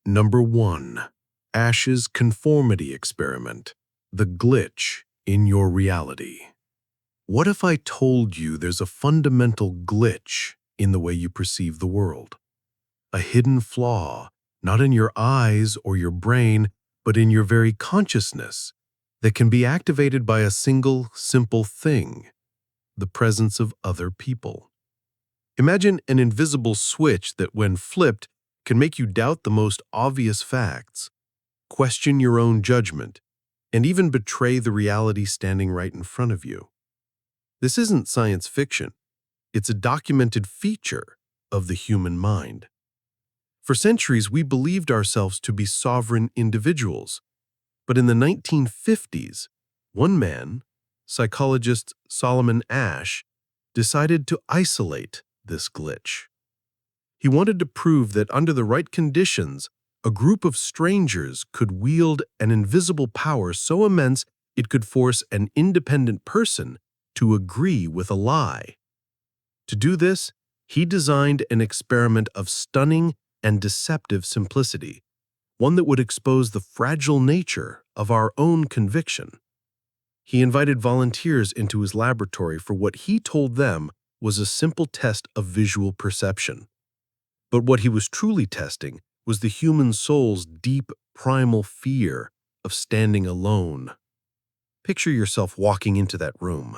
Number 1. Asch's conformity experiment, the glitch in your reality. What if I told you there's a fundamental glitch in the way you perceive the world? A hidden flaw, not in your eyes or your brain, but in your very consciousness, that can be activated by a single, simple thing: the presence of other people. Imagine an invisible switch that, when flipped, can make you doubt the most obvious facts, question your own judgment, and even betray the reality standing right in front of you. This isn't science fiction. It's a documented feature of the human mind. For centuries, we believed ourselves to be sovereign individuals. But in the 1950s, one man, psychologist Solomon Asch, decided to isolate this glitch. He wanted to prove that under the right conditions, a group of strangers could wield an invisible power so immense it could force an independent person to agree with a lie. To do this, he designed an experiment of stunning and deceptive simplicity, one that would expose the fragile nature of our own conviction. He invited volunteers into his laboratory for what he told them was a simple test of visual perception. But what he was truly testing was the human soul's deep, primal fear of standing alone. Picture yourself walking into that room.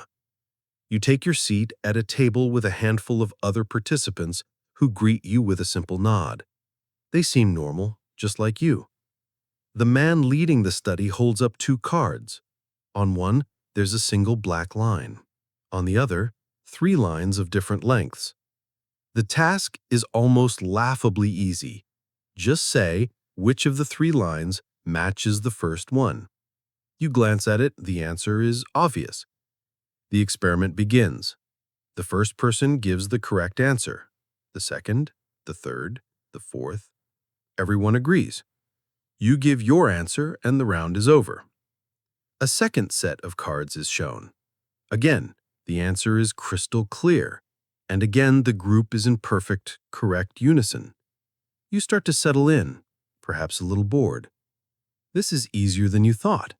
You take your seat at a table with a handful of other participants who greet you with a simple nod. They seem normal, just like you. The man leading the study holds up 2 cards. On one, there's a single black line. On the other, 3 lines of different lengths. The task is almost laughably easy. Just say which of the 3 lines matches the first one. You glance at it, the answer is obvious. The experiment begins. The first person gives the correct answer. The second, the third, the fourth. Everyone agrees. You give your answer and the round is over. A second set of cards is shown. Again, the answer is crystal clear, and again the group is in perfect, correct unison. You start to settle in, perhaps a little bored. This is easier than you thought.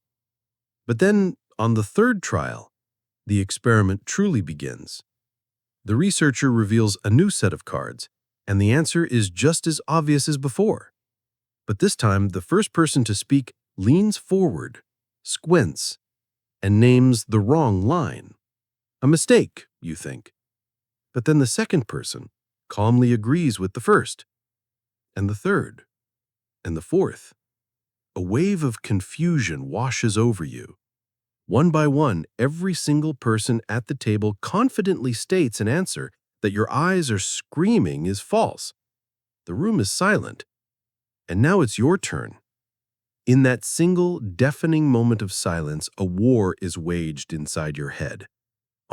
But then, on the third trial, the experiment truly begins. The researcher reveals a new set of cards, and the answer is just as obvious as before. But this time, the first person to speak leans forward, squints, and names the wrong line. A mistake, you think. But then the second person calmly agrees with the first, and the third, and the fourth. A wave of confusion washes over you. One by one, every single person at the table confidently states an answer that your eyes are screaming is false. The room is silent, and now it's your turn. In that single, deafening moment of silence, a war is waged inside your head.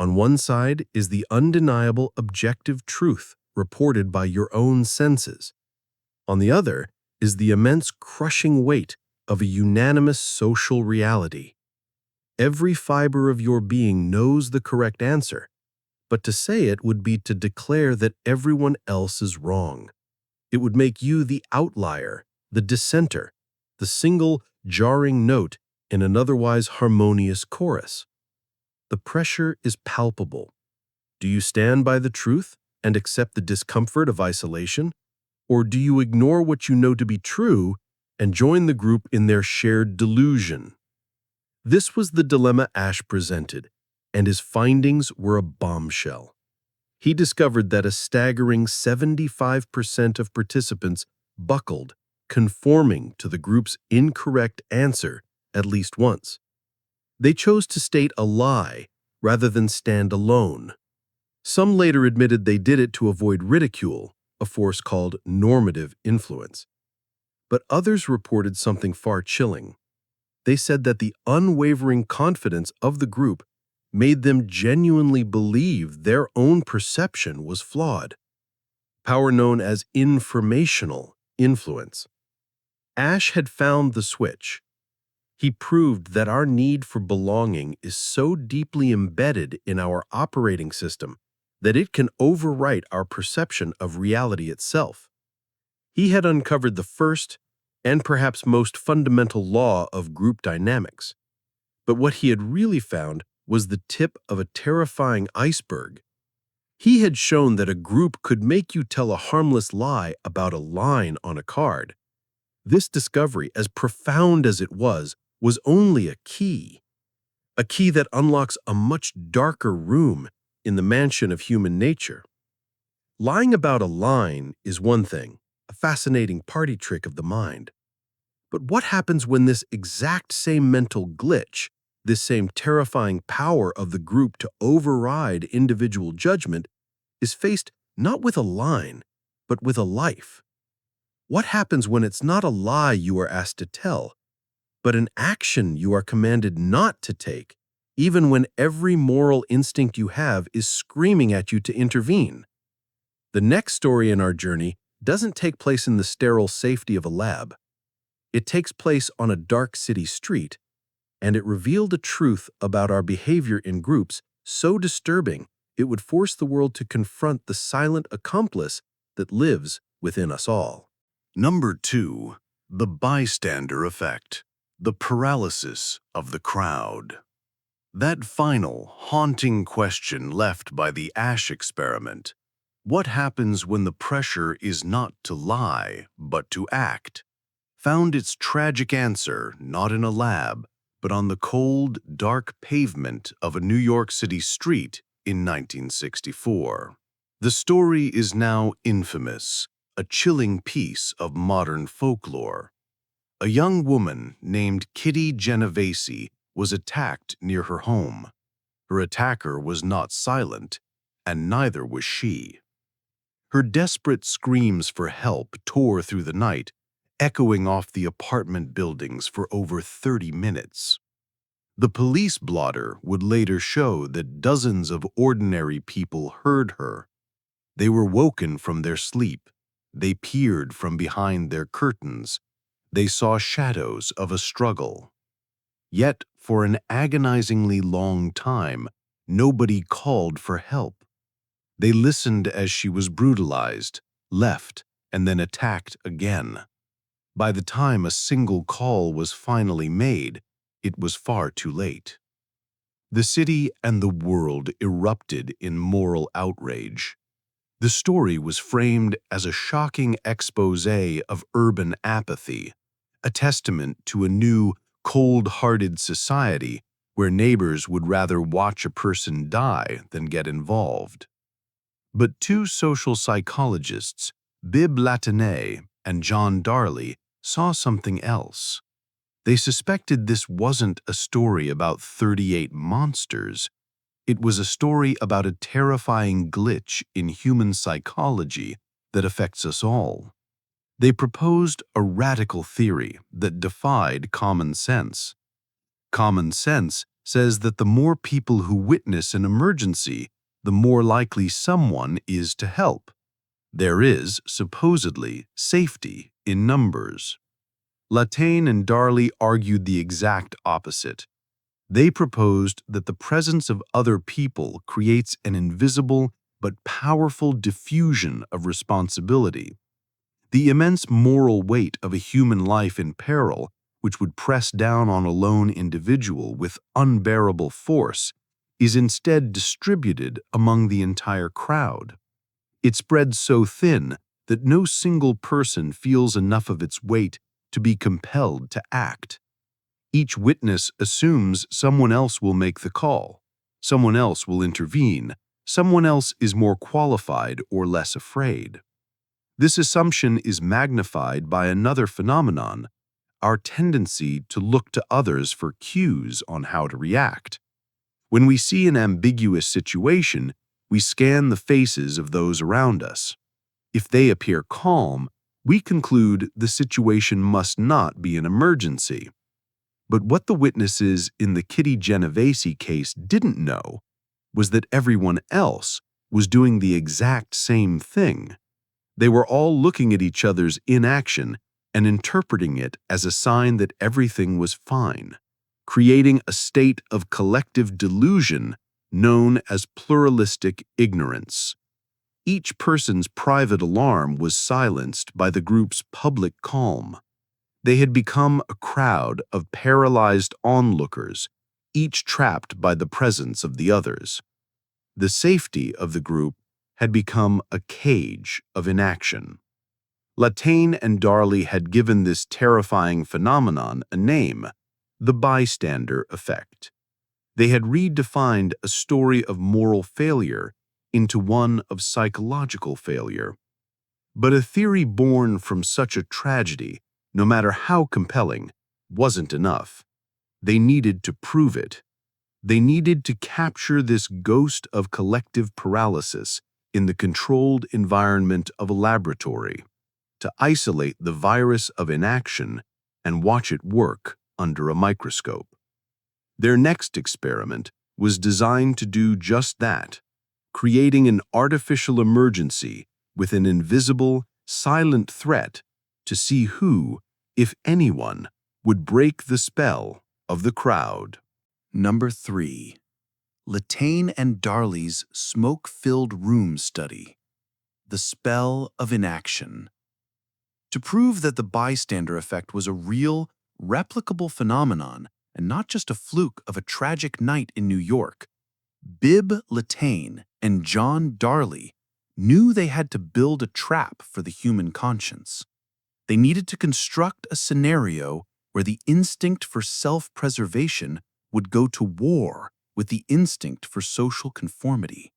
On one side is the undeniable objective truth reported by your own senses. On the other is the immense crushing weight of a unanimous social reality. Every fiber of your being knows the correct answer, but to say it would be to declare that everyone else is wrong. It would make you the outlier, the dissenter, the single jarring note in an otherwise harmonious chorus. The pressure is palpable. Do you stand by the truth and accept the discomfort of isolation? Or do you ignore what you know to be true and join the group in their shared delusion? This was the dilemma Asch presented, and his findings were a bombshell. He discovered that a staggering 75% of participants buckled, conforming to the group's incorrect answer at least once. They chose to state a lie rather than stand alone. Some later admitted they did it to avoid ridicule, a force called normative influence. But others reported something far chilling. They said that the unwavering confidence of the group made them genuinely believe their own perception was flawed. Power known as informational influence. Asch had found the switch. He proved that our need for belonging is so deeply embedded in our operating system that it can overwrite our perception of reality itself. He had uncovered the first and perhaps most fundamental law of group dynamics. But what he had really found was the tip of a terrifying iceberg. He had shown that a group could make you tell a harmless lie about a line on a card. This discovery, as profound as it was only a key that unlocks a much darker room in the mansion of human nature. Lying about a line is one thing, a fascinating party trick of the mind. But what happens when this exact same mental glitch, this same terrifying power of the group to override individual judgment, is faced not with a line, but with a life? What happens when it's not a lie you are asked to tell, but an action you are commanded not to take, even when every moral instinct you have is screaming at you to intervene? The next story in our journey doesn't take place in the sterile safety of a lab. It takes place on a dark city street, and it revealed a truth about our behavior in groups so disturbing it would force the world to confront the silent accomplice that lives within us all. Number 2. The Bystander Effect. The paralysis of the crowd. That final, haunting question left by the Asch experiment. What happens when the pressure is not to lie, but to act? Found its tragic answer not in a lab, but on the cold, dark pavement of a New York City street in 1964. The story is now infamous, a chilling piece of modern folklore. A young woman named Kitty Genovese was attacked near her home. Her attacker was not silent, and neither was she. Her desperate screams for help tore through the night, echoing off the apartment buildings for over 30 minutes. The police blotter would later show that dozens of ordinary people heard her. They were woken from their sleep. They peered from behind their curtains. They saw shadows of a struggle. Yet, for an agonizingly long time, nobody called for help. They listened as she was brutalized, left, and then attacked again. By the time a single call was finally made, it was far too late. The city and the world erupted in moral outrage. The story was framed as a shocking exposé of urban apathy, a testament to a new, cold-hearted society where neighbors would rather watch a person die than get involved. But two social psychologists, Bib Latané and John Darley, saw something else. They suspected this wasn't a story about 38 monsters. It was a story about a terrifying glitch in human psychology that affects us all. They proposed a radical theory that defied common sense. Common sense says that the more people who witness an emergency, the more likely someone is to help. There is, supposedly, safety in numbers. Latané and Darley argued the exact opposite. They proposed that the presence of other people creates an invisible but powerful diffusion of responsibility. The immense moral weight of a human life in peril, which would press down on a lone individual with unbearable force, is instead distributed among the entire crowd. It spreads so thin that no single person feels enough of its weight to be compelled to act. Each witness assumes someone else will make the call, someone else will intervene, someone else is more qualified or less afraid. This assumption is magnified by another phenomenon, our tendency to look to others for cues on how to react. When we see an ambiguous situation, we scan the faces of those around us. If they appear calm, we conclude the situation must not be an emergency. But what the witnesses in the Kitty Genovese case didn't know was that everyone else was doing the exact same thing. They were all looking at each other's inaction and interpreting it as a sign that everything was fine, creating a state of collective delusion known as pluralistic ignorance. Each person's private alarm was silenced by the group's public calm. They had become a crowd of paralyzed onlookers, each trapped by the presence of the others. The safety of the group had become a cage of inaction. Latané and Darley had given this terrifying phenomenon a name, the Bystander Effect. They had redefined a story of moral failure into one of psychological failure. But a theory born from such a tragedy, no matter how compelling, wasn't enough. They needed to prove it. They needed to capture this ghost of collective paralysis in the controlled environment of a laboratory, to isolate the virus of inaction and watch it work under a microscope. Their next experiment was designed to do just that, creating an artificial emergency with an invisible, silent threat to see who, if anyone, would break the spell of the crowd. Number 3. Latané and Darley's smoke-filled room study. The spell of inaction. To prove that the bystander effect was a real, replicable phenomenon and not just a fluke of a tragic night in New York, Bib Latané and John Darley knew they had to build a trap for the human conscience. They needed to construct a scenario where the instinct for self-preservation would go to war with the instinct for social conformity.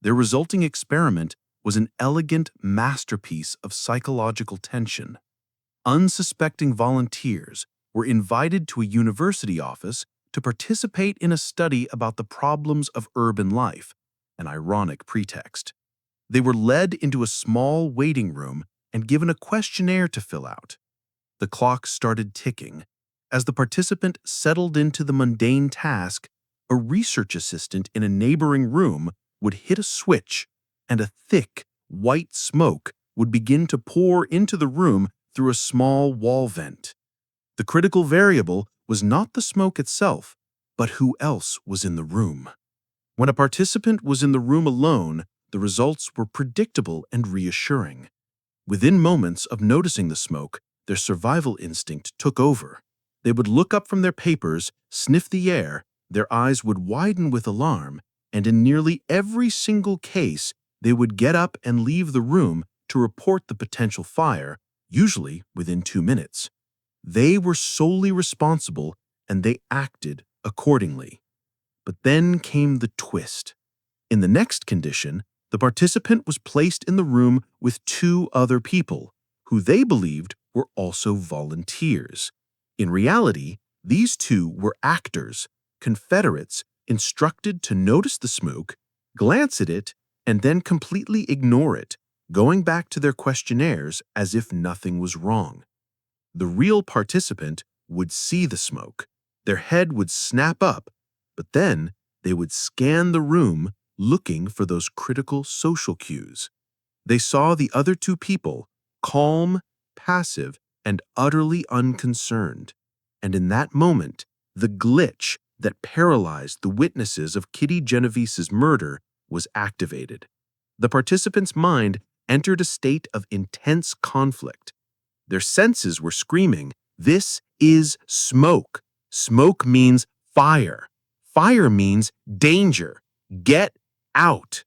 Their resulting experiment was an elegant masterpiece of psychological tension. Unsuspecting volunteers were invited to a university office to participate in a study about the problems of urban life, an ironic pretext. They were led into a small waiting room and given a questionnaire to fill out. The clock started ticking. As the participant settled into the mundane task, a research assistant in a neighboring room would hit a switch, and a thick, white smoke would begin to pour into the room through a small wall vent. The critical variable was not the smoke itself, but who else was in the room. When a participant was in the room alone, the results were predictable and reassuring. Within moments of noticing the smoke, their survival instinct took over. They would look up from their papers, sniff the air, their eyes would widen with alarm, and in nearly every single case, they would get up and leave the room to report the potential fire, usually within 2 minutes. They were solely responsible, and they acted accordingly. But then came the twist. In the next condition, the participant was placed in the room with 2 other people, who they believed were also volunteers. In reality, these 2 were actors, Confederates, instructed to notice the smoke, glance at it, and then completely ignore it, going back to their questionnaires as if nothing was wrong. The real participant would see the smoke. Their head would snap up, but then they would scan the room looking for those critical social cues. They saw the other 2 people, calm, passive, and utterly unconcerned. And in that moment, the glitch that paralyzed the witnesses of Kitty Genovese's murder was activated. The participant's mind entered a state of intense conflict. Their senses were screaming, "This is smoke. Smoke means fire. Fire means danger. Get out."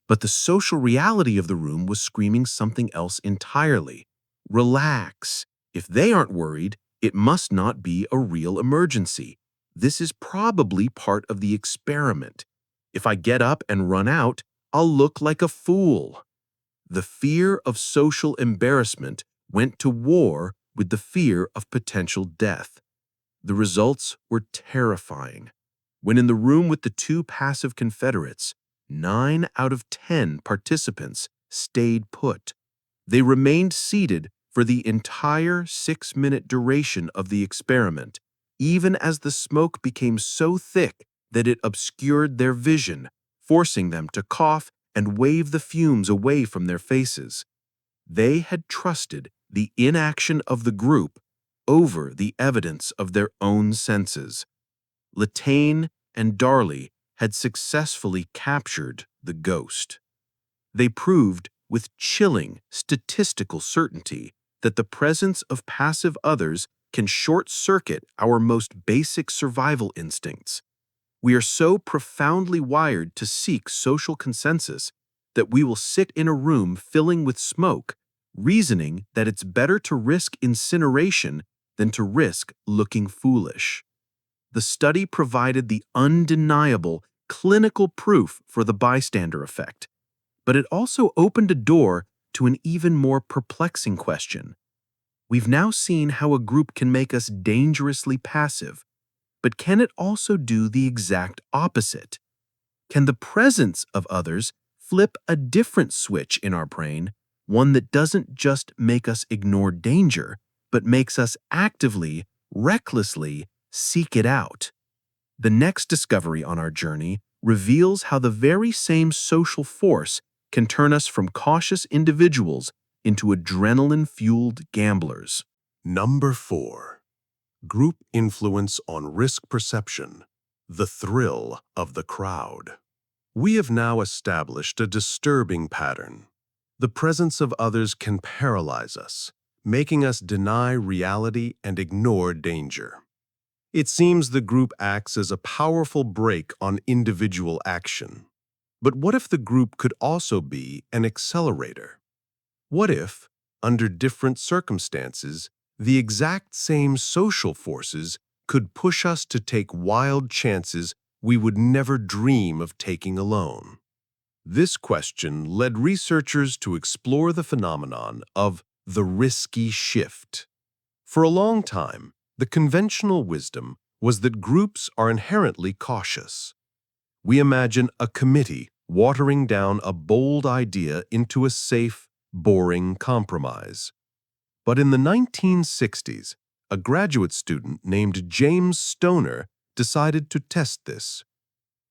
But the social reality of the room was screaming something else entirely. Relax. If they aren't worried, it must not be a real emergency. This is probably part of the experiment. If I get up and run out, I'll look like a fool. The fear of social embarrassment went to war with the fear of potential death. The results were terrifying. When in the room with the 2 passive Confederates, 9 out of 10 participants stayed put. They remained seated for the entire 6-minute duration of the experiment, even as the smoke became so thick that it obscured their vision, forcing them to cough and wave the fumes away from their faces. They had trusted the inaction of the group over the evidence of their own senses. Latané and Darley had successfully captured the ghost. They proved with chilling statistical certainty that the presence of passive others can short-circuit our most basic survival instincts. We are so profoundly wired to seek social consensus that we will sit in a room filling with smoke, reasoning that it's better to risk incineration than to risk looking foolish. The study provided the undeniable clinical proof for the bystander effect, but it also opened a door to an even more perplexing question. We've now seen how a group can make us dangerously passive, but can it also do the exact opposite? Can the presence of others flip a different switch in our brain, one that doesn't just make us ignore danger, but makes us actively, recklessly seek it out? The next discovery on our journey reveals how the very same social force can turn us from cautious individuals into adrenaline-fueled gamblers. Number 4. Group influence on risk perception, the thrill of the crowd. We have now established a disturbing pattern. The presence of others can paralyze us, making us deny reality and ignore danger. It seems the group acts as a powerful brake on individual action. But what if the group could also be an accelerator? What if, under different circumstances, the exact same social forces could push us to take wild chances we would never dream of taking alone? This question led researchers to explore the phenomenon of the risky shift. For a long time, the conventional wisdom was that groups are inherently cautious. We imagine a committee watering down a bold idea into a safe, boring compromise. But in the 1960s, a graduate student named James Stoner decided to test this.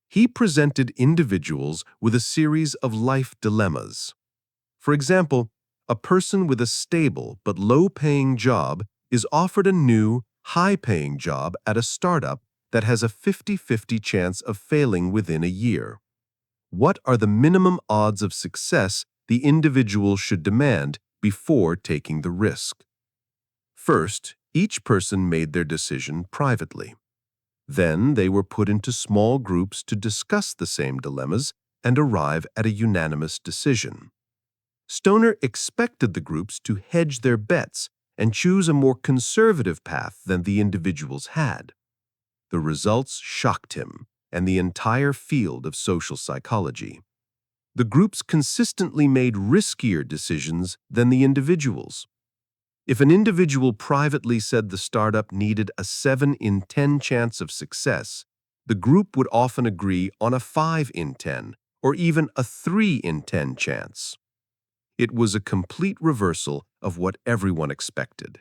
He presented individuals with a series of life dilemmas. For example, a person with a stable but low-paying job is offered a new, high-paying job at a startup that has a 50-50 chance of failing within a year. What are the minimum odds of success the individual should demand before taking the risk? First, each person made their decision privately. Then they were put into small groups to discuss the same dilemmas and arrive at a unanimous decision. Stoner expected the groups to hedge their bets and choose a more conservative path than the individuals had. The results shocked him and the entire field of social psychology. The groups consistently made riskier decisions than the individuals. If an individual privately said the startup needed a 7 in 10 chance of success, the group would often agree on a 5 in 10 or even a 3 in 10 chance. It was a complete reversal of what everyone expected.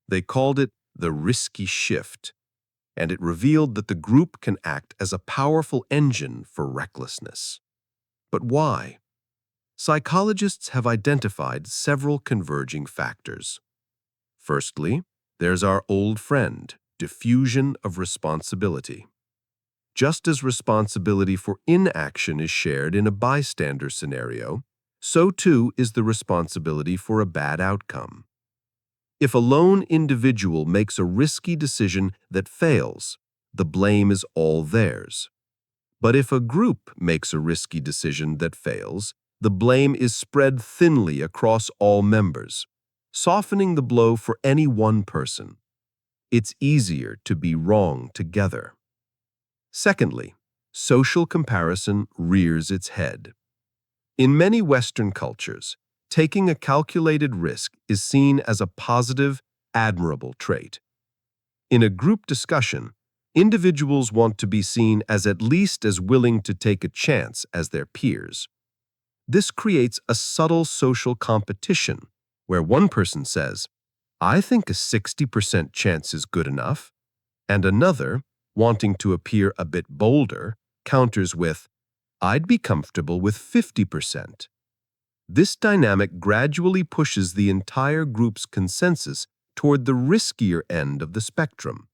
They called it the risky shift, and it revealed that the group can act as a powerful engine for recklessness. But why? Psychologists have identified several converging factors. Firstly, there's our old friend, diffusion of responsibility. Just as responsibility for inaction is shared in a bystander scenario, so too is the responsibility for a bad outcome. If a lone individual makes a risky decision that fails, the blame is all theirs. But if a group makes a risky decision that fails, the blame is spread thinly across all members, softening the blow for any one person. It's easier to be wrong together. Secondly, social comparison rears its head. In many Western cultures, taking a calculated risk is seen as a positive, admirable trait. In a group discussion, individuals want to be seen as at least as willing to take a chance as their peers. This creates a subtle social competition where one person says, "I think a 60% chance is good enough," and another, wanting to appear a bit bolder, counters with, "I'd be comfortable with 50%. This dynamic gradually pushes the entire group's consensus toward the riskier end of the spectrum.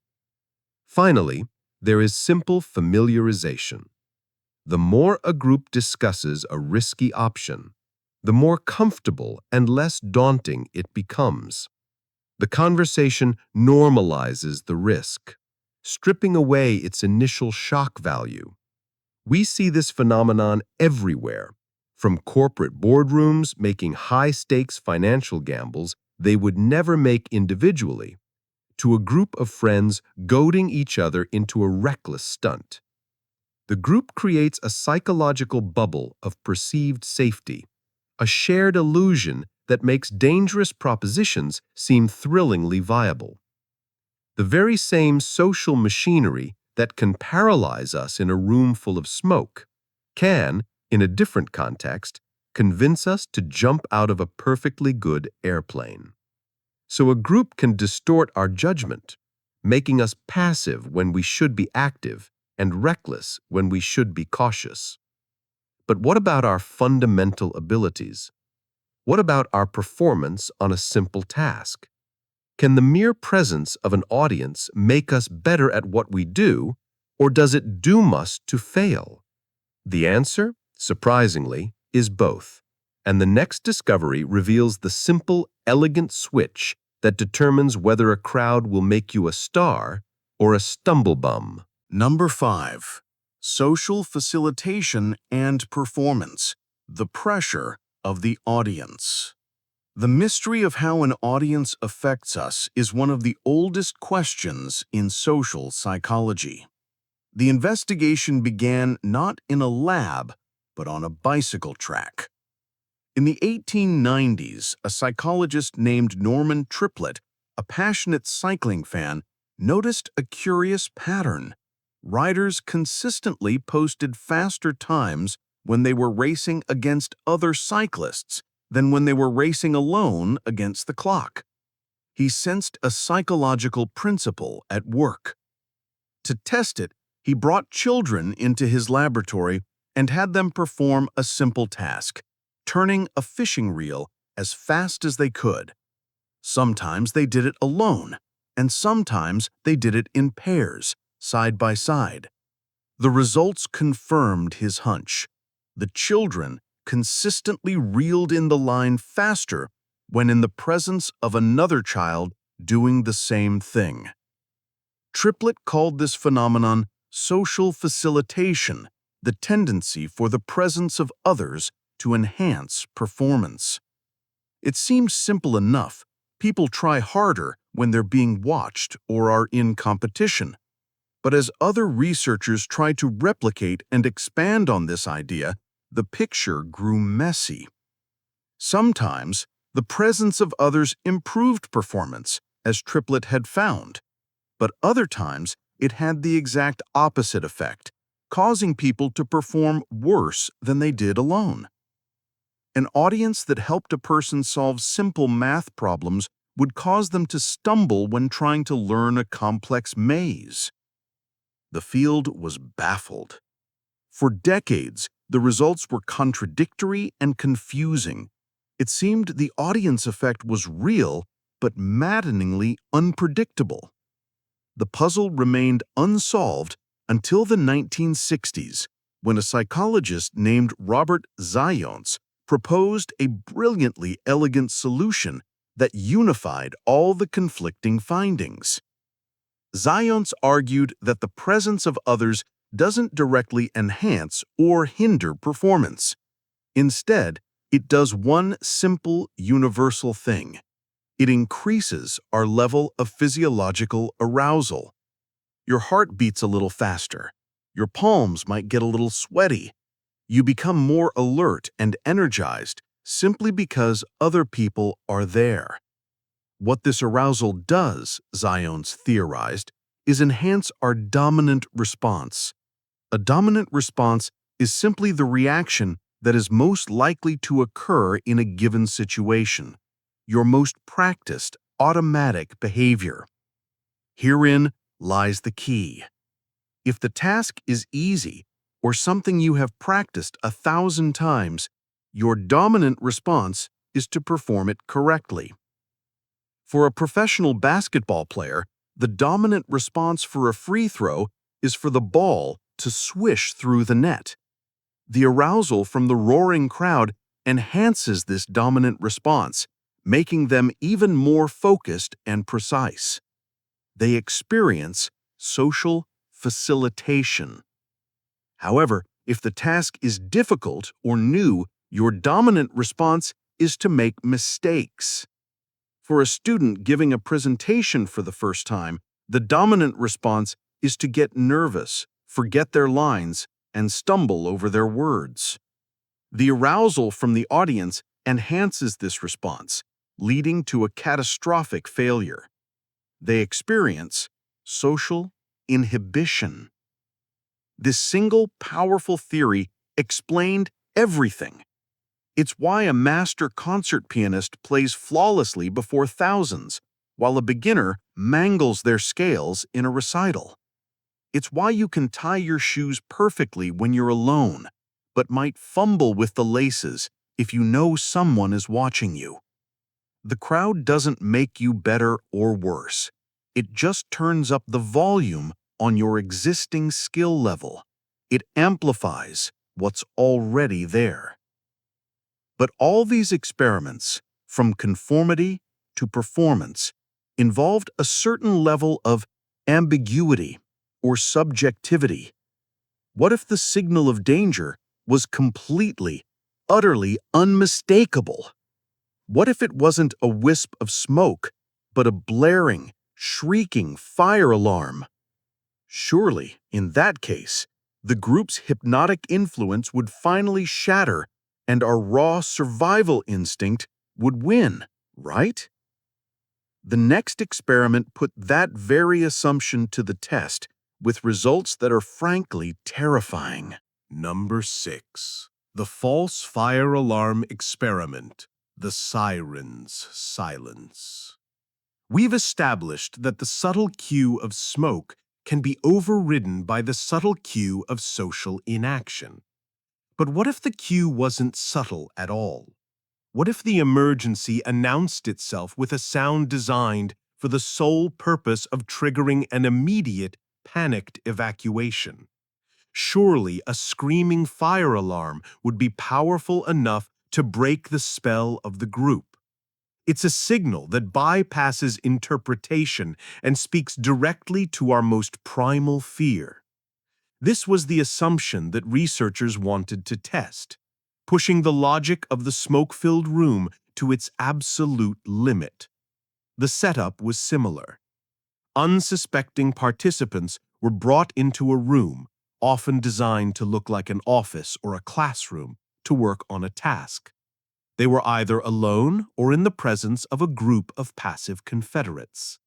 Finally, there is simple familiarization. The more a group discusses a risky option, the more comfortable and less daunting it becomes. The conversation normalizes the risk, stripping away its initial shock value. We see this phenomenon everywhere, from corporate boardrooms making high-stakes financial gambles they would never make individually, to a group of friends goading each other into a reckless stunt. The group creates a psychological bubble of perceived safety, a shared illusion that makes dangerous propositions seem thrillingly viable. The very same social machinery that can paralyze us in a room full of smoke can, in a different context, convince us to jump out of a perfectly good airplane. So a group can distort our judgment, making us passive when we should be active and reckless when we should be cautious. But what about our fundamental abilities? What about our performance on a simple task? Can the mere presence of an audience make us better at what we do, or does it doom us to fail? The answer, surprisingly, is both. And the next discovery reveals the simple, elegant switch that determines whether a crowd will make you a star or a stumblebum. Number 5. Social facilitation and performance. The pressure of the audience. The mystery of how an audience affects us is one of the oldest questions in social psychology. The investigation began not in a lab, but on a bicycle track. In the 1890s, a psychologist named Norman Triplett, a passionate cycling fan, noticed a curious pattern. Riders consistently posted faster times when they were racing against other cyclists than when they were racing alone against the clock. He sensed a psychological principle at work. To test it, he brought children into his laboratory and had them perform a simple task, turning a fishing reel as fast as they could. Sometimes they did it alone, and sometimes they did it in pairs, side by side. The results confirmed his hunch. The children consistently reeled in the line faster when in the presence of another child doing the same thing. Triplett called this phenomenon social facilitation, the tendency for the presence of others to enhance performance. It seems simple enough. People try harder when they're being watched or are in competition. But as other researchers tried to replicate and expand on this idea, the picture grew messy. Sometimes, the presence of others improved performance, as Triplett had found. But other times, it had the exact opposite effect, causing people to perform worse than they did alone. An audience that helped a person solve simple math problems would cause them to stumble when trying to learn a complex maze. The field was baffled. For decades, the results were contradictory and confusing. It seemed the audience effect was real, but maddeningly unpredictable. The puzzle remained unsolved until the 1960s, when a psychologist named Robert Ziontz proposed a brilliantly elegant solution that unified all the conflicting findings. Ziontz argued that the presence of others doesn't directly enhance or hinder performance. Instead, it does one simple, universal thing. It increases our level of physiological arousal. Your heart beats a little faster. Your palms might get a little sweaty. You become more alert and energized simply because other people are there. What this arousal does, Ziontz theorized, is enhance our dominant response. A dominant response is simply the reaction that is most likely to occur in a given situation, your most practiced, automatic behavior. Herein lies the key. If the task is easy or something you have practiced 1,000 times, your dominant response is to perform it correctly. For a professional basketball player, the dominant response for a free throw is for the ball to swish through the net. The arousal from the roaring crowd enhances this dominant response, making them even more focused and precise. They experience social facilitation. However, if the task is difficult or new, your dominant response is to make mistakes. For a student giving a presentation for the first time, the dominant response is to get nervous, forget their lines, and stumble over their words. The arousal from the audience enhances this response, leading to a catastrophic failure. They experience social inhibition. This single powerful theory explained everything. It's why a master concert pianist plays flawlessly before thousands, while a beginner mangles their scales in a recital. It's why you can tie your shoes perfectly when you're alone, but might fumble with the laces if you know someone is watching you. The crowd doesn't make you better or worse. It just turns up the volume on your existing skill level. It amplifies what's already there. But all these experiments, from conformity to performance, involved a certain level of ambiguity or subjectivity. What if the signal of danger was completely, utterly unmistakable? What if it wasn't a wisp of smoke, but a blaring, shrieking fire alarm? Surely, in that case, the group's hypnotic influence would finally shatter and our raw survival instinct would win, right? The next experiment put that very assumption to the test with results that are frankly terrifying. Number 6. The false fire alarm experiment. The siren's silence. We've established that the subtle cue of smoke can be overridden by the subtle cue of social inaction. But what if the cue wasn't subtle at all? What if the emergency announced itself with a sound designed for the sole purpose of triggering an immediate, panicked evacuation? Surely a screaming fire alarm would be powerful enough to break the spell of the group. It's a signal that bypasses interpretation and speaks directly to our most primal fear. This was the assumption that researchers wanted to test, pushing the logic of the smoke-filled room to its absolute limit. The setup was similar. Unsuspecting participants were brought into a room, often designed to look like an office or a classroom, to work on a task. They were either alone or in the presence of a group of passive confederates.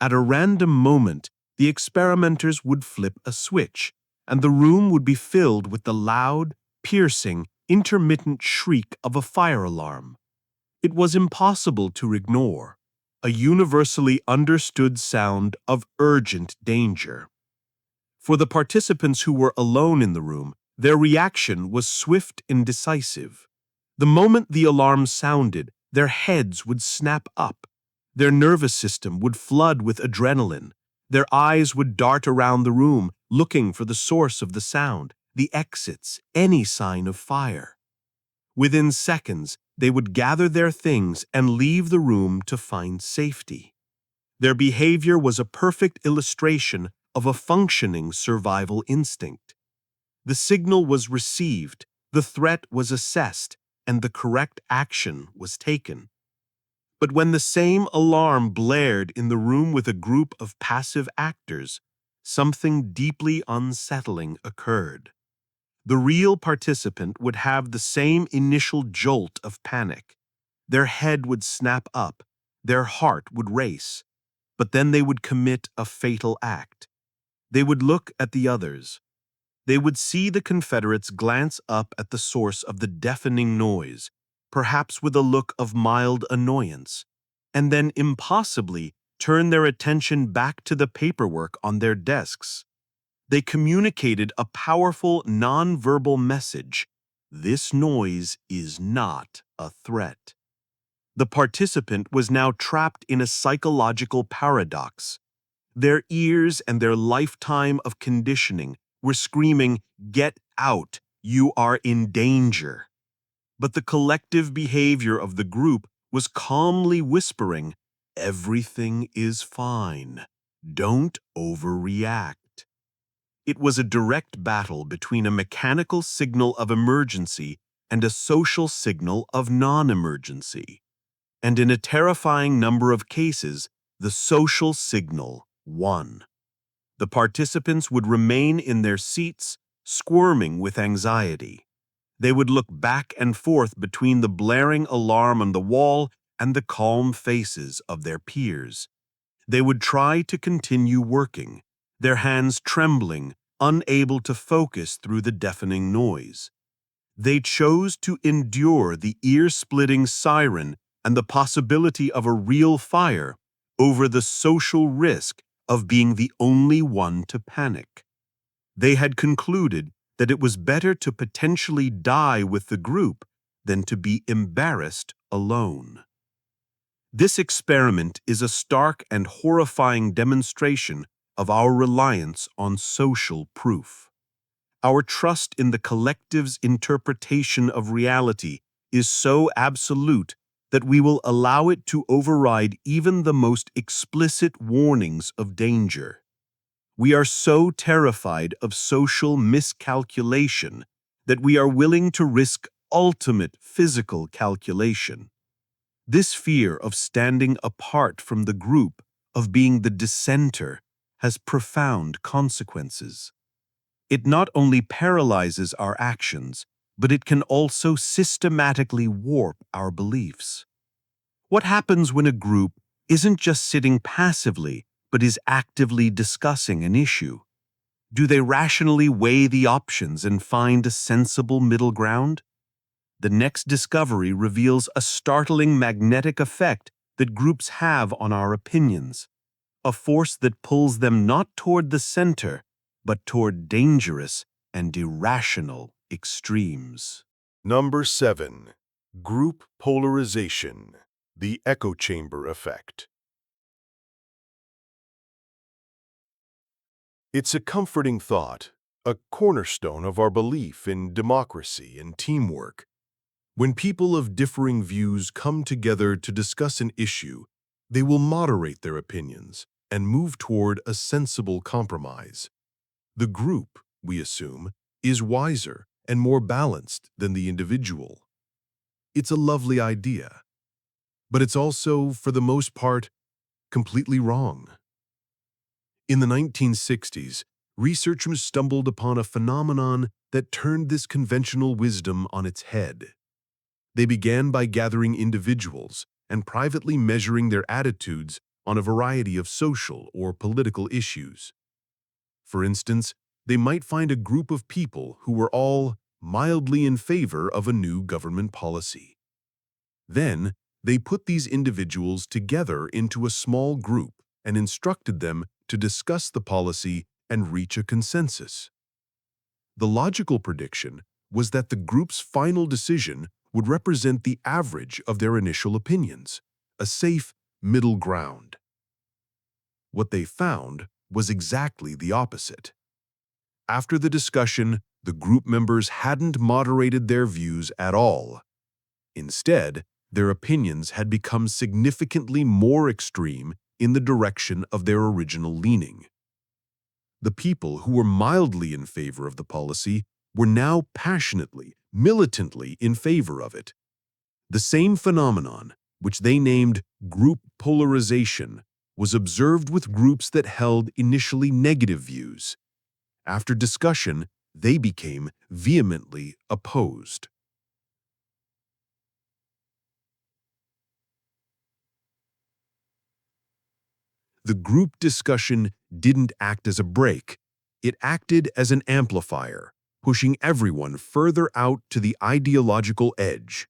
At a random moment, the experimenters would flip a switch, and the room would be filled with the loud, piercing, intermittent shriek of a fire alarm. It was impossible to ignore, a universally understood sound of urgent danger. For the participants who were alone in the room, their reaction was swift and decisive. The moment the alarm sounded, their heads would snap up. Their nervous system would flood with adrenaline. Their eyes would dart around the room, looking for the source of the sound, the exits, any sign of fire. Within seconds, they would gather their things and leave the room to find safety. Their behavior was a perfect illustration of a functioning survival instinct. The signal was received, the threat was assessed, and the correct action was taken. But when the same alarm blared in the room with a group of passive actors, something deeply unsettling occurred. The real participant would have the same initial jolt of panic. Their head would snap up, their heart would race, but then they would commit a fatal act. They would look at the others. They would see the Confederates glance up at the source of the deafening noise, perhaps with a look of mild annoyance, and then impossibly turn their attention back to the paperwork on their desks. They communicated a powerful nonverbal message. This noise is not a threat. The participant was now trapped in a psychological paradox. Their ears and their lifetime of conditioning were screaming, "Get out, you are in danger." But the collective behavior of the group was calmly whispering, "Everything is fine. Don't overreact." It was a direct battle between a mechanical signal of emergency and a social signal of non-emergency. And in a terrifying number of cases, the social signal won. The participants would remain in their seats, squirming with anxiety. They would look back and forth between the blaring alarm on the wall and the calm faces of their peers. They would try to continue working, their hands trembling, unable to focus through the deafening noise. They chose to endure the ear-splitting siren and the possibility of a real fire over the social risk of being the only one to panic. They had concluded that it was better to potentially die with the group than to be embarrassed alone. This experiment is a stark and horrifying demonstration of our reliance on social proof. Our trust in the collective's interpretation of reality is so absolute that we will allow it to override even the most explicit warnings of danger. We are so terrified of social miscalculation that we are willing to risk ultimate physical calculation. This fear of standing apart from the group, of being the dissenter, has profound consequences. It not only paralyzes our actions, but it can also systematically warp our beliefs. What happens when a group isn't just sitting passively, but is actively discussing an issue? Do they rationally weigh the options and find a sensible middle ground? The next discovery reveals a startling magnetic effect that groups have on our opinions, a force that pulls them not toward the center, but toward dangerous and irrational extremes. Number 7. Group Polarization, the Echo Chamber Effect. It's a comforting thought, a cornerstone of our belief in democracy and teamwork. When people of differing views come together to discuss an issue, they will moderate their opinions and move toward a sensible compromise. The group, we assume, is wiser and more balanced than the individual. It's a lovely idea, but it's also, for the most part, completely wrong. In the 1960s, researchers stumbled upon a phenomenon that turned this conventional wisdom on its head. They began by gathering individuals and privately measuring their attitudes on a variety of social or political issues. For instance, they might find a group of people who were all mildly in favor of a new government policy. Then, they put these individuals together into a small group and instructed them to discuss the policy and reach a consensus. The logical prediction was that the group's final decision would represent the average of their initial opinions, a safe middle ground. What they found was exactly the opposite. After the discussion, the group members hadn't moderated their views at all. Instead, their opinions had become significantly more extreme in the direction of their original leaning. The people who were mildly in favor of the policy were now passionately, militantly in favor of it. The same phenomenon, which they named group polarization, was observed with groups that held initially negative views. After discussion, they became vehemently opposed. The group discussion didn't act as a brake. It acted as an amplifier, pushing everyone further out to the ideological edge.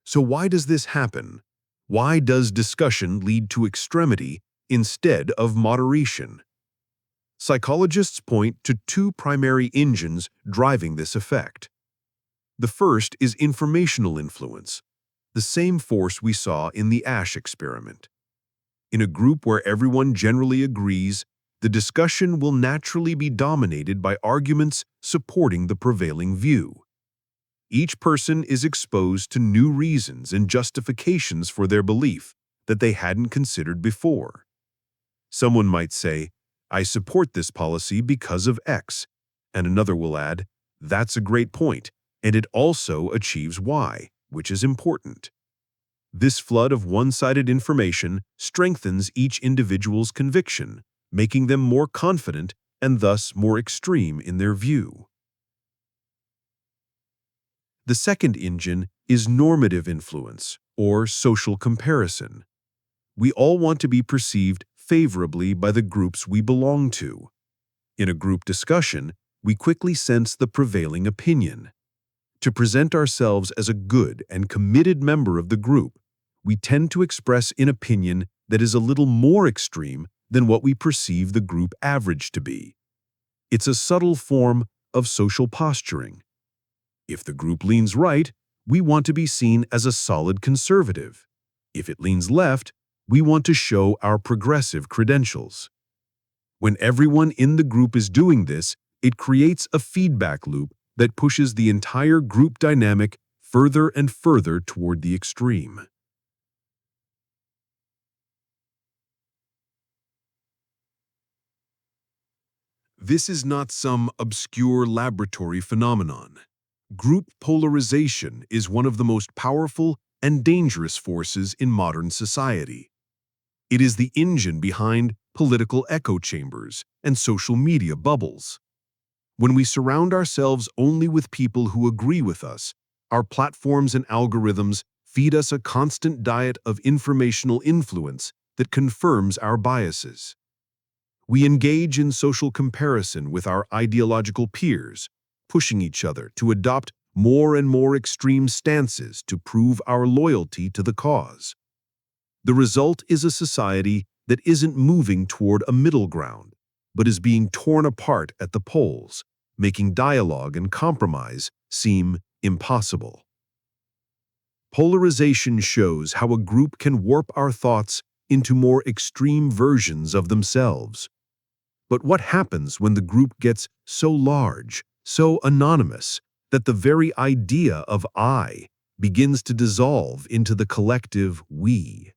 So why does this happen? Why does discussion lead to extremity instead of moderation? Psychologists point to two primary engines driving this effect. The first is informational influence, the same force we saw in the Asch experiment. In a group where everyone generally agrees, the discussion will naturally be dominated by arguments supporting the prevailing view. Each person is exposed to new reasons and justifications for their belief that they hadn't considered before. Someone might say, "I support this policy because of X," and another will add, "That's a great point, and it also achieves Y, which is important." This flood of one-sided information strengthens each individual's conviction, making them more confident and thus more extreme in their view. The second engine is normative influence, or social comparison. We all want to be perceived favorably by the groups we belong to. In a group discussion, we quickly sense the prevailing opinion. To present ourselves as a good and committed member of the group, we tend to express an opinion that is a little more extreme than what we perceive the group average to be. It's a subtle form of social posturing. If the group leans right, we want to be seen as a solid conservative. If it leans left, we want to show our progressive credentials. When everyone in the group is doing this, it creates a feedback loop that pushes the entire group dynamic further and further toward the extreme. This is not some obscure laboratory phenomenon. Group polarization is one of the most powerful and dangerous forces in modern society. It is the engine behind political echo chambers and social media bubbles. When we surround ourselves only with people who agree with us, our platforms and algorithms feed us a constant diet of informational influence that confirms our biases. We engage in social comparison with our ideological peers, pushing each other to adopt more and more extreme stances to prove our loyalty to the cause. The result is a society that isn't moving toward a middle ground, but is being torn apart at the poles, making dialogue and compromise seem impossible. Polarization shows how a group can warp our thoughts into more extreme versions of themselves. But what happens when the group gets so large, so anonymous, that the very idea of I begins to dissolve into the collective we?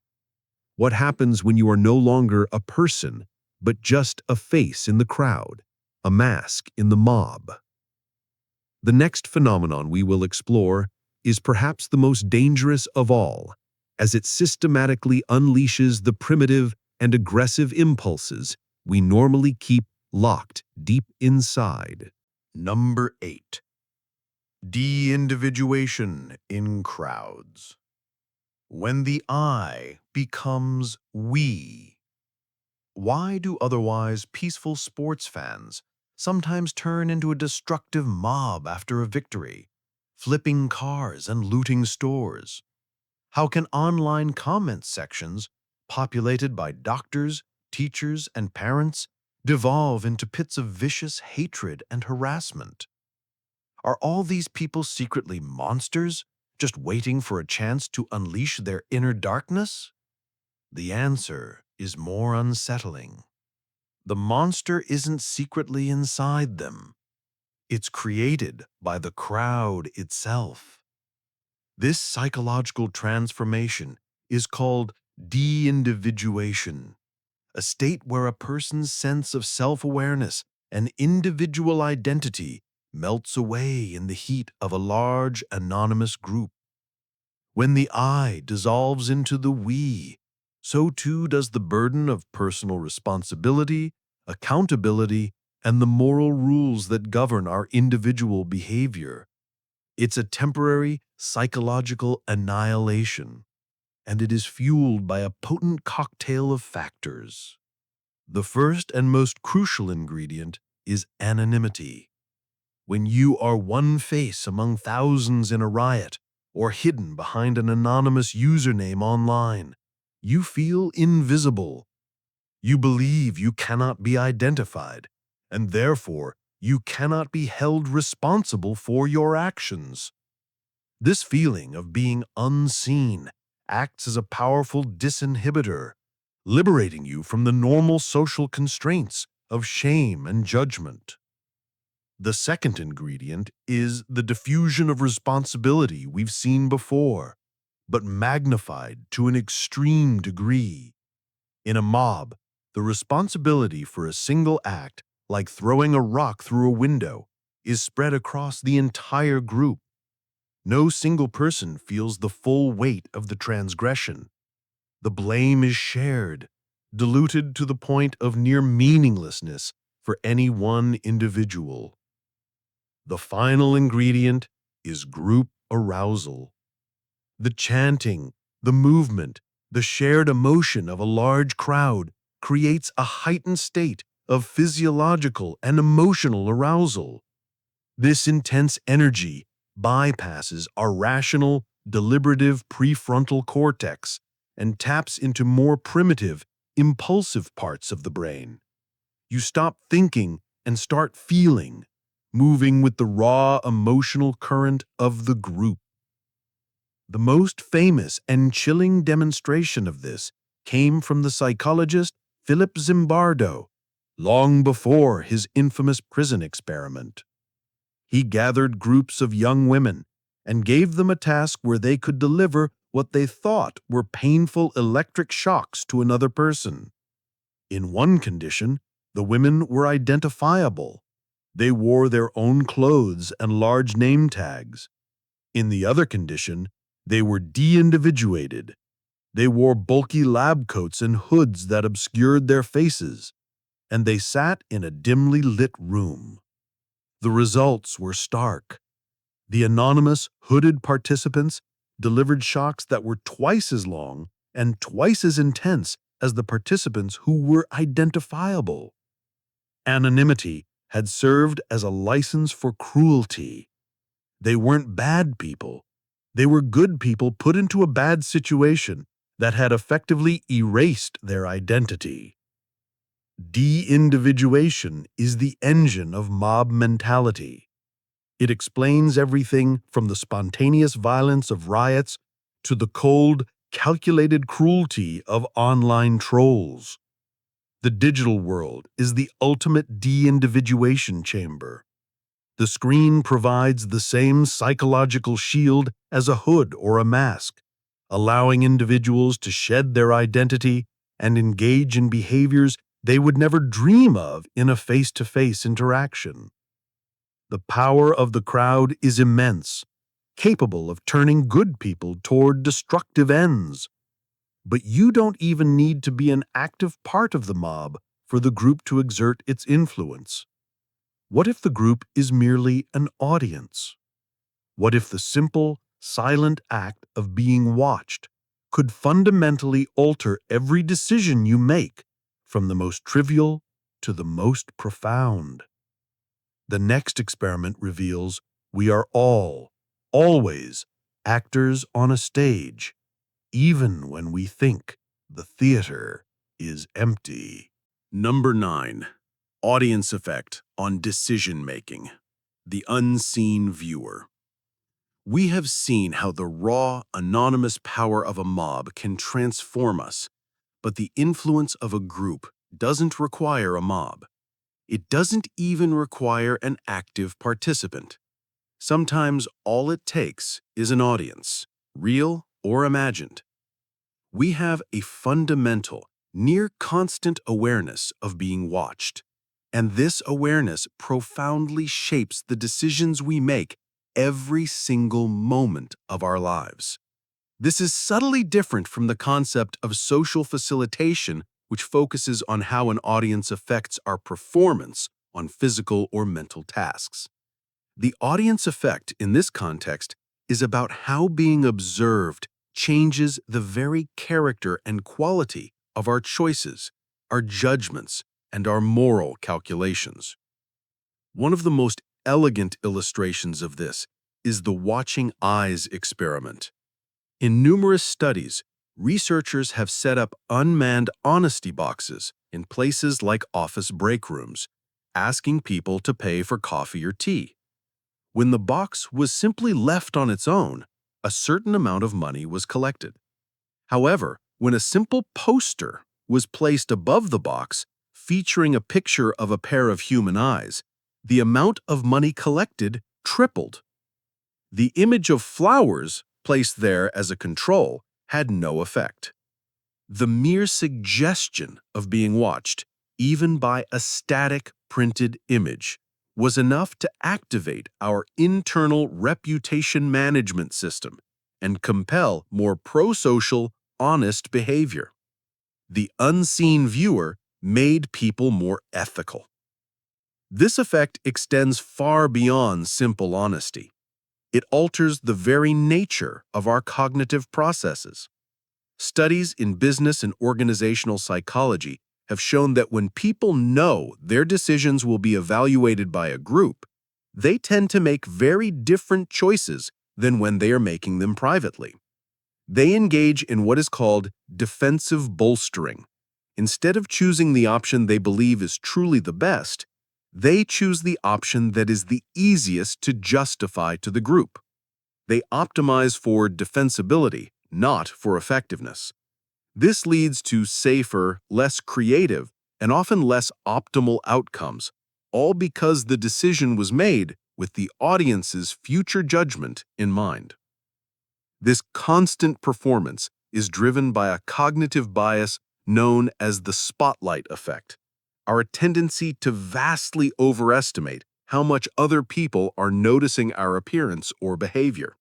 What happens when you are no longer a person, but just a face in the crowd, a mask in the mob? The next phenomenon we will explore is perhaps the most dangerous of all, as it systematically unleashes the primitive and aggressive impulses we normally keep locked deep inside. Number 8. Deindividuation in crowds. When the I becomes we. Why do otherwise peaceful sports fans sometimes turn into a destructive mob after a victory, flipping cars and looting stores? How can online comment sections, populated by doctors, teachers, and parents, devolve into pits of vicious hatred and harassment? Are all these people secretly monsters, just waiting for a chance to unleash their inner darkness? The answer is more unsettling. The monster isn't secretly inside them. It's created by the crowd itself. This psychological transformation is called de-individuation, a state where a person's sense of self-awareness and individual identity melts away in the heat of a large, anonymous group. When the I dissolves into the we, so too does the burden of personal responsibility, accountability, and the moral rules that govern our individual behavior. It's a temporary psychological annihilation, and it is fueled by a potent cocktail of factors. The first and most crucial ingredient is anonymity. When you are one face among thousands in a riot, or hidden behind an anonymous username online, you feel invisible. You believe you cannot be identified, and therefore you cannot be held responsible for your actions. This feeling of being unseen acts as a powerful disinhibitor, liberating you from the normal social constraints of shame and judgment. The second ingredient is the diffusion of responsibility we've seen before, but magnified to an extreme degree. In a mob, the responsibility for a single act, like throwing a rock through a window, is spread across the entire group. No single person feels the full weight of the transgression. The blame is shared, diluted to the point of near meaninglessness for any one individual. The final ingredient is group arousal. The chanting, the movement, the shared emotion of a large crowd creates a heightened state of physiological and emotional arousal. This intense energy bypasses our rational, deliberative prefrontal cortex and taps into more primitive, impulsive parts of the brain. You stop thinking and start feeling, moving with the raw emotional current of the group. The most famous and chilling demonstration of this came from the psychologist Philip Zimbardo, long before his infamous prison experiment. He gathered groups of young women and gave them a task where they could deliver what they thought were painful electric shocks to another person. In one condition, the women were identifiable. They wore their own clothes and large name tags. In the other condition, they were de-individuated. They wore bulky lab coats and hoods that obscured their faces, and they sat in a dimly lit room. The results were stark. The anonymous, hooded participants delivered shocks that were twice as long and twice as intense as the participants who were identifiable. Anonymity had served as a license for cruelty. They weren't bad people. They were good people put into a bad situation that had effectively erased their identity. De-individuation is the engine of mob mentality. It explains everything from the spontaneous violence of riots to the cold, calculated cruelty of online trolls. The digital world is the ultimate de-individuation chamber. The screen provides the same psychological shield as a hood or a mask, allowing individuals to shed their identity and engage in behaviors they would never dream of in a face-to-face interaction. The power of the crowd is immense, capable of turning good people toward destructive ends. But you don't even need to be an active part of the mob for the group to exert its influence. What if the group is merely an audience? What if the simple, silent act of being watched could fundamentally alter every decision you make, from the most trivial to the most profound? The next experiment reveals we are all, always, actors on a stage, even when we think the theater is empty. Number 9. Audience effect on decision-making. The unseen viewer. We have seen how the raw, anonymous power of a mob can transform us, but the influence of a group doesn't require a mob. It doesn't even require an active participant. Sometimes all it takes is an audience, real or imagined. We have a fundamental, near constant awareness of being watched, and this awareness profoundly shapes the decisions we make every single moment of our lives. This is subtly different from the concept of social facilitation, which focuses on how an audience affects our performance on physical or mental tasks. The audience effect in this context is about how being observed changes the very character and quality of our choices, our judgments, and our moral calculations. One of the most elegant illustrations of this is the watching eyes experiment. In numerous studies, researchers have set up unmanned honesty boxes in places like office break rooms, asking people to pay for coffee or tea. When the box was simply left on its own, a certain amount of money was collected. However, when a simple poster was placed above the box, featuring a picture of a pair of human eyes, The amount of money collected tripled. The image of flowers placed there as a control had no effect. The mere suggestion of being watched, even by a static printed image, was enough to activate our internal reputation management system and compel more pro-social, honest behavior. The unseen viewer made people more ethical. This effect extends far beyond simple honesty. It alters the very nature of our cognitive processes. Studies in business and organizational psychology have shown that when people know their decisions will be evaluated by a group, they tend to make very different choices than when they are making them privately. They engage in what is called defensive bolstering. Instead of choosing the option they believe is truly the best, they choose the option that is the easiest to justify to the group. They optimize for defensibility, not for effectiveness. This leads to safer, less creative, and often less optimal outcomes, all because the decision was made with the audience's future judgment in mind. This constant performance is driven by a cognitive bias known as the spotlight effect, our tendency to vastly overestimate how much other people are noticing our appearance or behavior.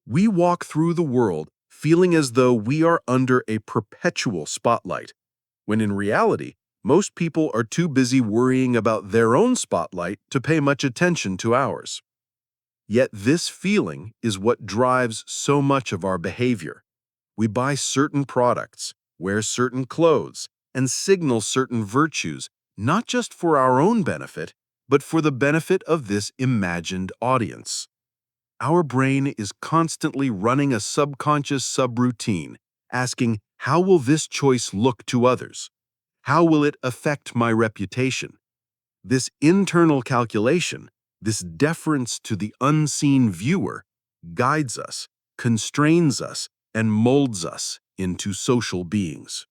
We walk through the world feeling as though we are under a perpetual spotlight, when in reality, most people are too busy worrying about their own spotlight to pay much attention to ours. Yet this feeling is what drives so much of our behavior. We buy certain products, wear certain clothes, and signal certain virtues, not just for our own benefit, but for the benefit of this imagined audience. Our brain is constantly running a subconscious subroutine, asking, how will this choice look to others? How will it affect my reputation? This internal calculation, this deference to the unseen viewer, guides us, constrains us, and molds us into social beings.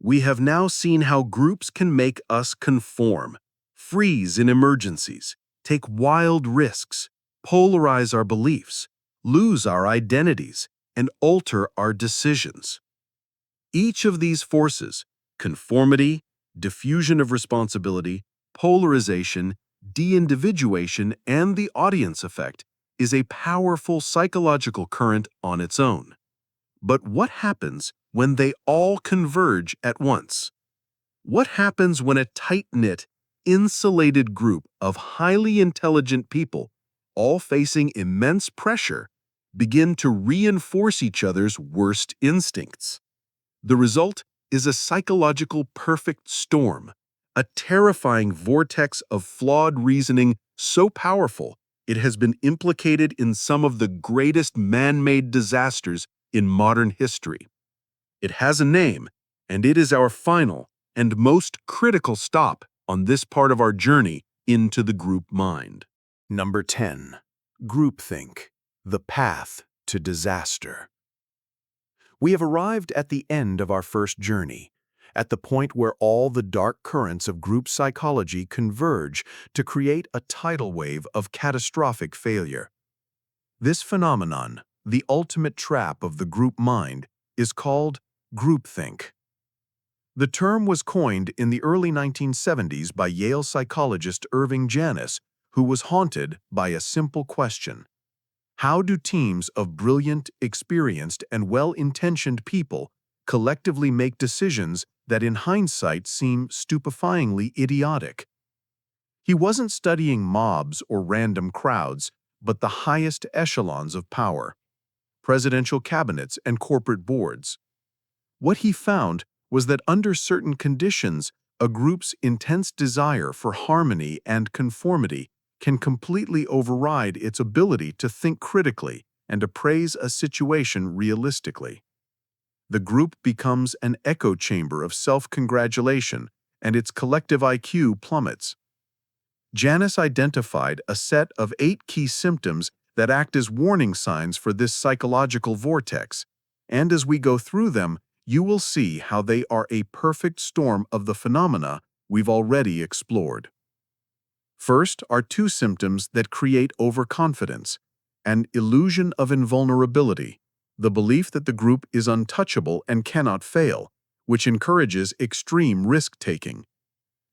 We have now seen how groups can make us conform, freeze in emergencies, take wild risks, polarize our beliefs, lose our identities, and alter our decisions. Each of these forces, conformity, diffusion of responsibility, polarization, deindividuation, and the audience effect, is a powerful psychological current on its own. But what happens when they all converge at once? What happens when a tight-knit, insulated group of highly intelligent people, all facing immense pressure, begin to reinforce each other's worst instincts? The result is a psychological perfect storm, a terrifying vortex of flawed reasoning so powerful it has been implicated in some of the greatest man-made disasters in modern history. It has a name, and it is our final and most critical stop on this part of our journey into the group mind. Number 10. Groupthink, the path to disaster. We have arrived at the end of our first journey, at the point where all the dark currents of group psychology converge to create a tidal wave of catastrophic failure. This phenomenon, the ultimate trap of the group mind, is called groupthink. The term was coined in the early 1970s by Yale psychologist Irving Janis, who was haunted by a simple question. How do teams of brilliant, experienced, and well-intentioned people collectively make decisions that in hindsight seem stupefyingly idiotic? He wasn't studying mobs or random crowds, but the highest echelons of power, presidential cabinets and corporate boards. What he found was that under certain conditions, a group's intense desire for harmony and conformity can completely override its ability to think critically and appraise a situation realistically. The group becomes an echo chamber of self-congratulation, and its collective IQ plummets. Janis identified a set of 8 key symptoms that act as warning signs for this psychological vortex, and as we go through them, you will see how they are a perfect storm of the phenomena we've already explored. First are two symptoms that create overconfidence: an illusion of invulnerability, the belief that the group is untouchable and cannot fail, which encourages extreme risk-taking;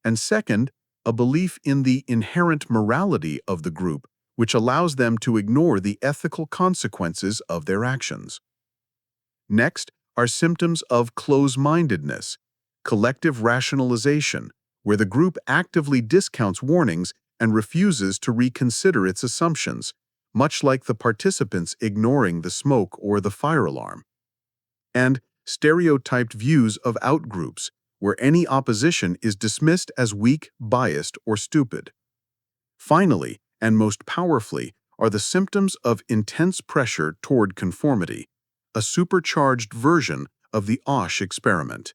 and second, a belief in the inherent morality of the group, which allows them to ignore the ethical consequences of their actions. Next are symptoms of close-mindedness, collective rationalization, where the group actively discounts warnings and refuses to reconsider its assumptions, much like the participants ignoring the smoke or the fire alarm. And stereotyped views of outgroups, where any opposition is dismissed as weak, biased, or stupid. Finally, and most powerfully, are the symptoms of intense pressure toward conformity, a supercharged version of the Asch experiment.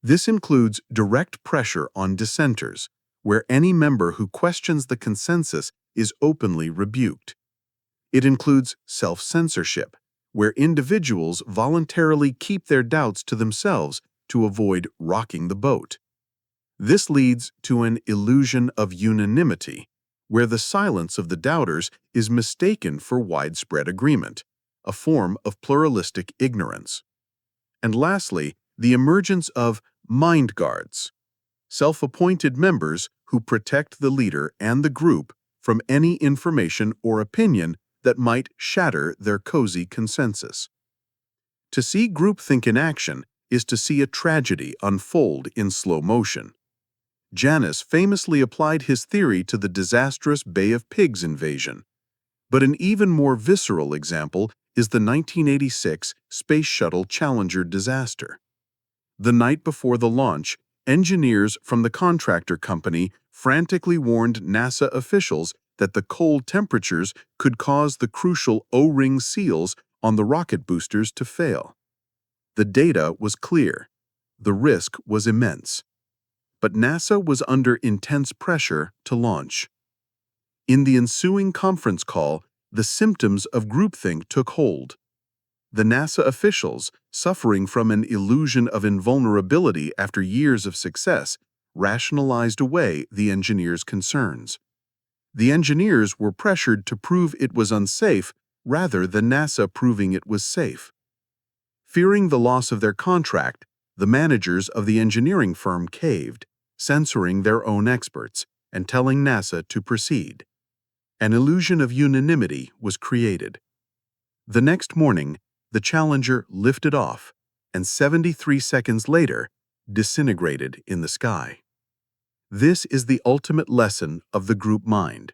This includes direct pressure on dissenters, where any member who questions the consensus is openly rebuked. It includes self-censorship, where individuals voluntarily keep their doubts to themselves to avoid rocking the boat. This leads to an illusion of unanimity, where the silence of the doubters is mistaken for widespread agreement, a form of pluralistic ignorance. And lastly, the emergence of mind guards, self-appointed members who protect the leader and the group from any information or opinion that might shatter their cozy consensus. To see groupthink in action is to see a tragedy unfold in slow motion. Janus famously applied his theory to the disastrous Bay of Pigs invasion. But an even more visceral example is the 1986 Space Shuttle Challenger disaster. The night before the launch, engineers from the contractor company frantically warned NASA officials that the cold temperatures could cause the crucial O-ring seals on the rocket boosters to fail. The data was clear. The risk was immense. But NASA was under intense pressure to launch. In the ensuing conference call, the symptoms of groupthink took hold. The NASA officials, suffering from an illusion of invulnerability after years of success, rationalized away the engineers' concerns. The engineers were pressured to prove it was unsafe rather than NASA proving it was safe. Fearing the loss of their contract, the managers of the engineering firm caved, censoring their own experts and telling NASA to proceed. An illusion of unanimity was created. The next morning, the Challenger lifted off, and 73 seconds later, disintegrated in the sky. This is the ultimate lesson of the group mind.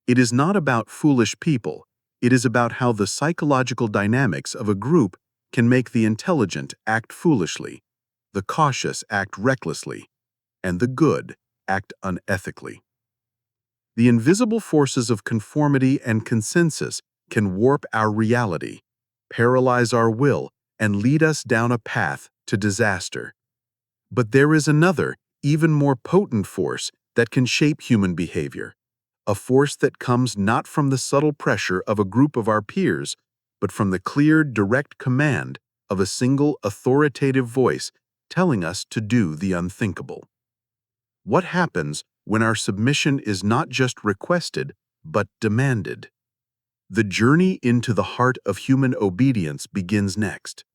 It is not about foolish people. It is about how the psychological dynamics of a group can make the intelligent act foolishly, the cautious act recklessly, and the good act unethically. The invisible forces of conformity and consensus can warp our reality, paralyze our will, and lead us down a path to disaster. But there is another, even more potent force that can shape human behavior, a force that comes not from the subtle pressure of a group of our peers, but from the clear, direct command of a single authoritative voice telling us to do the unthinkable. What happens when our submission is not just requested, but demanded? The journey into the heart of human obedience begins next,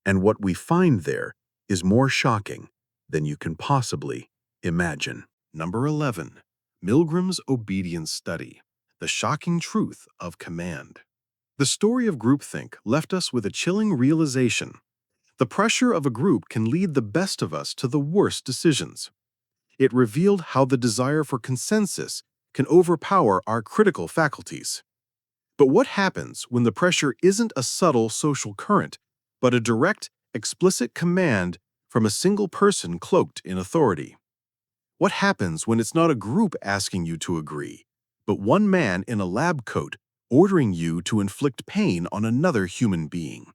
and what we find there is more shocking than you can possibly imagine. Number 11. Milgram's Obedience Study, The Shocking Truth of Command. The story of groupthink left us with a chilling realization. The pressure of a group can lead the best of us to the worst decisions. It revealed how the desire for consensus can overpower our critical faculties. But what happens when the pressure isn't a subtle social current, but a direct, explicit command from a single person cloaked in authority? What happens when it's not a group asking you to agree, but one man in a lab coat ordering you to inflict pain on another human being?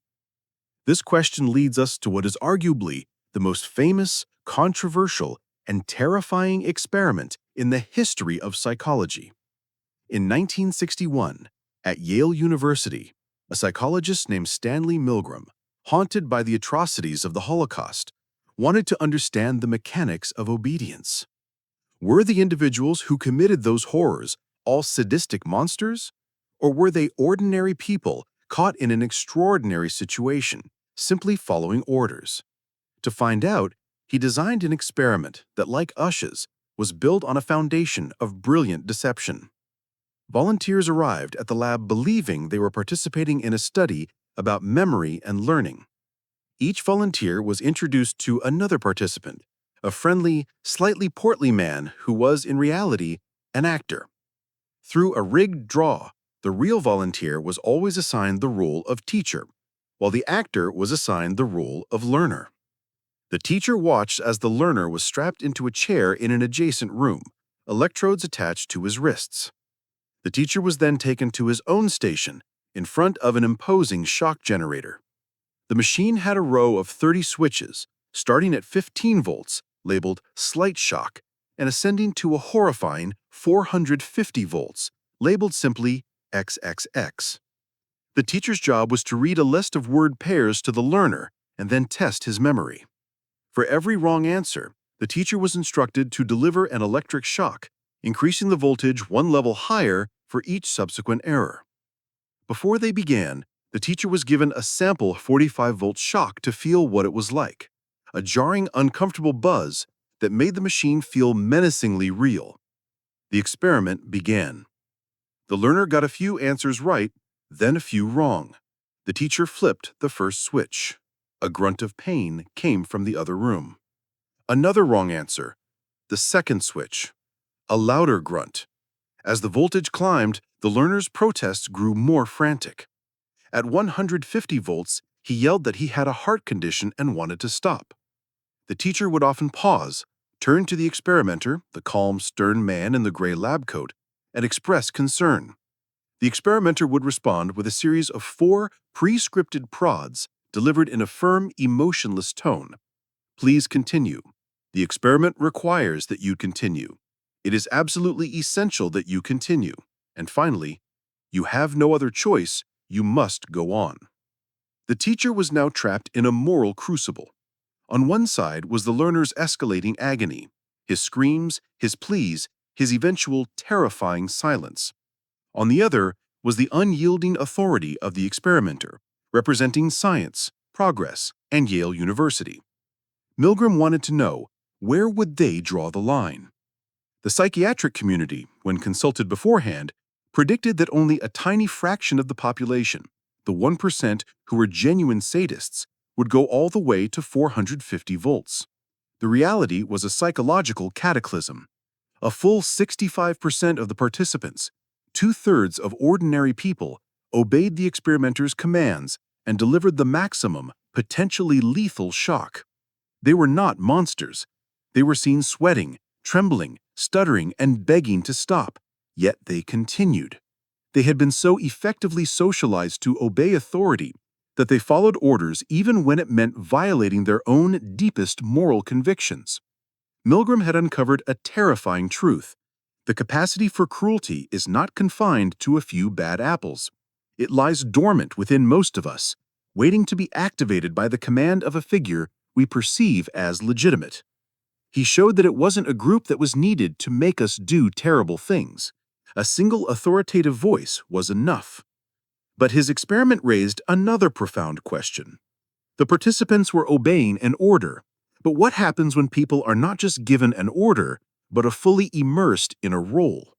This question leads us to what is arguably the most famous, controversial, and terrifying experiment in the history of psychology. In 1961, at Yale University, a psychologist named Stanley Milgram, haunted by the atrocities of the Holocaust, wanted to understand the mechanics of obedience. Were the individuals who committed those horrors all sadistic monsters? Or were they ordinary people caught in an extraordinary situation, simply following orders? To find out, he designed an experiment that, like Asch's, was built on a foundation of brilliant deception. Volunteers arrived at the lab believing they were participating in a study about memory and learning. Each volunteer was introduced to another participant, a friendly, slightly portly man who was, in reality, an actor. Through a rigged draw, the real volunteer was always assigned the role of teacher, while the actor was assigned the role of learner. The teacher watched as the learner was strapped into a chair in an adjacent room, electrodes attached to his wrists. The teacher was then taken to his own station, in front of an imposing shock generator. The machine had a row of 30 switches, starting at 15 volts, labeled slight shock, and ascending to a horrifying 450 volts, labeled simply XXX. The teacher's job was to read a list of word pairs to the learner and then test his memory. For every wrong answer, the teacher was instructed to deliver an electric shock, increasing the voltage one level higher for each subsequent error. Before they began, the teacher was given a sample 45-volt shock to feel what it was like, a jarring, uncomfortable buzz that made the machine feel menacingly real. The experiment began. The learner got a few answers right, then a few wrong. The teacher flipped the first switch. A grunt of pain came from the other room. Another wrong answer. The second switch. A louder grunt. As the voltage climbed, the learner's protests grew more frantic. At 150 volts, he yelled that he had a heart condition and wanted to stop. The teacher would often pause, turn to the experimenter, the calm, stern man in the gray lab coat, and express concern. The experimenter would respond with a series of 4 pre-scripted prods delivered in a firm, emotionless tone. Please continue. The experiment requires that you continue. It is absolutely essential that you continue. And finally, you have no other choice, you must go on. The teacher was now trapped in a moral crucible. On one side was the learner's escalating agony, his screams, his pleas, his eventual terrifying silence. On the other was the unyielding authority of the experimenter, representing science, progress, and Yale University. Milgram wanted to know, where would they draw the line? The psychiatric community, when consulted beforehand, predicted that only a tiny fraction of the population, the 1% who were genuine sadists, would go all the way to 450 volts. The reality was a psychological cataclysm. A full 65% of the participants, 2/3 of ordinary people, obeyed the experimenter's commands and delivered the maximum, potentially lethal shock. They were not monsters. They were seen sweating, trembling, stuttering, and begging to stop, yet they continued. They had been so effectively socialized to obey authority that they followed orders even when it meant violating their own deepest moral convictions. Milgram had uncovered a terrifying truth. The capacity for cruelty is not confined to a few bad apples. It lies dormant within most of us, waiting to be activated by the command of a figure we perceive as legitimate. He showed that it wasn't a group that was needed to make us do terrible things. A single authoritative voice was enough. But his experiment raised another profound question. The participants were obeying an order, but what happens when people are not just given an order, but are fully immersed in a role?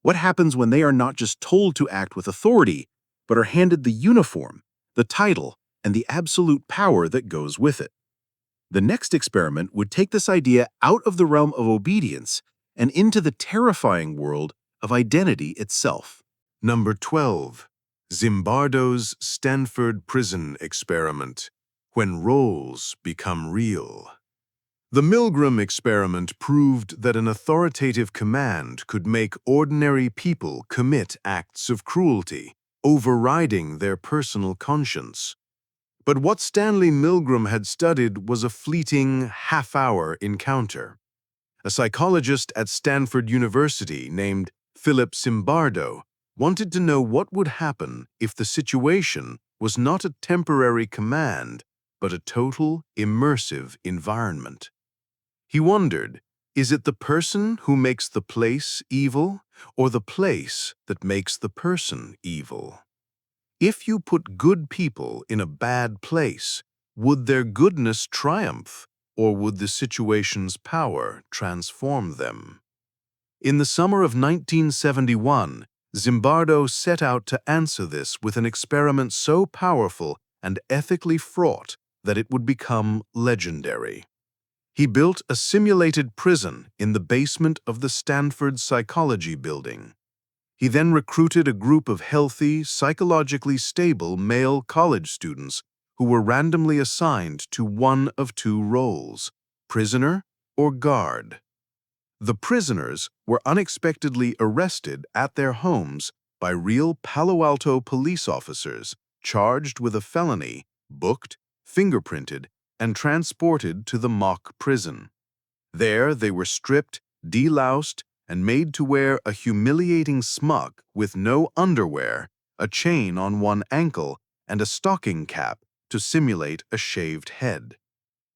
What happens when they are not just told to act with authority, but are handed the uniform, the title, and the absolute power that goes with it? The next experiment would take this idea out of the realm of obedience and into the terrifying world of identity itself. Number 12. Zimbardo's Stanford Prison Experiment, when roles become real. The Milgram experiment proved that an authoritative command could make ordinary people commit acts of cruelty, overriding their personal conscience. But what Stanley Milgram had studied was a fleeting, half-hour encounter. A psychologist at Stanford University named Philip Zimbardo wanted to know what would happen if the situation was not a temporary command, but a total, immersive environment. He wondered, Is it the person who makes the place evil, or the place that makes the person evil? If you put good people in a bad place, would their goodness triumph, or would the situation's power transform them? In the summer of 1971, Zimbardo set out to answer this with an experiment so powerful and ethically fraught that it would become legendary. He built a simulated prison in the basement of the Stanford Psychology Building. He then recruited a group of healthy, psychologically stable male college students who were randomly assigned to one of two roles, prisoner or guard. The prisoners were unexpectedly arrested at their homes by real Palo Alto police officers charged with a felony, booked, fingerprinted, and transported to the mock prison. There they were stripped, deloused, and made to wear a humiliating smock with no underwear, a chain on one ankle, and a stocking cap to simulate a shaved head.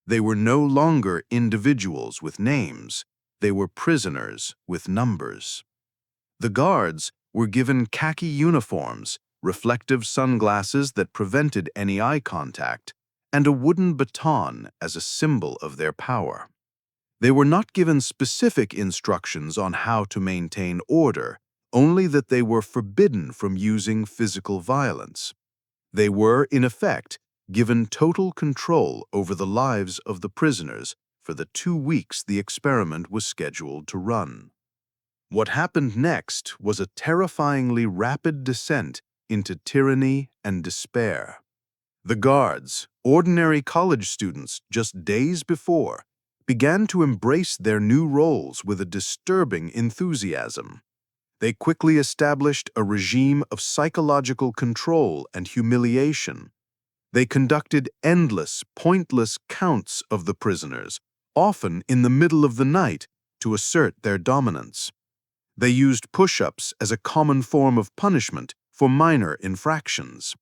They were no longer individuals with names. They were prisoners with numbers. The guards were given khaki uniforms, reflective sunglasses that prevented any eye contact, and a wooden baton as a symbol of their power. They were not given specific instructions on how to maintain order, only that they were forbidden from using physical violence. They were, in effect, given total control over the lives of the prisoners for the 2 weeks the experiment was scheduled to run. What happened next was a terrifyingly rapid descent into tyranny and despair. The guards, ordinary college students just days before, began to embrace their new roles with a disturbing enthusiasm. They quickly established a regime of psychological control and humiliation. They conducted endless, pointless counts of the prisoners, often in the middle of the night, to assert their dominance. They used push-ups as a common form of punishment for minor infractions.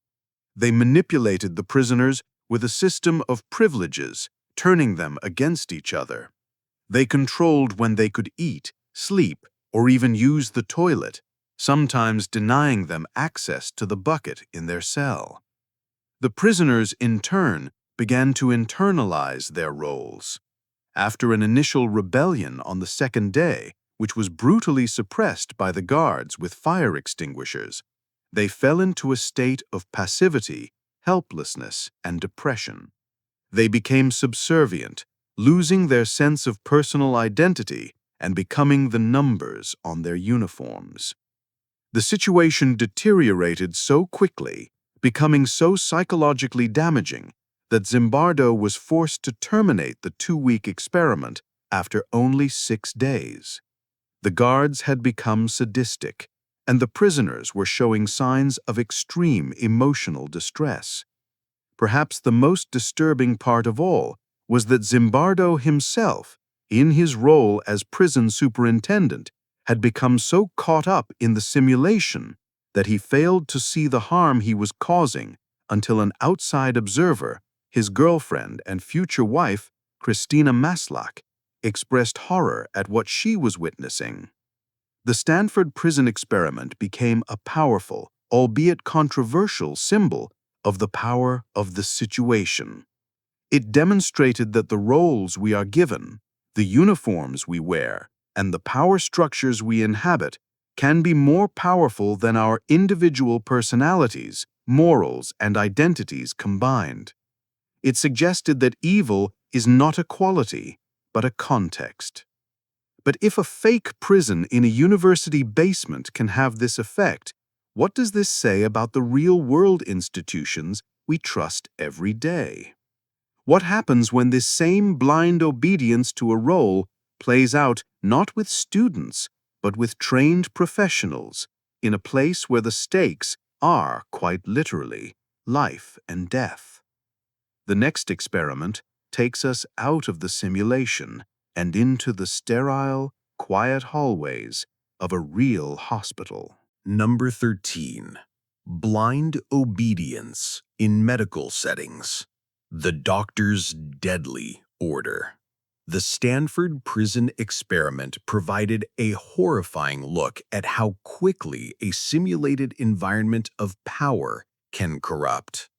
They manipulated the prisoners with a system of privileges, turning them against each other. They controlled when they could eat, sleep, or even use the toilet, sometimes denying them access to the bucket in their cell. The prisoners, in turn, began to internalize their roles. After an initial rebellion on the second day, which was brutally suppressed by the guards with fire extinguishers, they fell into a state of passivity, helplessness, and depression. They became subservient, losing their sense of personal identity and becoming the numbers on their uniforms. The situation deteriorated so quickly, becoming so psychologically damaging, that Zimbardo was forced to terminate the 2-week experiment after only 6 days. The guards had become sadistic, and the prisoners were showing signs of extreme emotional distress. Perhaps the most disturbing part of all was that Zimbardo himself, in his role as prison superintendent, had become so caught up in the simulation that he failed to see the harm he was causing until an outside observer, his girlfriend and future wife, Christina Maslach, expressed horror at what she was witnessing. The Stanford prison experiment became a powerful, albeit controversial, symbol of the power of the situation. It demonstrated that the roles we are given, the uniforms we wear, and the power structures we inhabit can be more powerful than our individual personalities, morals, and identities combined. It suggested that evil is not a quality, but a context. But if a fake prison in a university basement can have this effect, what does this say about the real-world institutions we trust every day? What happens when this same blind obedience to a role plays out not with students, but with trained professionals, in a place where the stakes are, quite literally, life and death? The next experiment takes us out of the simulation and into the sterile, quiet hallways of a real hospital. Number 13. Blind obedience in medical settings. The doctor's deadly order. The Stanford prison experiment provided a horrifying look at how quickly a simulated environment of power can corrupt.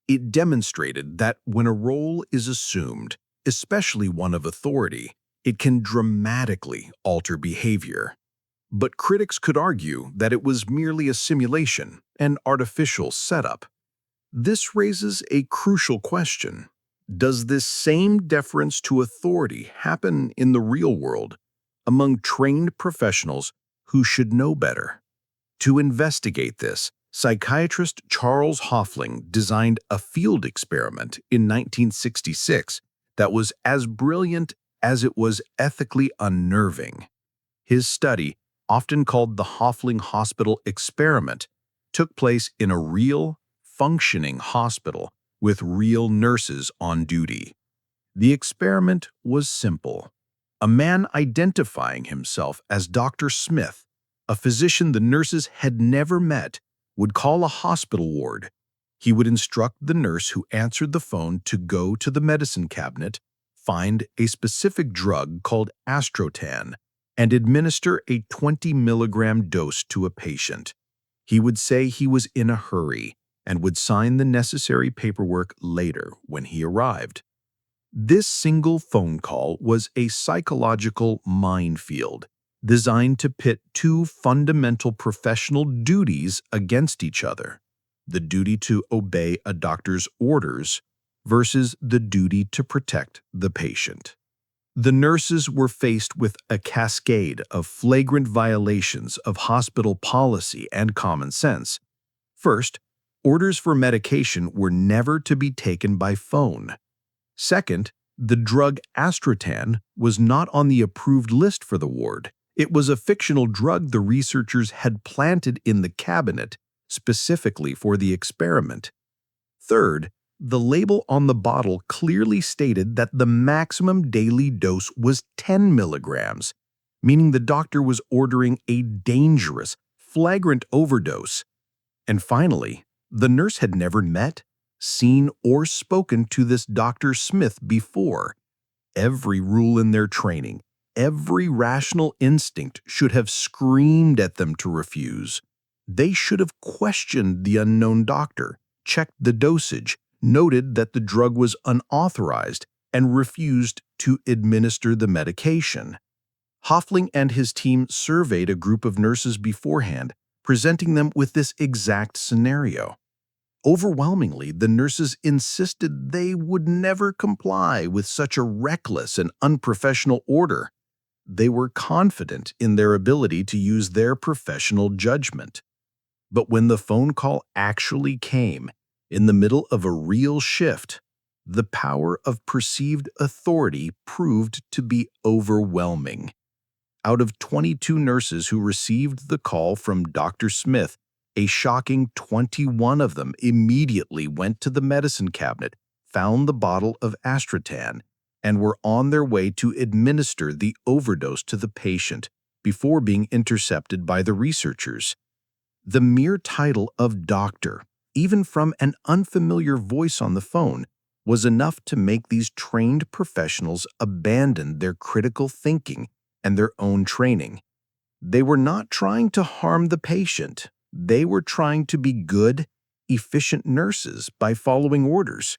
It demonstrated that when a role is assumed, especially one of authority, it can dramatically alter behavior. But critics could argue that it was merely a simulation, an artificial setup. This raises a crucial question. Does this same deference to authority happen in the real world among trained professionals who should know better? To investigate this, psychiatrist Charles Hoffling designed a field experiment in 1966 that was as brilliant as it was ethically unnerving. His study, often called the Hoffling Hospital Experiment, took place in a real, functioning hospital with real nurses on duty. The experiment was simple. A man identifying himself as Dr. Smith, a physician the nurses had never met, would call a hospital ward. He would instruct the nurse who answered the phone to go to the medicine cabinet, find a specific drug called astrotan, and administer a 20-milligram dose to a patient. He would say he was in a hurry and would sign the necessary paperwork later when he arrived. This single phone call was a psychological minefield designed to pit two fundamental professional duties against each other: the duty to obey a doctor's orders versus the duty to protect the patient. The nurses were faced with a cascade of flagrant violations of hospital policy and common sense. First, orders for medication were never to be taken by phone. Second, the drug astrotan was not on the approved list for the ward. It was a fictional drug the researchers had planted in the cabinet specifically for the experiment. Third, the label on the bottle clearly stated that the maximum daily dose was 10 milligrams, meaning the doctor was ordering a dangerous, flagrant overdose. And finally, the nurse had never met, seen, or spoken to this Dr. Smith before. Every rule in their training, every rational instinct should have screamed at them to refuse. They should have questioned the unknown doctor, checked the dosage, noted that the drug was unauthorized, and refused to administer the medication. Hoffling and his team surveyed a group of nurses beforehand, presenting them with this exact scenario. Overwhelmingly, the nurses insisted they would never comply with such a reckless and unprofessional order. They were confident in their ability to use their professional judgment. But when the phone call actually came, in the middle of a real shift, the power of perceived authority proved to be overwhelming. Out of 22 nurses who received the call from Dr. Smith, a shocking 21 of them immediately went to the medicine cabinet, found the bottle of astrotan, and were on their way to administer the overdose to the patient before being intercepted by the researchers. The mere title of doctor, even from an unfamiliar voice on the phone, was enough to make these trained professionals abandon their critical thinking and their own training. They were not trying to harm the patient. They were trying to be good, efficient nurses by following orders.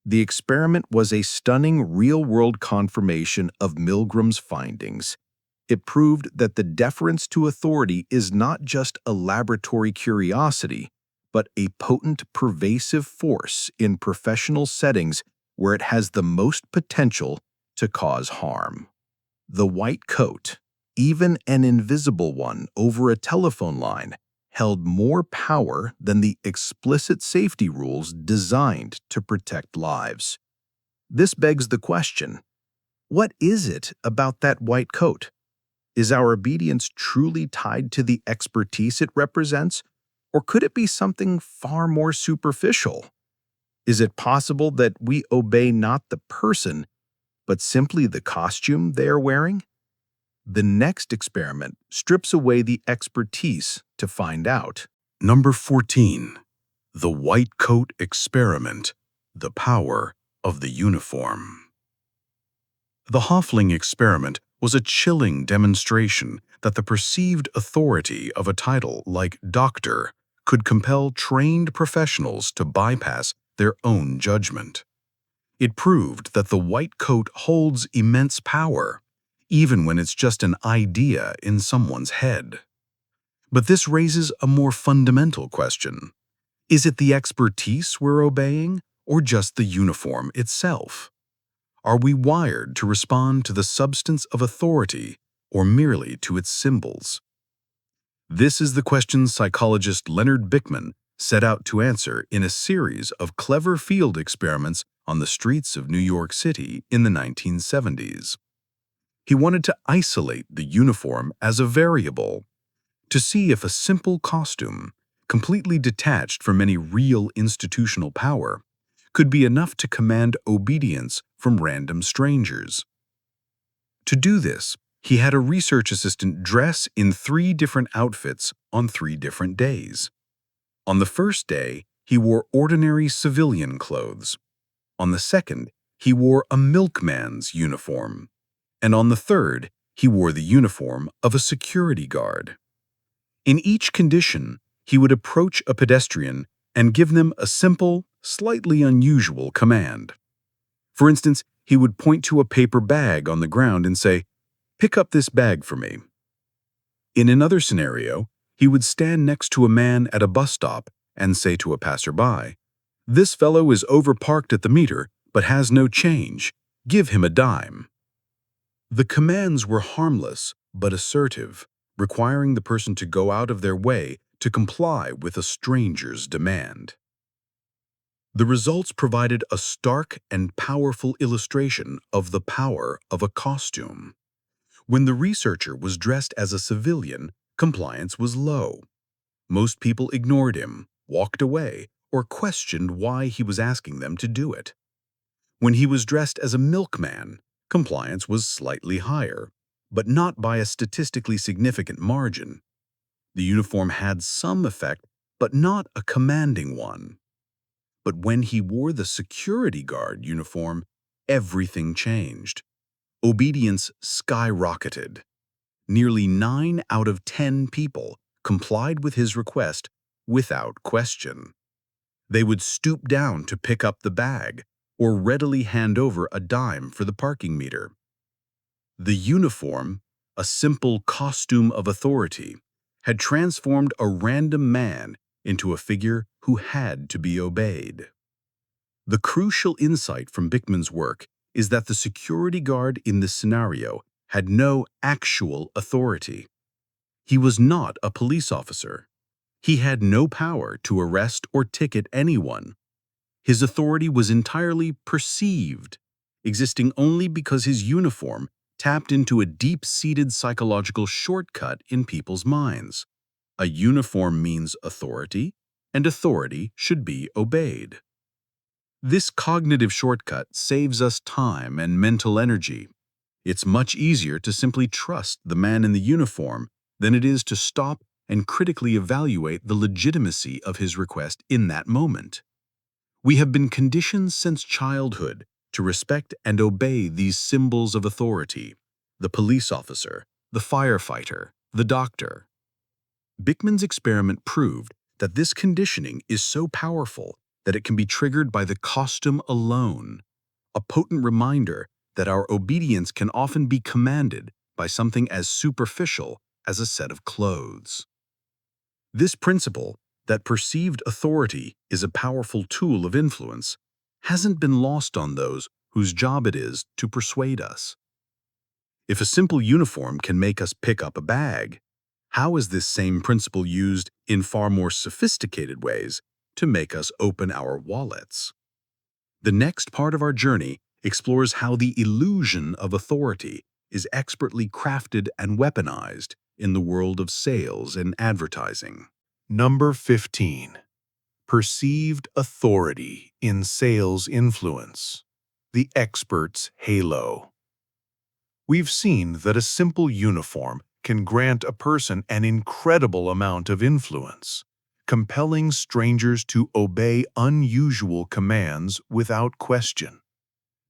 The experiment was a stunning real-world confirmation of Milgram's findings. It proved that the deference to authority is not just a laboratory curiosity, but a potent, pervasive force in professional settings where it has the most potential to cause harm. The white coat, even an invisible one over a telephone line, held more power than the explicit safety rules designed to protect lives. This begs the question, what is it about that white coat? Is our obedience truly tied to the expertise it represents, or could it be something far more superficial? Is it possible that we obey not the person, but simply the costume they are wearing? The next experiment strips away the expertise to find out. Number 14. The White Coat Experiment, the Power of the Uniform. The Hoffling experiment was a chilling demonstration that the perceived authority of a title like doctor could compel trained professionals to bypass their own judgment. It proved that the white coat holds immense power, even when it's just an idea in someone's head. But this raises a more fundamental question. Is it the expertise we're obeying, or just the uniform itself? Are we wired to respond to the substance of authority, or merely to its symbols? This is the question psychologist Leonard Bickman set out to answer in a series of clever field experiments on the streets of New York City in the 1970s. He wanted to isolate the uniform as a variable, to see if a simple costume, completely detached from any real institutional power, could be enough to command obedience from random strangers. To do this, he had a research assistant dress in 3 different outfits on 3 different days. On the first day, he wore ordinary civilian clothes. On the second, he wore a milkman's uniform. And on the third, he wore the uniform of a security guard. In each condition, he would approach a pedestrian and give them a simple, slightly unusual command. For instance, he would point to a paper bag on the ground and say, "Pick up this bag for me." In another scenario, he would stand next to a man at a bus stop and say to a passerby, "This fellow is overparked at the meter but has no change. Give him a dime." The commands were harmless but assertive, requiring the person to go out of their way to comply with a stranger's demand. The results provided a stark and powerful illustration of the power of a costume. When the researcher was dressed as a civilian, compliance was low. Most people ignored him, walked away, or questioned why he was asking them to do it. When he was dressed as a milkman, compliance was slightly higher, but not by a statistically significant margin. The uniform had some effect, but not a commanding one. But when he wore the security guard uniform, everything changed. Obedience skyrocketed. Nearly 9 out of 10 people complied with his request without question. They would stoop down to pick up the bag or readily hand over a dime for the parking meter. The uniform, a simple costume of authority, had transformed a random man into a figure who had to be obeyed. The crucial insight from Bickman's work is that the security guard in this scenario had no actual authority. He was not a police officer. He had no power to arrest or ticket anyone. His authority was entirely perceived, existing only because his uniform tapped into a deep-seated psychological shortcut in people's minds. A uniform means authority, and authority should be obeyed. This cognitive shortcut saves us time and mental energy. It's much easier to simply trust the man in the uniform than it is to stop and critically evaluate the legitimacy of his request in that moment. We have been conditioned since childhood to respect and obey these symbols of authority: the police officer, the firefighter, the doctor. Bickman's experiment proved that this conditioning is so powerful that it can be triggered by the costume alone, a potent reminder that our obedience can often be commanded by something as superficial as a set of clothes. This principle, that perceived authority is a powerful tool of influence, hasn't been lost on those whose job it is to persuade us. If a simple uniform can make us pick up a bag, how is this same principle used in far more sophisticated ways to make us open our wallets? The next part of our journey explores how the illusion of authority is expertly crafted and weaponized in the world of sales and advertising. Number 15. Perceived authority in sales influence. The expert's halo. We've seen that a simple uniform can grant a person an incredible amount of influence, compelling strangers to obey unusual commands without question.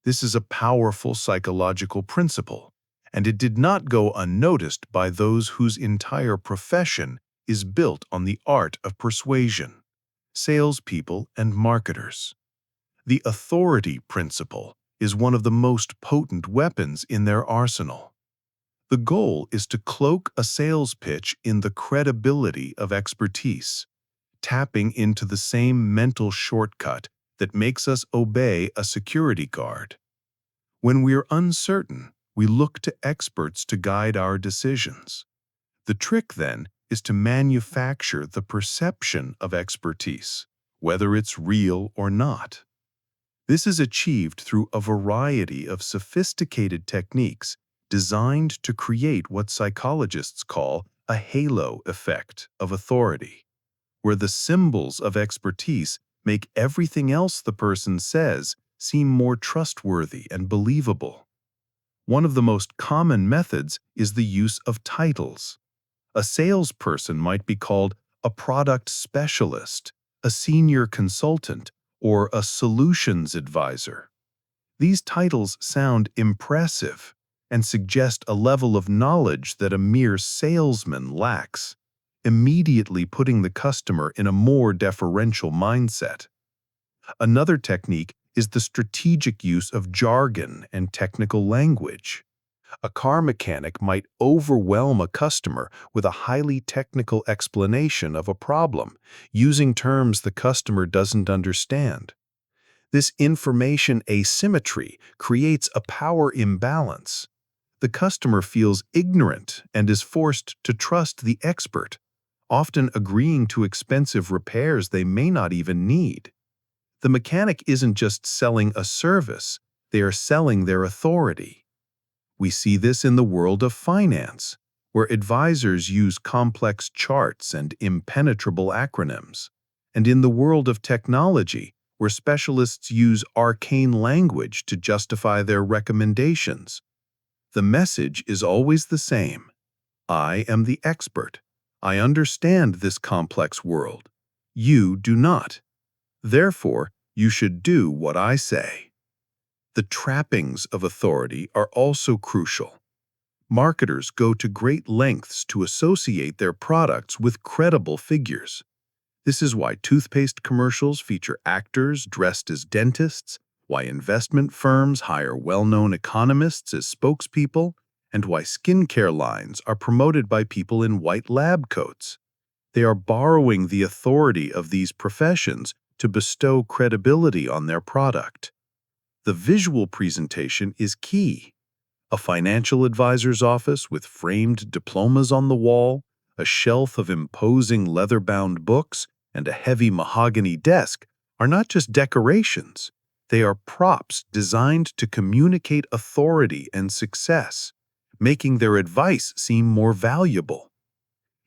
This is a powerful psychological principle, and it did not go unnoticed by those whose entire profession is built on the art of persuasion, salespeople and marketers. The authority principle is one of the most potent weapons in their arsenal. The goal is to cloak a sales pitch in the credibility of expertise, tapping into the same mental shortcut that makes us obey a security guard. When we're uncertain, we look to experts to guide our decisions. The trick, then, is to manufacture the perception of expertise, whether it's real or not. This is achieved through a variety of sophisticated techniques designed to create what psychologists call a halo effect of authority, where the symbols of expertise make everything else the person says seem more trustworthy and believable. One of the most common methods is the use of titles. A salesperson might be called a product specialist, a senior consultant, or a solutions advisor. These titles sound impressive and suggest a level of knowledge that a mere salesman lacks, immediately putting the customer in a more deferential mindset. Another technique is the strategic use of jargon and technical language. A car mechanic might overwhelm a customer with a highly technical explanation of a problem, using terms the customer doesn't understand. This information asymmetry creates a power imbalance. The customer feels ignorant and is forced to trust the expert, often agreeing to expensive repairs they may not even need. The mechanic isn't just selling a service, they are selling their authority. We see this in the world of finance, where advisors use complex charts and impenetrable acronyms, and in the world of technology, where specialists use arcane language to justify their recommendations. The message is always the same. I am the expert. I understand this complex world. You do not. Therefore, you should do what I say. The trappings of authority are also crucial. Marketers go to great lengths to associate their products with credible figures. This is why toothpaste commercials feature actors dressed as dentists, why investment firms hire well-known economists as spokespeople, and why skincare lines are promoted by people in white lab coats. They are borrowing the authority of these professions to bestow credibility on their product. The visual presentation is key. A financial advisor's office with framed diplomas on the wall, a shelf of imposing leather-bound books, and a heavy mahogany desk are not just decorations. They are props designed to communicate authority and success, making their advice seem more valuable.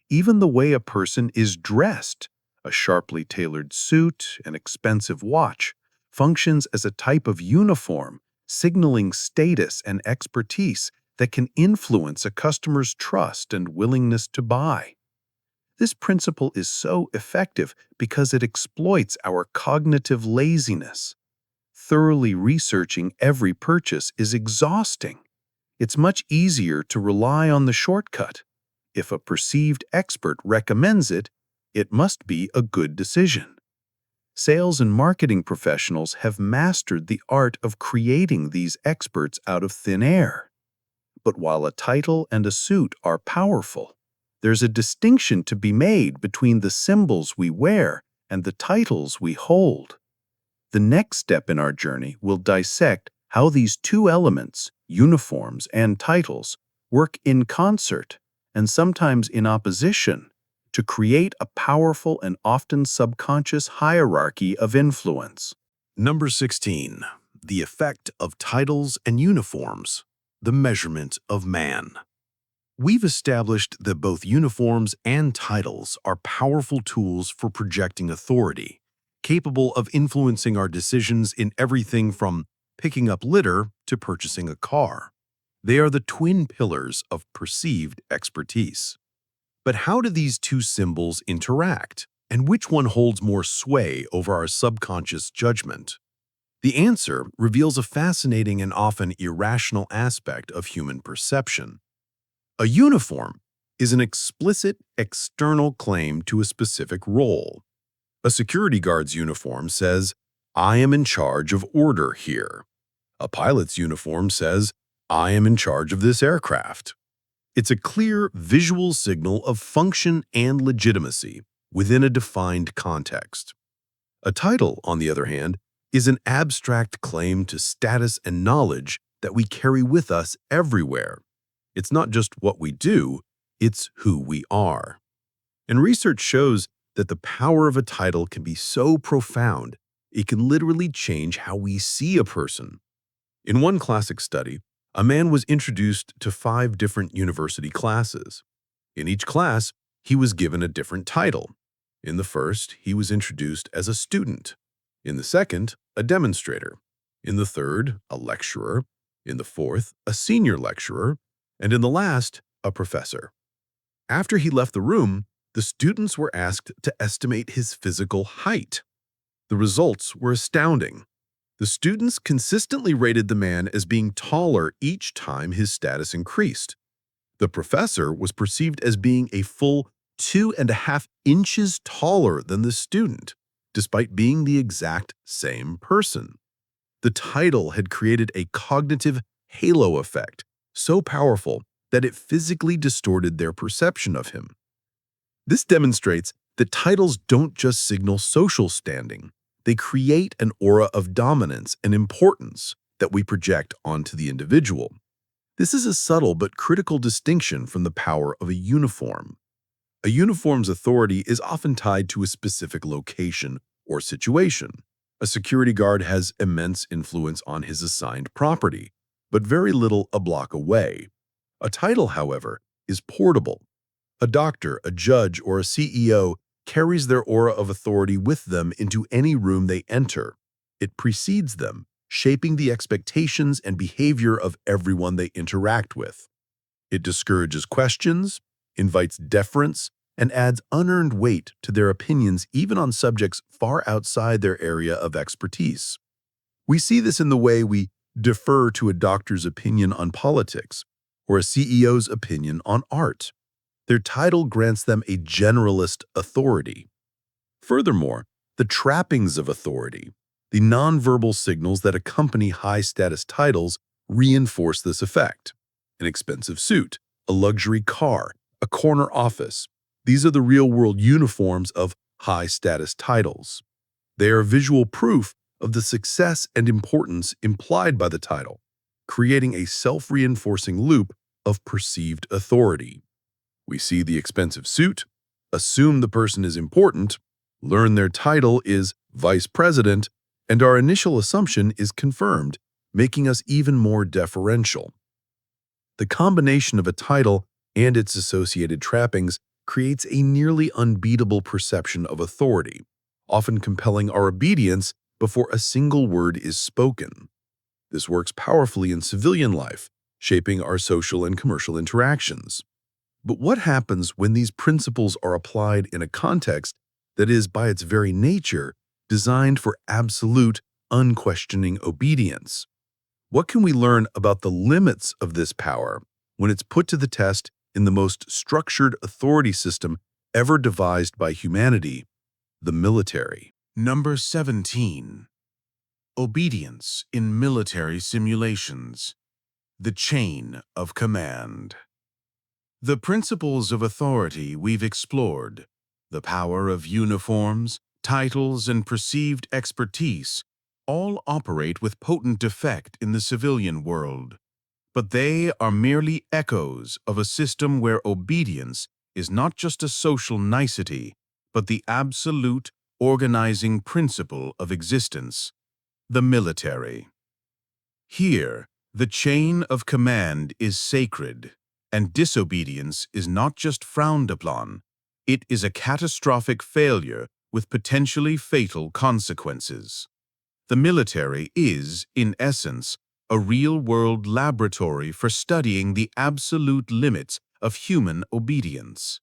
Even the way a person is dressed, a sharply tailored suit, an expensive watch, functions as a type of uniform, signaling status and expertise that can influence a customer's trust and willingness to buy. This principle is so effective because it exploits our cognitive laziness. Thoroughly researching every purchase is exhausting. It's much easier to rely on the shortcut. If a perceived expert recommends it, it must be a good decision. Sales and marketing professionals have mastered the art of creating these experts out of thin air. But while a title and a suit are powerful, there's a distinction to be made between the symbols we wear and the titles we hold. The next step in our journey will dissect how these two elements, uniforms and titles, work in concert and sometimes in opposition to create a powerful and often subconscious hierarchy of influence. Number 16. The effect of titles and uniforms, the measurement of man. We've established that both uniforms and titles are powerful tools for projecting authority, capable of influencing our decisions in everything from picking up litter to purchasing a car. They are the twin pillars of perceived expertise. But how do these two symbols interact, and which one holds more sway over our subconscious judgment? The answer reveals a fascinating and often irrational aspect of human perception. A uniform is an explicit external claim to a specific role. A security guard's uniform says, "I am in charge of order here." A pilot's uniform says, "I am in charge of this aircraft." It's a clear visual signal of function and legitimacy within a defined context. A title, on the other hand, is an abstract claim to status and knowledge that we carry with us everywhere. It's not just what we do, it's who we are. And research shows that the power of a title can be so profound, it can literally change how we see a person. In one classic study, a man was introduced to 5 different university classes. In each class, he was given a different title. In the first, he was introduced as a student. In the second, a demonstrator. In the third, a lecturer. In the fourth, a senior lecturer. And in the last, a professor. After he left the room, the students were asked to estimate his physical height. The results were astounding. The students consistently rated the man as being taller each time his status increased. The professor was perceived as being a full 2.5 inches taller than the student, despite being the exact same person. The title had created a cognitive halo effect, so powerful that it physically distorted their perception of him. This demonstrates that titles don't just signal social standing. They create an aura of dominance and importance that we project onto the individual. This is a subtle but critical distinction from the power of a uniform. A uniform's authority is often tied to a specific location or situation. A security guard has immense influence on his assigned property, but very little a block away. A title, however, is portable. A doctor, a judge, or a CEO carries their aura of authority with them into any room they enter. It precedes them, shaping the expectations and behavior of everyone they interact with. It discourages questions, invites deference, and adds unearned weight to their opinions even on subjects far outside their area of expertise. We see this in the way we defer to a doctor's opinion on politics or a CEO's opinion on art. Their title grants them a generalist authority. Furthermore, the trappings of authority, the nonverbal signals that accompany high-status titles, reinforce this effect. An expensive suit, a luxury car, a corner office. These are the real-world uniforms of high-status titles. They are visual proof of the success and importance implied by the title, creating a self-reinforcing loop of perceived authority. We see the expensive suit, assume the person is important, learn their title is vice president, and our initial assumption is confirmed, making us even more deferential. The combination of a title and its associated trappings creates a nearly unbeatable perception of authority, often compelling our obedience before a single word is spoken. This works powerfully in civilian life, shaping our social and commercial interactions. But what happens when these principles are applied in a context that is, by its very nature, designed for absolute, unquestioning obedience? What can we learn about the limits of this power when it's put to the test in the most structured authority system ever devised by humanity, the military? Number 17. Obedience in military simulations. The chain of command. The principles of authority we've explored, the power of uniforms, titles, and perceived expertise, all operate with potent effect in the civilian world. But they are merely echoes of a system where obedience is not just a social nicety, but the absolute organizing principle of existence, the military. Here, the chain of command is sacred, and disobedience is not just frowned upon, it is a catastrophic failure with potentially fatal consequences. The military is, in essence, a real-world laboratory for studying the absolute limits of human obedience.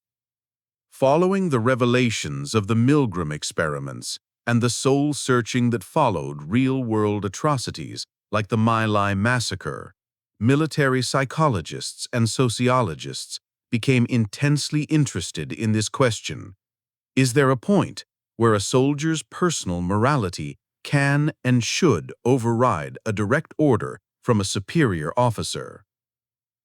Following the revelations of the Milgram experiments, and the soul-searching that followed real-world atrocities like the My Lai massacre, military psychologists and sociologists became intensely interested in this question. Is there a point where a soldier's personal morality can and should override a direct order from a superior officer?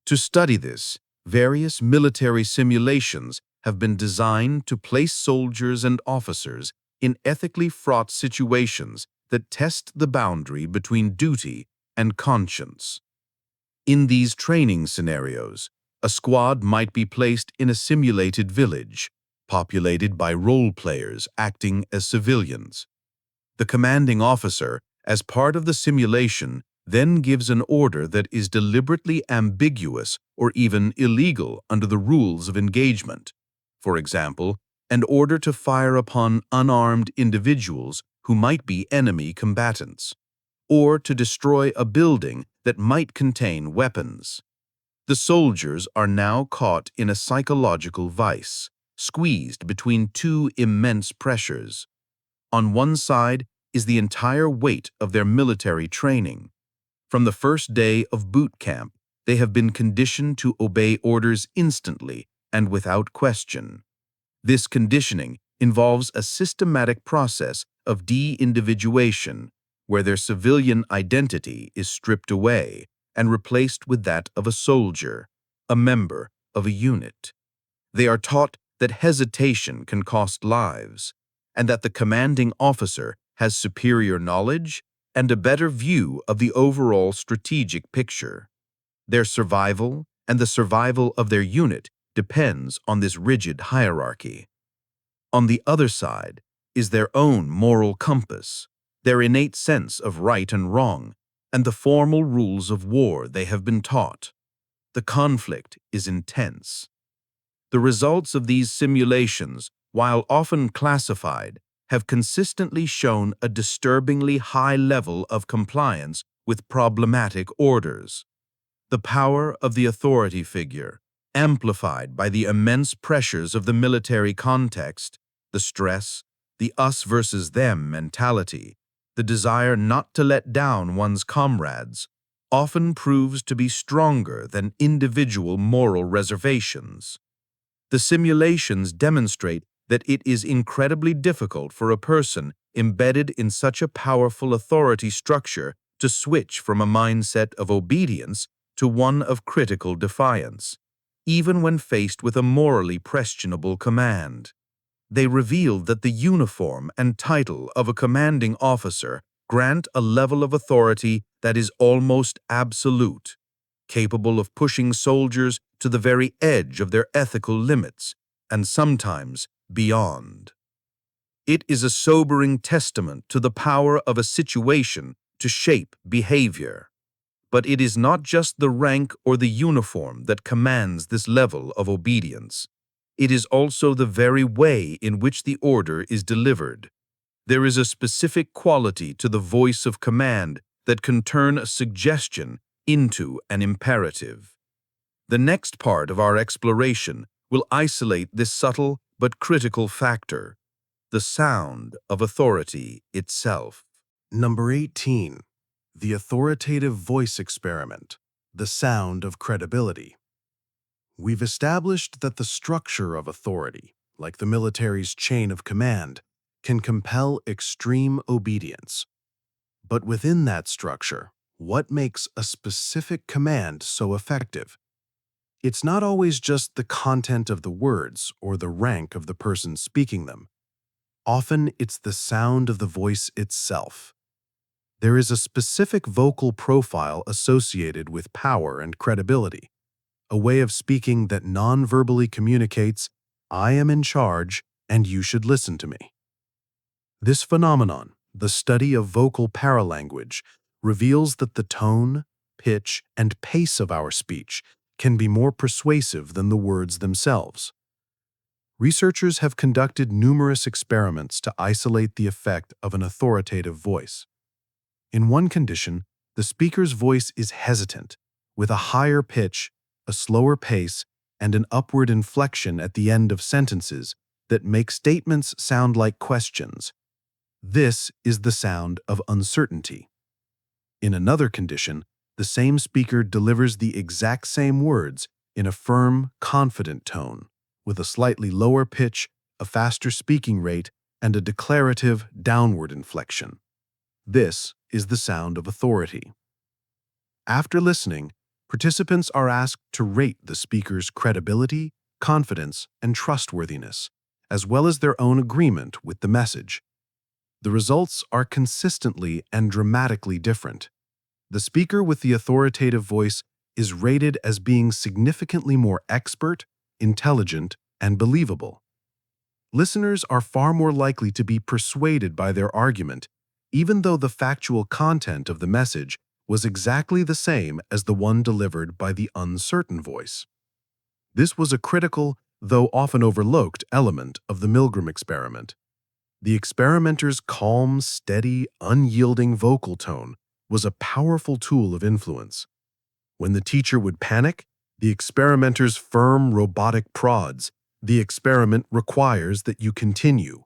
To study this, various military simulations have been designed to place soldiers and officers in ethically fraught situations that test the boundary between duty and conscience. In these training scenarios, a squad might be placed in a simulated village, populated by role players acting as civilians. The commanding officer, as part of the simulation, then gives an order that is deliberately ambiguous or even illegal under the rules of engagement. For example, an order to fire upon unarmed individuals who might be enemy combatants, or to destroy a building that might contain weapons. The soldiers are now caught in a psychological vice, squeezed between two immense pressures. On one side is the entire weight of their military training. From the first day of boot camp, they have been conditioned to obey orders instantly and without question. This conditioning involves a systematic process of de-individuation, where their civilian identity is stripped away and replaced with that of a soldier, a member of a unit. They are taught that hesitation can cost lives, and that the commanding officer has superior knowledge and a better view of the overall strategic picture. Their survival and the survival of their unit depends on this rigid hierarchy. On the other side is their own moral compass, their innate sense of right and wrong, and the formal rules of war they have been taught. The conflict is intense. The results of these simulations, while often classified, have consistently shown a disturbingly high level of compliance with problematic orders. The power of the authority figure, amplified by the immense pressures of the military context, the stress, the us versus them mentality, the desire not to let down one's comrades, often proves to be stronger than individual moral reservations. The simulations demonstrate that it is incredibly difficult for a person embedded in such a powerful authority structure to switch from a mindset of obedience to one of critical defiance, even when faced with a morally questionable command. They revealed that the uniform and title of a commanding officer grant a level of authority that is almost absolute, capable of pushing soldiers to the very edge of their ethical limits, and sometimes beyond. It is a sobering testament to the power of a situation to shape behavior. But it is not just the rank or the uniform that commands this level of obedience. It is also the very way in which the order is delivered. There is a specific quality to the voice of command that can turn a suggestion into an imperative. The next part of our exploration will isolate this subtle but critical factor, the sound of authority itself. Number 18. The authoritative voice experiment, the sound of credibility. We've established that the structure of authority, like the military's chain of command, can compel extreme obedience. But within that structure, what makes a specific command so effective? It's not always just the content of the words or the rank of the person speaking them. Often it's the sound of the voice itself. There is a specific vocal profile associated with power and credibility, a way of speaking that non-verbally communicates, "I am in charge and you should listen to me." This phenomenon, the study of vocal paralanguage, reveals that the tone, pitch, and pace of our speech can be more persuasive than the words themselves. Researchers have conducted numerous experiments to isolate the effect of an authoritative voice. In one condition, the speaker's voice is hesitant, with a higher pitch, a slower pace, and an upward inflection at the end of sentences that make statements sound like questions. This is the sound of uncertainty. In another condition, the same speaker delivers the exact same words in a firm, confident tone, with a slightly lower pitch, a faster speaking rate, and a declarative downward inflection. This is the sound of authority. After listening, participants are asked to rate the speaker's credibility, confidence, and trustworthiness, as well as their own agreement with the message. The results are consistently and dramatically different. The speaker with the authoritative voice is rated as being significantly more expert, intelligent, and believable. Listeners are far more likely to be persuaded by their argument, even though the factual content of the message was exactly the same as the one delivered by the uncertain voice. This was a critical, though often overlooked, element of the Milgram experiment. The experimenter's calm, steady, unyielding vocal tone was a powerful tool of influence. When the teacher would panic, the experimenter's firm, robotic prods, "The experiment requires that you continue,"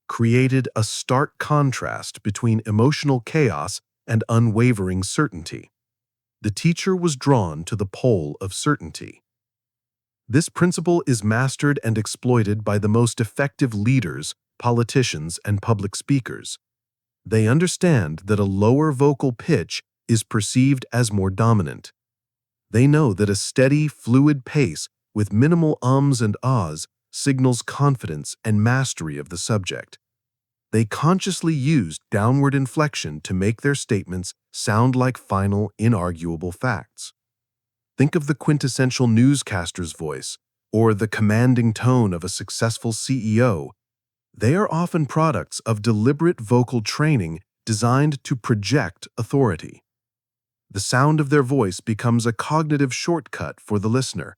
created a stark contrast between emotional chaos and unwavering certainty. The teacher was drawn to the pole of certainty. This principle is mastered and exploited by the most effective leaders, politicians, and public speakers. They understand that a lower vocal pitch is perceived as more dominant. They know that a steady, fluid pace with minimal ums and ahs signals confidence and mastery of the subject. They consciously use downward inflection to make their statements sound like final, inarguable facts. Think of the quintessential newscaster's voice or the commanding tone of a successful CEO. They are often products of deliberate vocal training designed to project authority. The sound of their voice becomes a cognitive shortcut for the listener.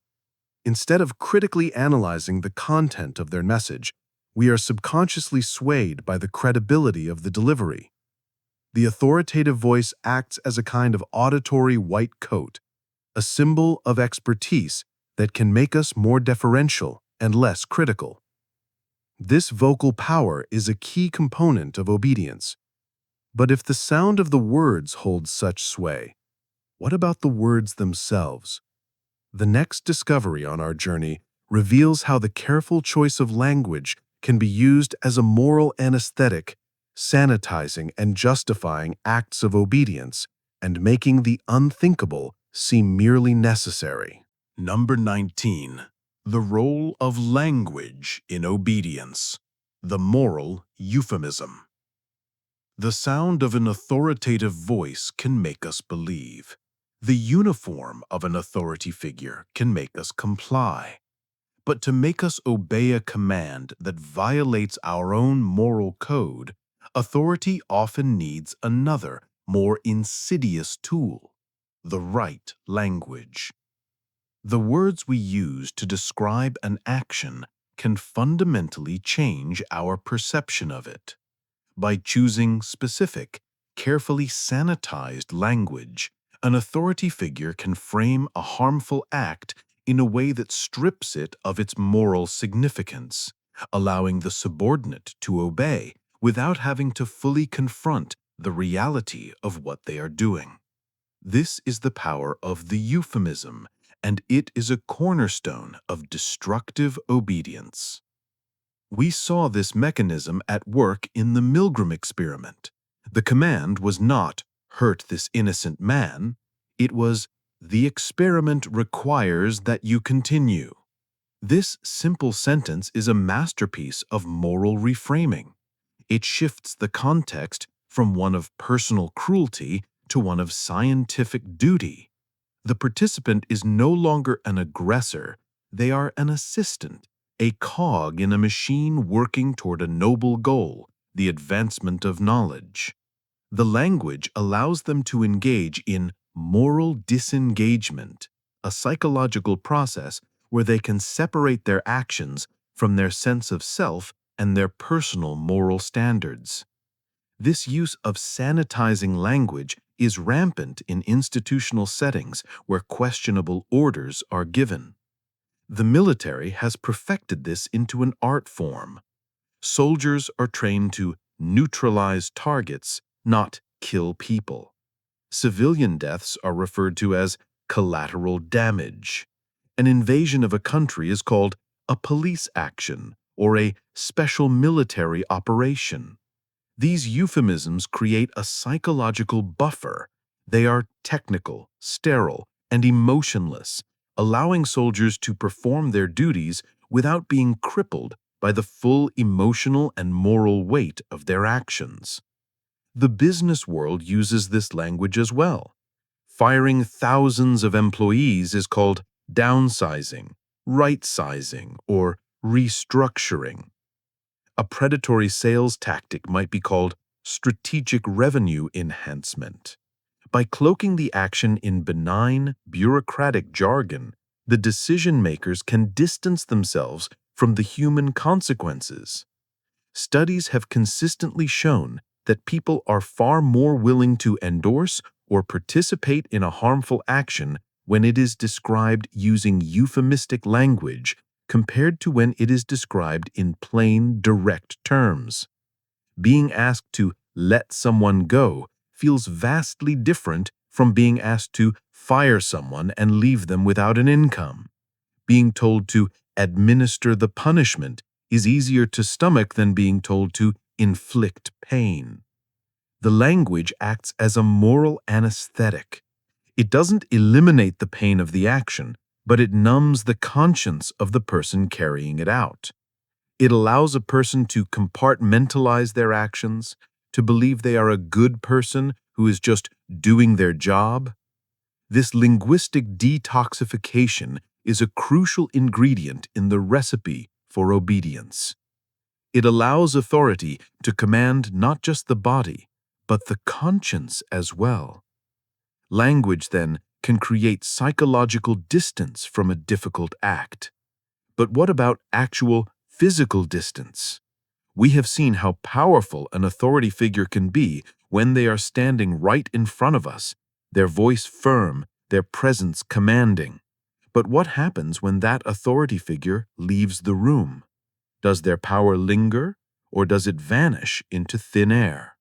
Instead of critically analyzing the content of their message, we are subconsciously swayed by the credibility of the delivery. The authoritative voice acts as a kind of auditory white coat, a symbol of expertise that can make us more deferential and less critical. This vocal power is a key component of obedience. But if the sound of the words holds such sway, what about the words themselves? The next discovery on our journey reveals how the careful choice of language can be used as a moral anesthetic, sanitizing and justifying acts of obedience and making the unthinkable seem merely necessary. Number 19. The role of language in obedience. The moral euphemism. The sound of an authoritative voice can make us believe. The uniform of an authority figure can make us comply. But to make us obey a command that violates our own moral code, authority often needs another, more insidious tool: the right language. The words we use to describe an action can fundamentally change our perception of it. By choosing specific, carefully sanitized language, an authority figure can frame a harmful act in a way that strips it of its moral significance, allowing the subordinate to obey without having to fully confront the reality of what they are doing. This is the power of the euphemism, and it is a cornerstone of destructive obedience. We saw this mechanism at work in the Milgram experiment. The command was not, "Hurt this innocent man." It was, "The experiment requires that you continue." This simple sentence is a masterpiece of moral reframing. It shifts the context from one of personal cruelty to one of scientific duty. The participant is no longer an aggressor, they are an assistant, a cog in a machine working toward a noble goal, the advancement of knowledge. The language allows them to engage in moral disengagement, a psychological process where they can separate their actions from their sense of self and their personal moral standards. This use of sanitizing language is rampant in institutional settings where questionable orders are given. The military has perfected this into an art form. Soldiers are trained to neutralize targets, not kill people. Civilian deaths are referred to as collateral damage. An invasion of a country is called a police action or a special military operation. These euphemisms create a psychological buffer. They are technical, sterile, and emotionless, allowing soldiers to perform their duties without being crippled by the full emotional and moral weight of their actions. The business world uses this language as well. Firing thousands of employees is called downsizing, right-sizing, or restructuring. A predatory sales tactic might be called strategic revenue enhancement. By cloaking the action in benign, bureaucratic jargon, the decision-makers can distance themselves from the human consequences. Studies have consistently shown that people are far more willing to endorse or participate in a harmful action when it is described using euphemistic language compared to when it is described in plain, direct terms. Being asked to let someone go feels vastly different from being asked to fire someone and leave them without an income. Being told to administer the punishment is easier to stomach than being told to inflict pain. The language acts as a moral anesthetic. It doesn't eliminate the pain of the action, but it numbs the conscience of the person carrying it out. It allows a person to compartmentalize their actions, to believe they are a good person who is just doing their job. This linguistic detoxification is a crucial ingredient in the recipe for obedience. It allows authority to command not just the body, but the conscience as well. Language, then, can create psychological distance from a difficult act. But what about actual physical distance? We have seen how powerful an authority figure can be when they are standing right in front of us, their voice firm, their presence commanding. But what happens when that authority figure leaves the room? Does their power linger, or does it vanish into thin air?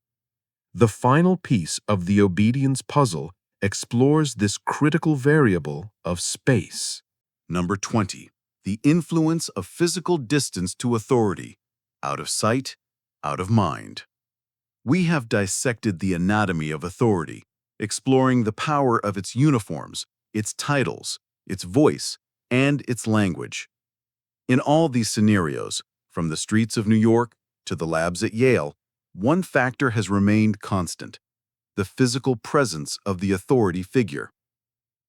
The final piece of the obedience puzzle explores this critical variable of space. Number 20. The influence of physical distance to authority. Out of sight, out of mind. We have dissected the anatomy of authority, exploring the power of its uniforms, its titles, its voice, and its language. In all these scenarios, from the streets of New York to the labs at Yale, one factor has remained constant: the physical presence of the authority figure.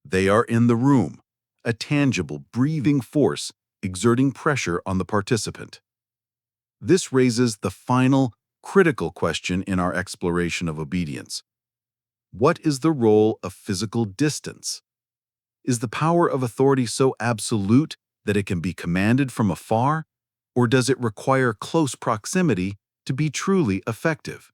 They are in the room, a tangible, breathing force exerting pressure on the participant. This raises the final, critical question in our exploration of obedience. What is the role of physical distance? Is the power of authority so absolute that it can be commanded from afar, or does it require close proximity to be truly effective?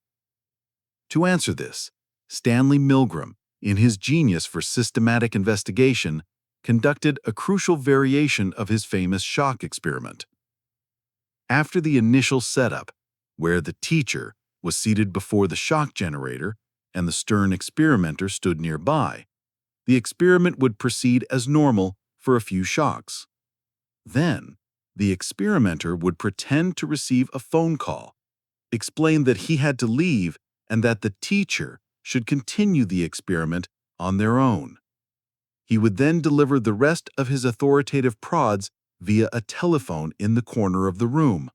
To answer this, Stanley Milgram, in his genius for systematic investigation, conducted a crucial variation of his famous shock experiment. After the initial setup, where the teacher was seated before the shock generator and the stern experimenter stood nearby, the experiment would proceed as normal for a few shocks. Then, the experimenter would pretend to receive a phone call, explain that he had to leave and that the teacher should continue the experiment on their own. He would then deliver the rest of his authoritative prods via a telephone in the corner of the room.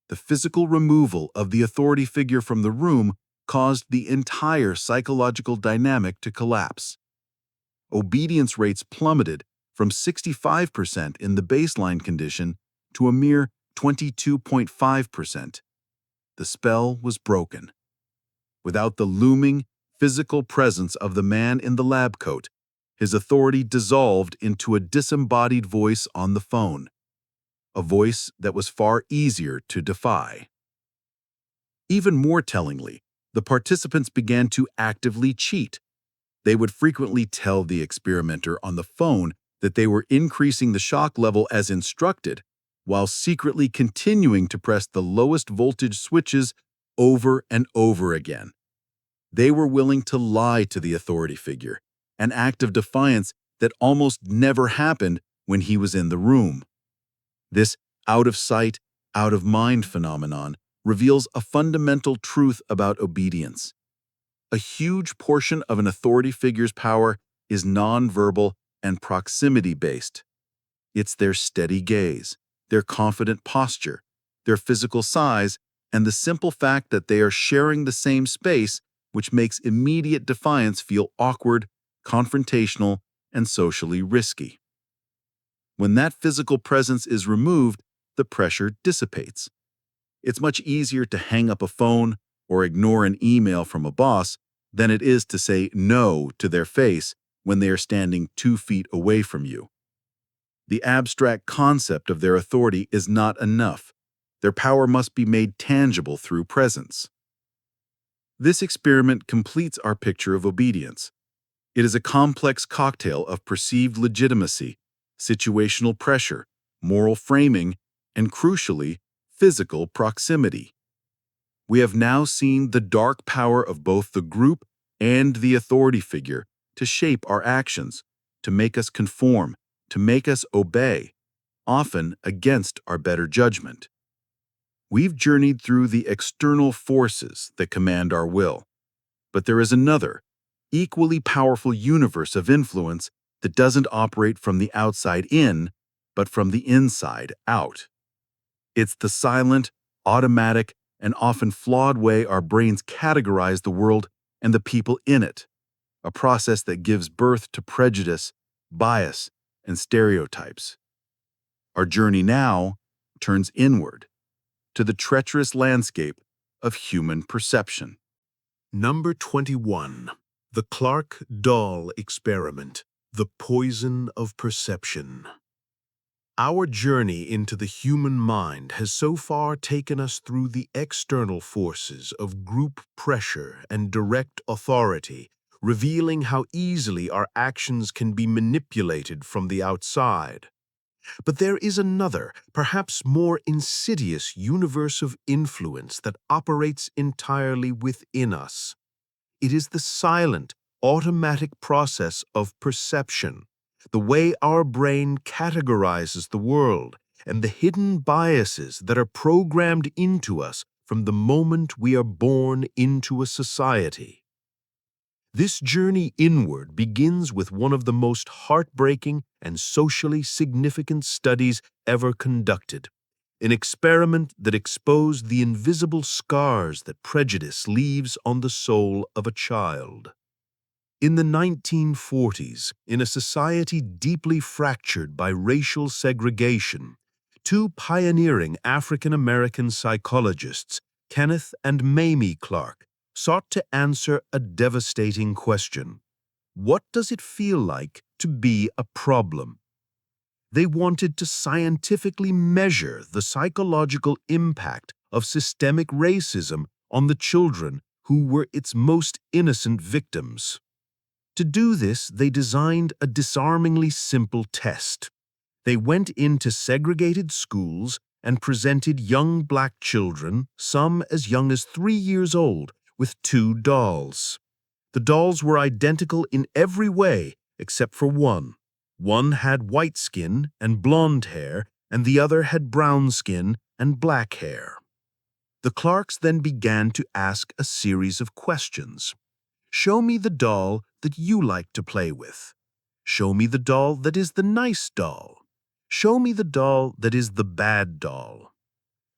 The physical removal of the authority figure from the room caused the entire psychological dynamic to collapse. Obedience rates plummeted from 65% in the baseline condition to a mere 22.5%. The spell was broken. Without the looming, physical presence of the man in the lab coat, his authority dissolved into a disembodied voice on the phone, a voice that was far easier to defy. Even more tellingly, the participants began to actively cheat. They would frequently tell the experimenter on the phone that they were increasing the shock level as instructed, while secretly continuing to press the lowest voltage switches over and over again. They were willing to lie to the authority figure, an act of defiance that almost never happened when he was in the room. This out-of-sight, out-of-mind phenomenon reveals a fundamental truth about obedience. A huge portion of an authority figure's power is nonverbal and proximity-based. It's their steady gaze, their confident posture, their physical size, and the simple fact that they are sharing the same space, which makes immediate defiance feel awkward, confrontational, and socially risky. When that physical presence is removed, the pressure dissipates. It's much easier to hang up a phone or ignore an email from a boss than it is to say no to their face when they are standing 2 feet away from you. The abstract concept of their authority is not enough. Their power must be made tangible through presence. This experiment completes our picture of obedience. It is a complex cocktail of perceived legitimacy, situational pressure, moral framing, and crucially, physical proximity. We have now seen the dark power of both the group and the authority figure to shape our actions, to make us conform, to make us obey, often against our better judgment. We've journeyed through the external forces that command our will, but there is another, equally powerful universe of influence that doesn't operate from the outside in, but from the inside out. It's the silent, automatic, and often flawed way our brains categorize the world and the people in it, a process that gives birth to prejudice, bias, and stereotypes. Our journey now turns inward, to the treacherous landscape of human perception. Number 21. The Clark-Dahl Experiment, the Poison of Perception. Our journey into the human mind has so far taken us through the external forces of group pressure and direct authority, revealing how easily our actions can be manipulated from the outside. But there is another, perhaps more insidious universe of influence that operates entirely within us. It is the silent, automatic process of perception, the way our brain categorizes the world, and the hidden biases that are programmed into us from the moment we are born into a society. This journey inward begins with one of the most heartbreaking and socially significant studies ever conducted, an experiment that exposed the invisible scars that prejudice leaves on the soul of a child. In the 1940s, in a society deeply fractured by racial segregation, 2 pioneering African-American psychologists, Kenneth and Mamie Clark, sought to answer a devastating question. What does it feel like to be a problem? They wanted to scientifically measure the psychological impact of systemic racism on the children who were its most innocent victims. To do this, they designed a disarmingly simple test. They went into segregated schools and presented young black children, some as young as 3 years old, with 2 dolls. The dolls were identical in every way except for one. One had white skin and blonde hair, and the other had brown skin and black hair. The Clarks then began to ask a series of questions. Show me the doll that you like to play with. Show me the doll that is the nice doll. Show me the doll that is the bad doll.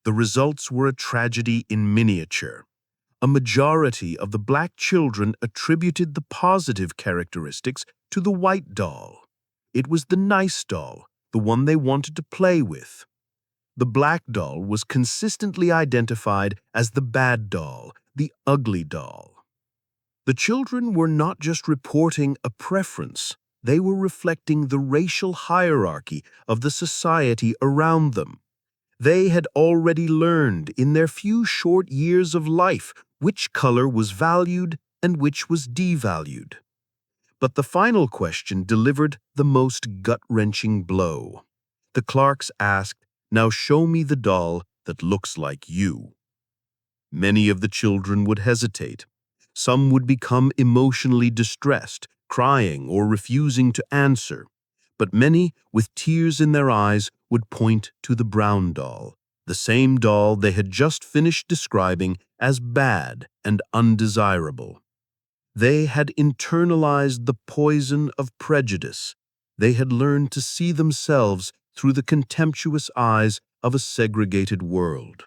The results were a tragedy in miniature. A majority of the black children attributed the positive characteristics to the white doll. It was the nice doll, the one they wanted to play with. The black doll was consistently identified as the bad doll, the ugly doll. The children were not just reporting a preference, they were reflecting the racial hierarchy of the society around them. They had already learned in their few short years of life which color was valued and which was devalued. But the final question delivered the most gut-wrenching blow. The Clarks asked, "Now show me the doll that looks like you." Many of the children would hesitate. Some would become emotionally distressed, crying or refusing to answer. But many, with tears in their eyes, would point to the brown doll, the same doll they had just finished describing as bad and undesirable. They had internalized the poison of prejudice. They had learned to see themselves through the contemptuous eyes of a segregated world.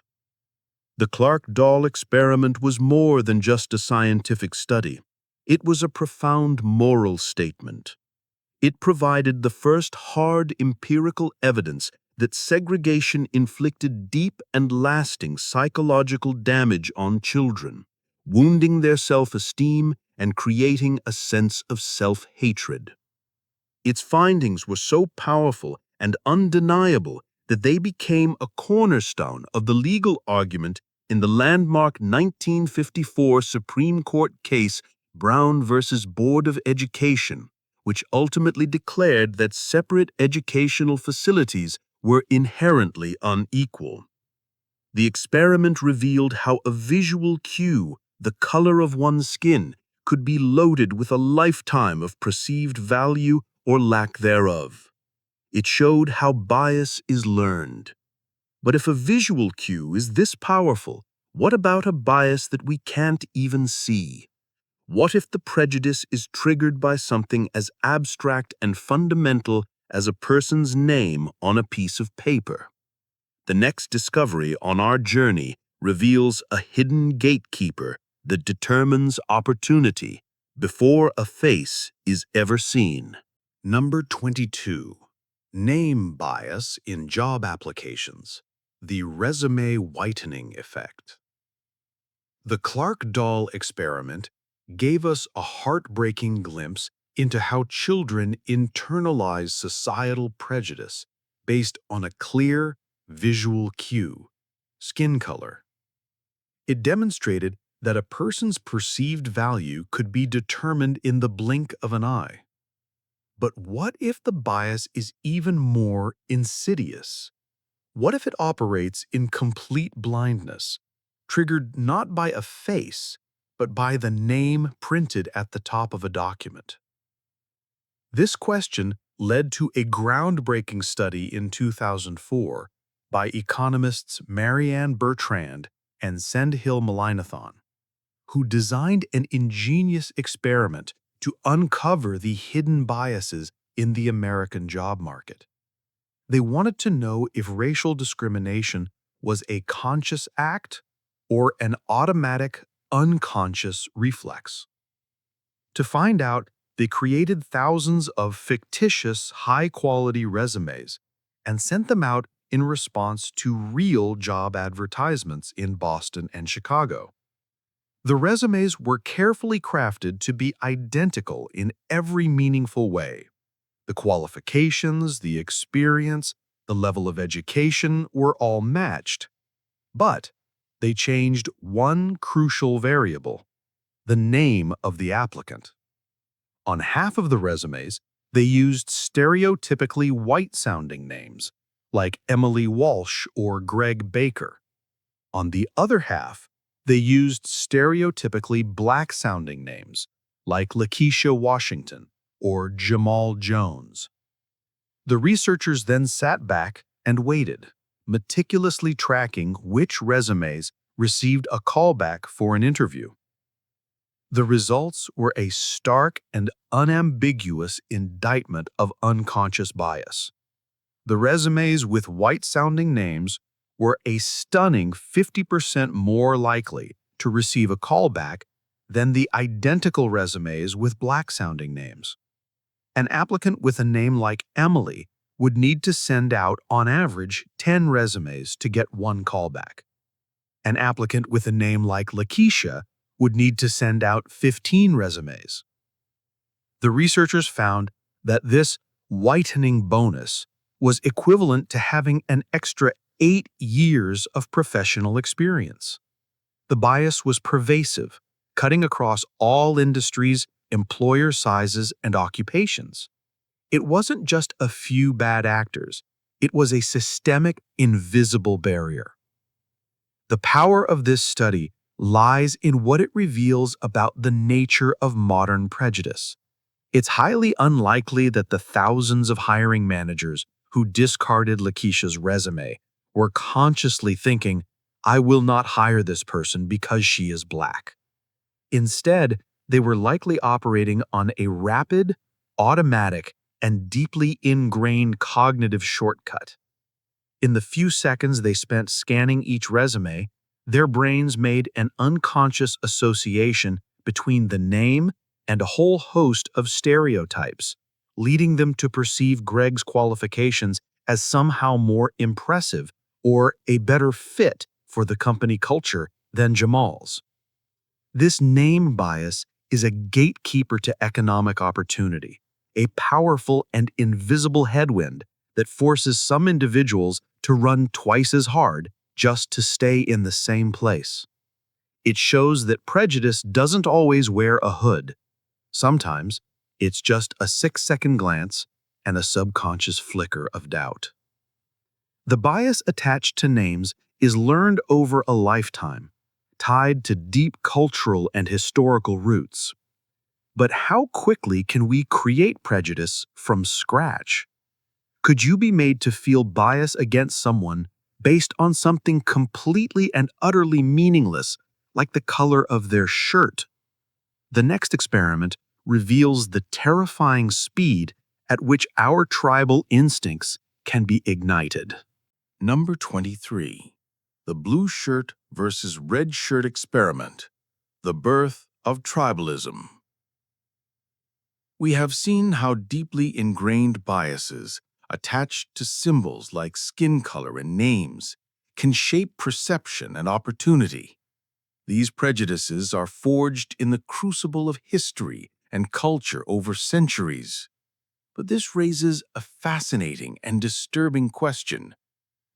The Clark doll experiment was more than just a scientific study. It was a profound moral statement. It provided the first hard empirical evidence that segregation inflicted deep and lasting psychological damage on children, wounding their self-esteem and creating a sense of self-hatred. Its findings were so powerful and undeniable that they became a cornerstone of the legal argument in the landmark 1954 Supreme Court case Brown v. Board of Education, which ultimately declared that separate educational facilities were inherently unequal. The experiment revealed how a visual cue, the color of one's skin, could be loaded with a lifetime of perceived value or lack thereof. It showed how bias is learned. But if a visual cue is this powerful, what about a bias that we can't even see? What if the prejudice is triggered by something as abstract and fundamental as a person's name on a piece of paper? The next discovery on our journey reveals a hidden gatekeeper that determines opportunity before a face is ever seen. Number 22. Name bias in job applications. The resume whitening effect. The Clark doll experiment gave us a heartbreaking glimpse into how children internalize societal prejudice based on a clear, visual cue, skin color. It demonstrated that a person's perceived value could be determined in the blink of an eye. But what if the bias is even more insidious? What if it operates in complete blindness, triggered not by a face, but by the name printed at the top of a document? This question led to a groundbreaking study in 2004 by economists Marianne Bertrand and Sendhil Mullainathan, who designed an ingenious experiment to uncover the hidden biases in the American job market. They wanted to know if racial discrimination was a conscious act or an automatic, unconscious reflex. To find out, they created thousands of fictitious, high-quality resumes and sent them out in response to real job advertisements in Boston and Chicago. The resumes were carefully crafted to be identical in every meaningful way. The qualifications, the experience, the level of education were all matched. But they changed one crucial variable: the name of the applicant. On half of the resumes, they used stereotypically white-sounding names, like Emily Walsh or Greg Baker. On the other half, they used stereotypically black-sounding names, like Lakeisha Washington or Jamal Jones. The researchers then sat back and waited, meticulously tracking which resumes received a callback for an interview. The results were a stark and unambiguous indictment of unconscious bias. The resumes with white-sounding names were a stunning 50% more likely to receive a callback than the identical resumes with black-sounding names. An applicant with a name like Emily would need to send out, on average, 10 resumes to get one callback. An applicant with a name like Lakeisha would need to send out 15 resumes. The researchers found that this whitening bonus was equivalent to having an extra 8 years of professional experience. The bias was pervasive, cutting across all industries, employer sizes, and occupations. It wasn't just a few bad actors. It was a systemic, invisible barrier. The power of this study lies in what it reveals about the nature of modern prejudice. It's highly unlikely that the thousands of hiring managers who discarded Lakeisha's resume were consciously thinking, "I will not hire this person because she is Black." Instead, they were likely operating on a rapid, automatic, and deeply ingrained cognitive shortcut. In the few seconds they spent scanning each resume, their brains made an unconscious association between the name and a whole host of stereotypes, leading them to perceive Greg's qualifications as somehow more impressive or a better fit for the company culture than Jamal's. This name bias is a gatekeeper to economic opportunity, a powerful and invisible headwind that forces some individuals to run twice as hard just to stay in the same place. It shows that prejudice doesn't always wear a hood. Sometimes, it's just a 6-second glance and a subconscious flicker of doubt. The bias attached to names is learned over a lifetime, tied to deep cultural and historical roots. But how quickly can we create prejudice from scratch? Could you be made to feel bias against someone based on something completely and utterly meaningless, like the color of their shirt? The next experiment reveals the terrifying speed at which our tribal instincts can be ignited. Number 23. The blue shirt versus red shirt experiment. The birth of tribalism. We have seen how deeply ingrained biases attached to symbols like skin color and names can shape perception and opportunity. These prejudices are forged in the crucible of history and culture over centuries. But this raises a fascinating and disturbing question.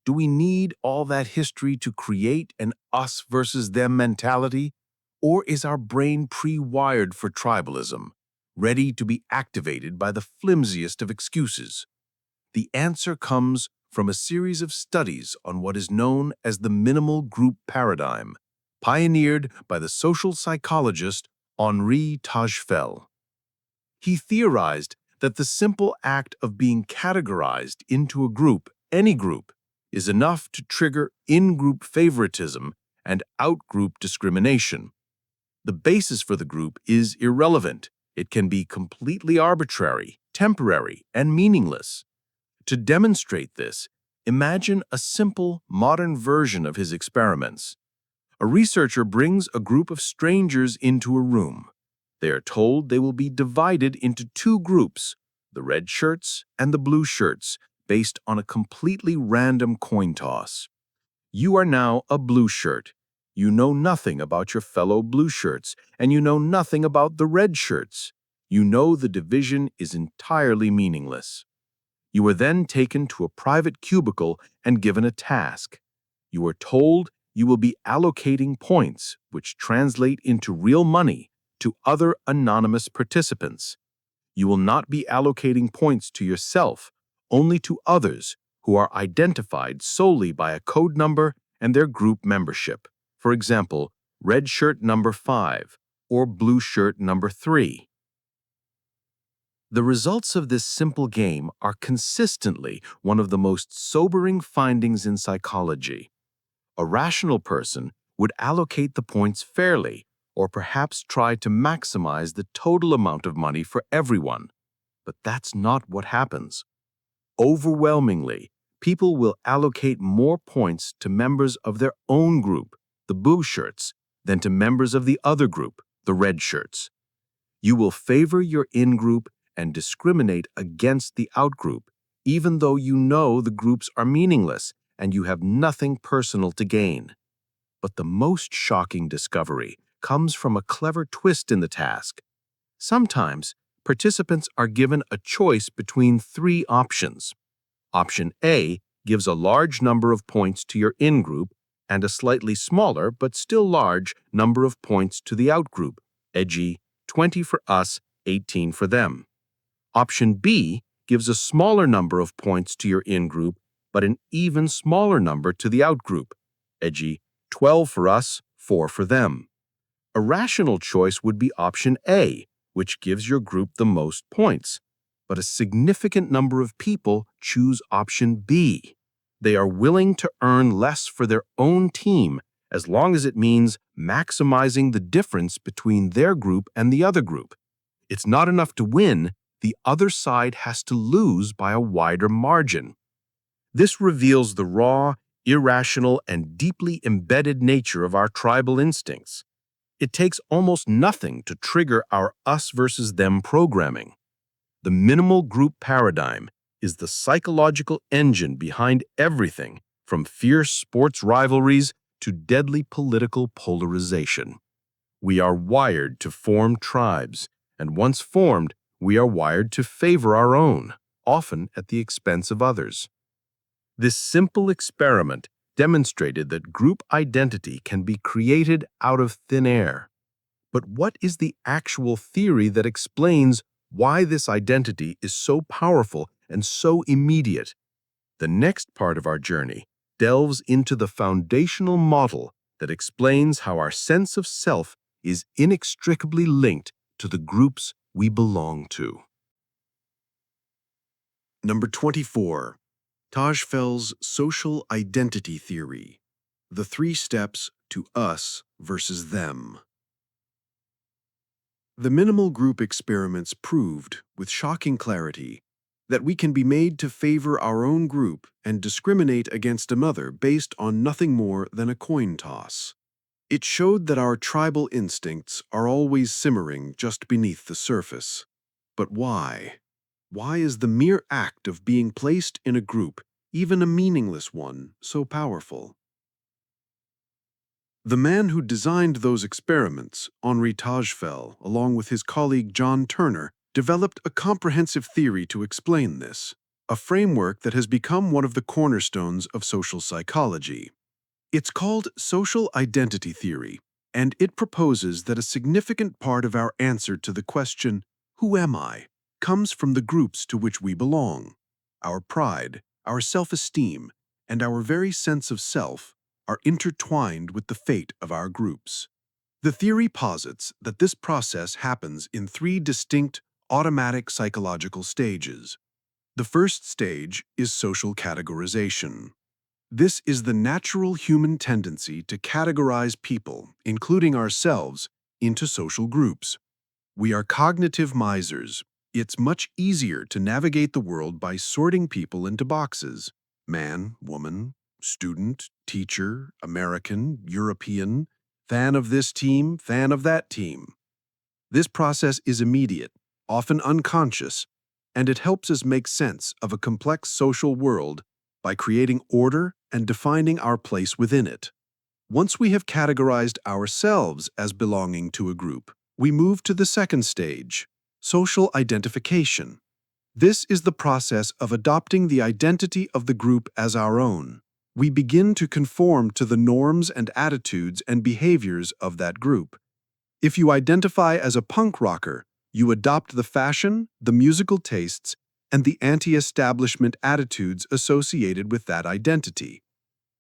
Do we need all that history to create an us versus them mentality? Or is our brain pre-wired for tribalism, ready to be activated by the flimsiest of excuses? The answer comes from a series of studies on what is known as the minimal group paradigm, pioneered by the social psychologist Henri Tajfel. He theorized that the simple act of being categorized into a group, any group, is enough to trigger in-group favoritism and out-group discrimination. The basis for the group is irrelevant. It can be completely arbitrary, temporary, and meaningless. To demonstrate this, imagine a simple, modern version of his experiments. A researcher brings a group of strangers into a room. They are told they will be divided into two groups, the red shirts and the blue shirts, based on a completely random coin toss. You are now a blue shirt. You know nothing about your fellow blue shirts, and you know nothing about the red shirts. You know the division is entirely meaningless. You are then taken to a private cubicle and given a task. You are told you will be allocating points, which translate into real money, to other anonymous participants. You will not be allocating points to yourself, only to others who are identified solely by a code number and their group membership. For example, red shirt number 5 or blue shirt number 3. The results of this simple game are consistently one of the most sobering findings in psychology. A rational person would allocate the points fairly, or perhaps try to maximize the total amount of money for everyone. But that's not what happens. Overwhelmingly, people will allocate more points to members of their own group, the blue shirts, than to members of the other group, the red shirts. You will favor your in-group and discriminate against the out-group, even though you know the groups are meaningless and you have nothing personal to gain. But the most shocking discovery comes from a clever twist in the task. Sometimes, participants are given a choice between 3 options. Option A gives a large number of points to your in-group and a slightly smaller but still large number of points to the out-group, e.g., 20 for us, 18 for them. Option B gives a smaller number of points to your in-group but an even smaller number to the out-group, e.g., 12 for us, 4 for them. A rational choice would be option A, which gives your group the most points. But a significant number of people choose option B. They are willing to earn less for their own team as long as it means maximizing the difference between their group and the other group. It's not enough to win, the other side has to lose by a wider margin. This reveals the raw, irrational, and deeply embedded nature of our tribal instincts. It takes almost nothing to trigger our us versus them programming. The minimal group paradigm is the psychological engine behind everything from fierce sports rivalries to deadly political polarization. We are wired to form tribes, and once formed, we are wired to favor our own, often at the expense of others. This simple experiment demonstrated that group identity can be created out of thin air. But what is the actual theory that explains why this identity is so powerful and so immediate? The next part of our journey delves into the foundational model that explains how our sense of self is inextricably linked to the groups we belong to. Number 24. Tajfel's Social Identity Theory. The 3 steps to us versus them. The minimal group experiments proved, with shocking clarity, that we can be made to favor our own group and discriminate against another based on nothing more than a coin toss. It showed that our tribal instincts are always simmering just beneath the surface. But why? Why is the mere act of being placed in a group, even a meaningless one, so powerful? The man who designed those experiments, Henri Tajfel, along with his colleague John Turner, developed a comprehensive theory to explain this, a framework that has become one of the cornerstones of social psychology. It's called social identity theory, and it proposes that a significant part of our answer to the question, "Who am I?" comes from the groups to which we belong. Our pride, our self-esteem, and our very sense of self are intertwined with the fate of our groups. The theory posits that this process happens in 3 distinct, automatic psychological stages. The first stage is social categorization. This is the natural human tendency to categorize people, including ourselves, into social groups. We are cognitive misers. It's much easier to navigate the world by sorting people into boxes: man, woman, student, teacher, American, European, fan of this team, fan of that team. This process is immediate, often unconscious, and it helps us make sense of a complex social world by creating order and defining our place within it. Once we have categorized ourselves as belonging to a group, we move to the second stage, social identification. This is the process of adopting the identity of the group as our own. We begin to conform to the norms and attitudes and behaviors of that group. If you identify as a punk rocker, you adopt the fashion, the musical tastes, and the anti-establishment attitudes associated with that identity.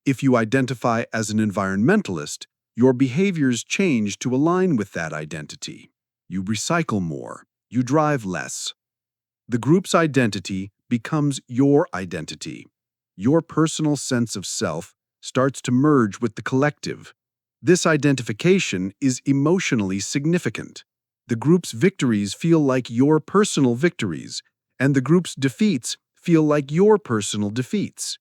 If you identify as an environmentalist, your behaviors change to align with that identity. You recycle more, you drive less. The group's identity becomes your identity. Your personal sense of self starts to merge with the collective. This identification is emotionally significant. The group's victories feel like your personal victories, and the group's defeats feel like your personal defeats.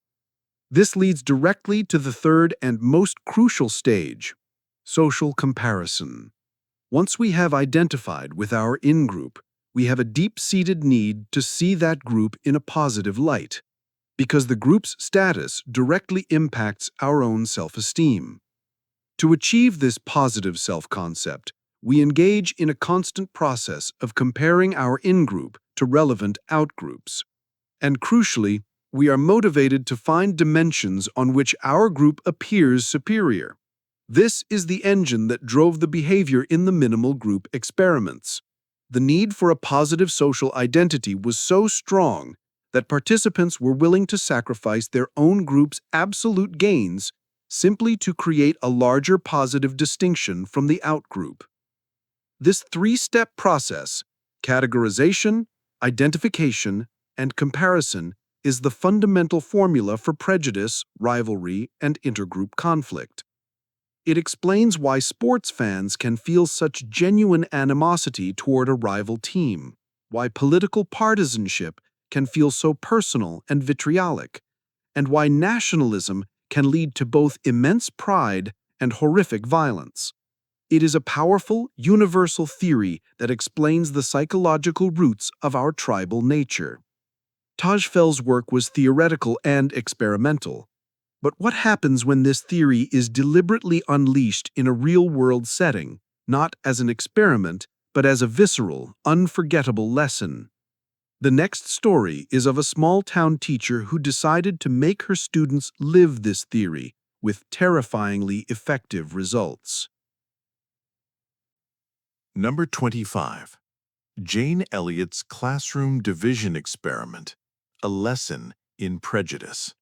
This leads directly to the third and most crucial stage, social comparison. Once we have identified with our in-group, we have a deep-seated need to see that group in a positive light, because the group's status directly impacts our own self-esteem. To achieve this positive self-concept, we engage in a constant process of comparing our in-group to relevant out-groups. And crucially, we are motivated to find dimensions on which our group appears superior. This is the engine that drove the behavior in the minimal group experiments. The need for a positive social identity was so strong that participants were willing to sacrifice their own group's absolute gains simply to create a larger positive distinction from the outgroup. This three-step process, categorization, identification, and comparison, is the fundamental formula for prejudice, rivalry, and intergroup conflict. It explains why sports fans can feel such genuine animosity toward a rival team, why political partisanship can feel so personal and vitriolic, and why nationalism can lead to both immense pride and horrific violence. It is a powerful, universal theory that explains the psychological roots of our tribal nature. Tajfel's work was theoretical and experimental. But what happens when this theory is deliberately unleashed in a real-world setting, not as an experiment, but as a visceral, unforgettable lesson? The next story is of a small-town teacher who decided to make her students live this theory with terrifyingly effective results. Number 25. Jane Elliott's Classroom Division Experiment, a Lesson in Prejudice.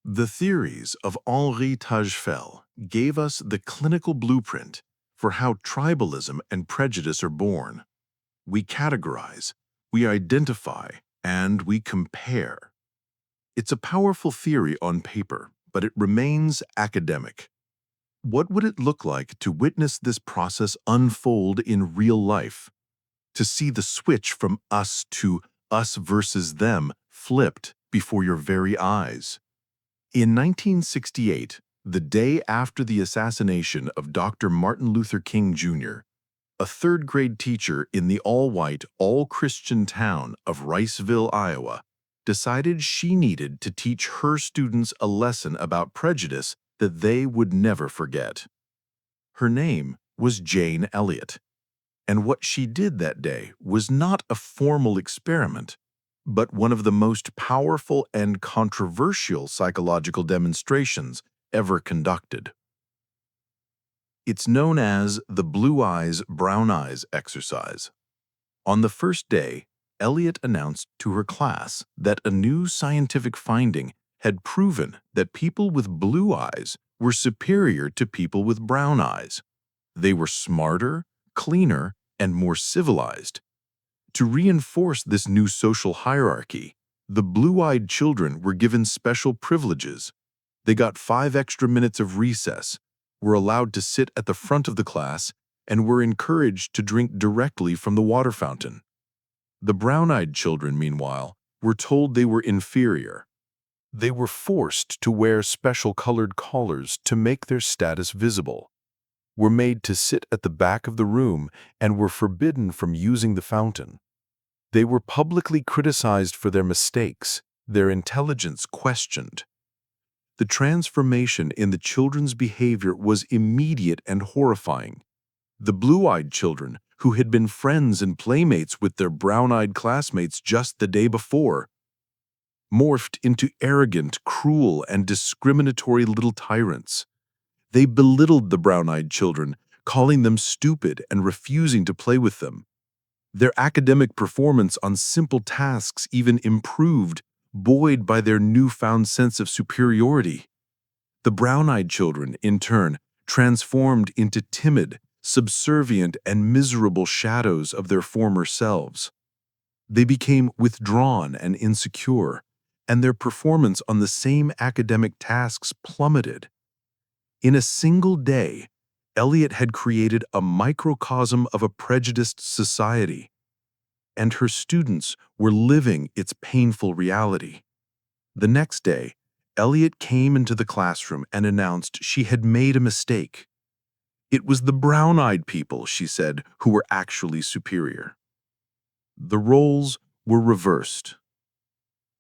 The theories of Henri Tajfel gave us the clinical blueprint for how tribalism and prejudice are born. We categorize, we identify, and we compare. It's a powerful theory on paper, but it remains academic. What would it look like to witness this process unfold in real life? To see the switch from us to us versus them flipped before your very eyes? In 1968, the day after the assassination of Dr. Martin Luther King Jr., a third-grade teacher in the all-white, all-Christian town of Riceville, Iowa, decided she needed to teach her students a lesson about prejudice that they would never forget. Her name was Jane Elliott, and what she did that day was not a formal experiment, but one of the most powerful and controversial psychological demonstrations ever conducted. It's known as the blue eyes, brown eyes exercise. On the first day, Elliott announced to her class that a new scientific finding had proven that people with blue eyes were superior to people with brown eyes. They were smarter, cleaner, and more civilized. To reinforce this new social hierarchy, the blue-eyed children were given special privileges. They got 5 extra minutes of recess, were allowed to sit at the front of the class, and were encouraged to drink directly from the water fountain. The brown-eyed children, meanwhile, were told they were inferior. They were forced to wear special colored collars to make their status visible, were made to sit at the back of the room, and were forbidden from using the fountain. They were publicly criticized for their mistakes, their intelligence questioned. The transformation in the children's behavior was immediate and horrifying. The blue-eyed children, who had been friends and playmates with their brown-eyed classmates just the day before, morphed into arrogant, cruel, and discriminatory little tyrants. They belittled the brown-eyed children, calling them stupid and refusing to play with them. Their academic performance on simple tasks even improved, buoyed by their newfound sense of superiority. The brown-eyed children, in turn, transformed into timid, subservient, and miserable shadows of their former selves. They became withdrawn and insecure, and their performance on the same academic tasks plummeted. In a single day, Elliott had created a microcosm of a prejudiced society, and her students were living its painful reality. The next day, Elliott came into the classroom and announced she had made a mistake. It was the brown-eyed people, she said, who were actually superior. The roles were reversed.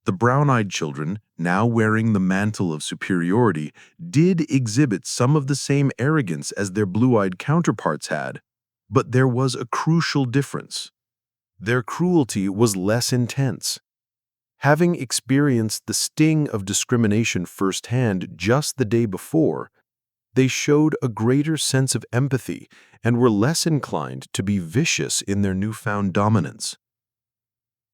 The brown-eyed children, now wearing the mantle of superiority, did exhibit some of the same arrogance as their blue-eyed counterparts had, but there was a crucial difference. Their cruelty was less intense. Having experienced the sting of discrimination firsthand just the day before, they showed a greater sense of empathy and were less inclined to be vicious in their newfound dominance.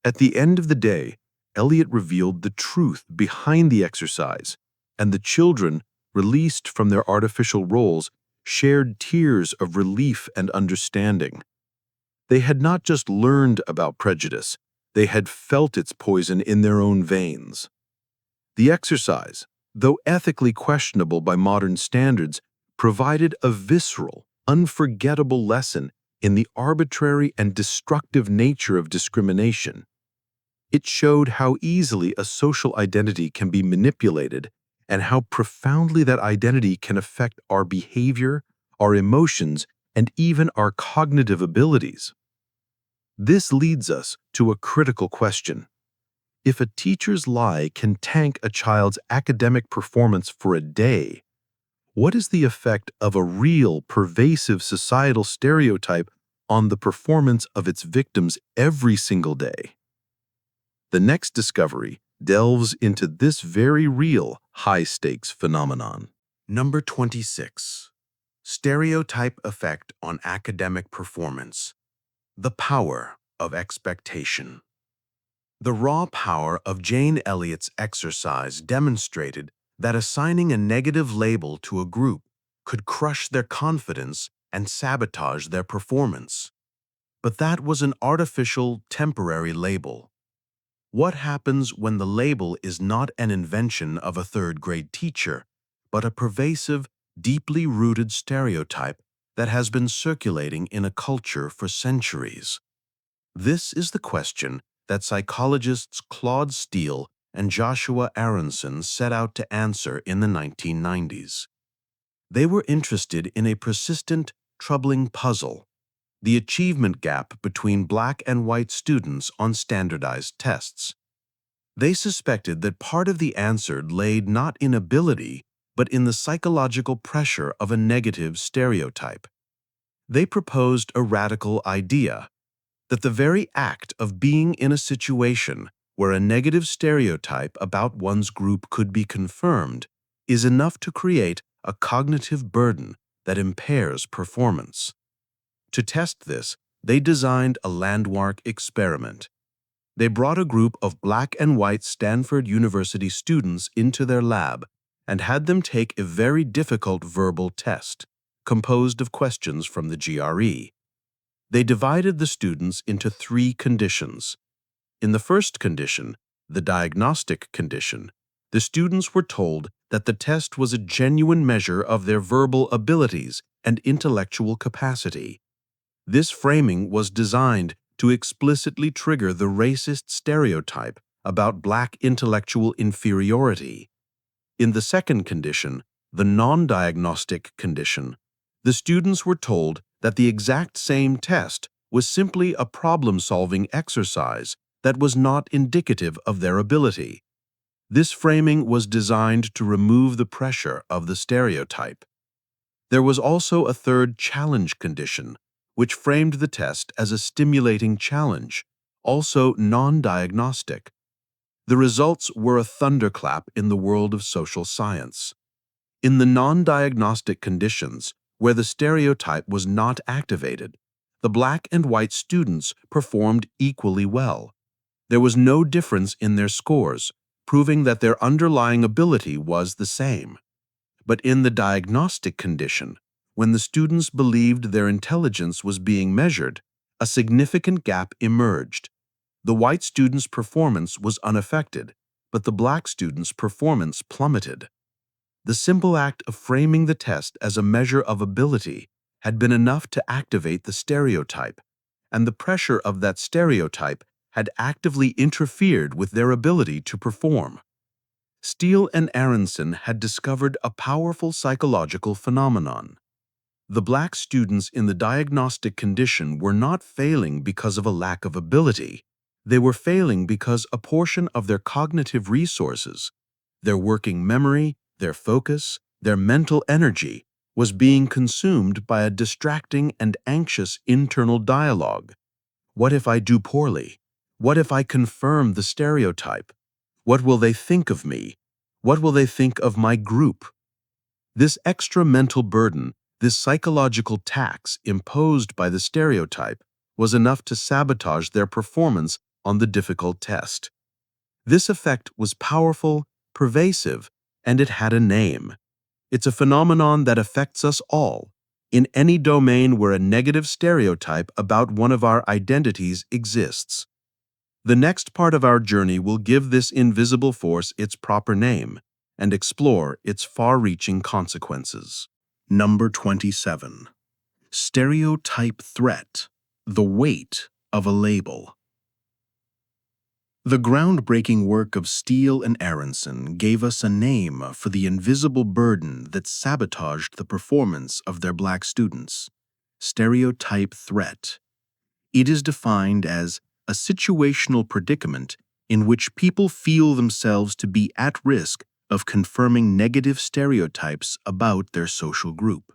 At the end of the day, Elliott revealed the truth behind the exercise. and the children, released from their artificial roles, shared tears of relief and understanding. They had not just learned about prejudice, they had felt its poison in their own veins. The exercise, though ethically questionable by modern standards, provided a visceral, unforgettable lesson in the arbitrary and destructive nature of discrimination. It showed how easily a social identity can be manipulated and how profoundly that identity can affect our behavior, our emotions, and even our cognitive abilities. This leads us to a critical question. If a teacher's lie can tank a child's academic performance for a day, what is the effect of a real, pervasive societal stereotype on the performance of its victims every single day? The next discovery delves into this very real, high-stakes phenomenon. Number 26. Stereotype Effect on Academic Performance. The Power of Expectation. The raw power of Jane Elliott's exercise demonstrated that assigning a negative label to a group could crush their confidence and sabotage their performance. But that was an artificial, temporary label. What happens when the label is not an invention of a third-grade teacher, but a pervasive, deeply rooted stereotype that has been circulating in a culture for centuries? This is the question that psychologists Claude Steele and Joshua Aronson set out to answer in the 1990s. They were interested in a persistent, troubling puzzle: the achievement gap between Black and white students on standardized tests. They suspected that part of the answer lay not in ability, but in the psychological pressure of a negative stereotype. They proposed a radical idea: that the very act of being in a situation where a negative stereotype about one's group could be confirmed is enough to create a cognitive burden that impairs performance. To test this, they designed a landmark experiment. They brought a group of Black and white Stanford University students into their lab and had them take a very difficult verbal test, composed of questions from the GRE. They divided the students into 3 conditions. In the first condition, the diagnostic condition, the students were told that the test was a genuine measure of their verbal abilities and intellectual capacity. This framing was designed to explicitly trigger the racist stereotype about Black intellectual inferiority. In the second condition, the non-diagnostic condition, the students were told that the exact same test was simply a problem-solving exercise that was not indicative of their ability. This framing was designed to remove the pressure of the stereotype. There was also a third challenge condition, which framed the test as a stimulating challenge, also non-diagnostic. The results were a thunderclap in the world of social science. In the non-diagnostic conditions, where the stereotype was not activated, the Black and white students performed equally well. There was no difference in their scores, proving that their underlying ability was the same. But in the diagnostic condition, when the students believed their intelligence was being measured, a significant gap emerged. The white students' performance was unaffected, but the Black students' performance plummeted. The simple act of framing the test as a measure of ability had been enough to activate the stereotype, and the pressure of that stereotype had actively interfered with their ability to perform. Steele and Aronson had discovered a powerful psychological phenomenon. The Black students in the diagnostic condition were not failing because of a lack of ability. They were failing because a portion of their cognitive resources, their working memory, their focus, their mental energy, was being consumed by a distracting and anxious internal dialogue. What if I do poorly? What if I confirm the stereotype? What will they think of me? What will they think of my group? This extra mental burden, this psychological tax imposed by the stereotype, was enough to sabotage their performance on the difficult test. This effect was powerful, pervasive, And it had a name. It's a phenomenon that affects us all, in any domain where a negative stereotype about one of our identities exists. The next part of our journey will give this invisible force its proper name and explore its far-reaching consequences. Number 27. Stereotype Threat, the weight of a label. The groundbreaking work of Steele and Aronson gave us a name for the invisible burden that sabotaged the performance of their Black students: stereotype threat. It is defined as a situational predicament in which people feel themselves to be at risk of confirming negative stereotypes about their social group.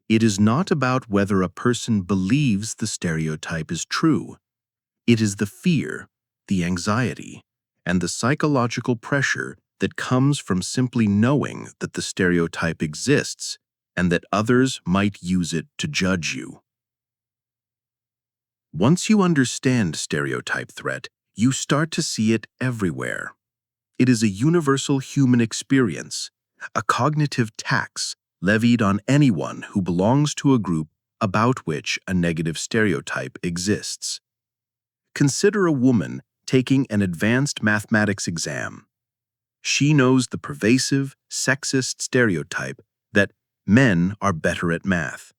It is not about whether a person believes the stereotype is true. It is the fear, the anxiety, and the psychological pressure that comes from simply knowing that the stereotype exists and that others might use it to judge you. Once you understand stereotype threat, you start to see it everywhere. It is a universal human experience, a cognitive tax levied on anyone who belongs to a group about which a negative stereotype exists. Consider a woman taking an advanced mathematics exam. She knows the pervasive, sexist stereotype that men are better at math.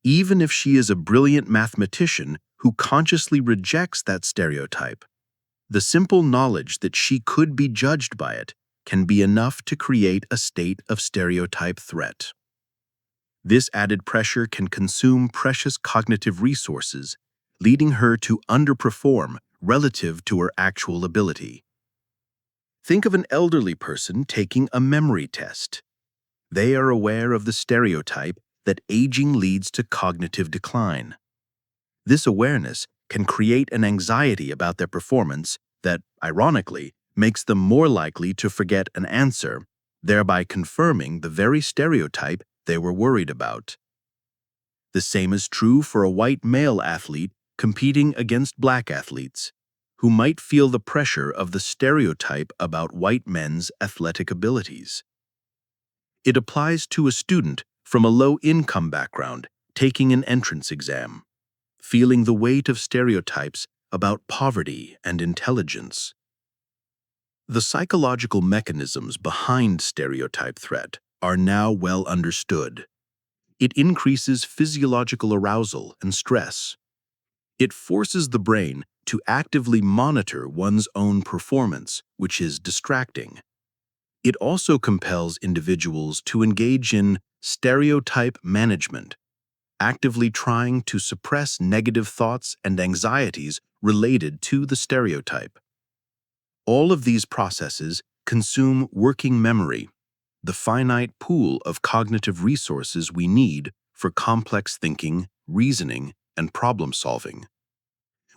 Even if she is a brilliant mathematician who consciously rejects that stereotype, the simple knowledge that she could be judged by it can be enough to create a state of stereotype threat. This added pressure can consume precious cognitive resources, leading her to underperform relative to her actual ability. Think of an elderly person taking a memory test. They are aware of the stereotype that aging leads to cognitive decline. This awareness can create an anxiety about their performance that, ironically, makes them more likely to forget an answer, thereby confirming the very stereotype they were worried about. The same is true for a white male athlete competing against Black athletes, who might feel the pressure of the stereotype about white men's athletic abilities. It applies to a student from a low-income background taking an entrance exam, feeling the weight of stereotypes about poverty and intelligence. The psychological mechanisms behind stereotype threat are now well understood. It increases physiological arousal and stress. It forces the brain to actively monitor one's own performance, which is distracting. It also compels individuals to engage in stereotype management, actively trying to suppress negative thoughts and anxieties related to the stereotype. All of these processes consume working memory, the finite pool of cognitive resources we need for complex thinking, reasoning, and problem-solving.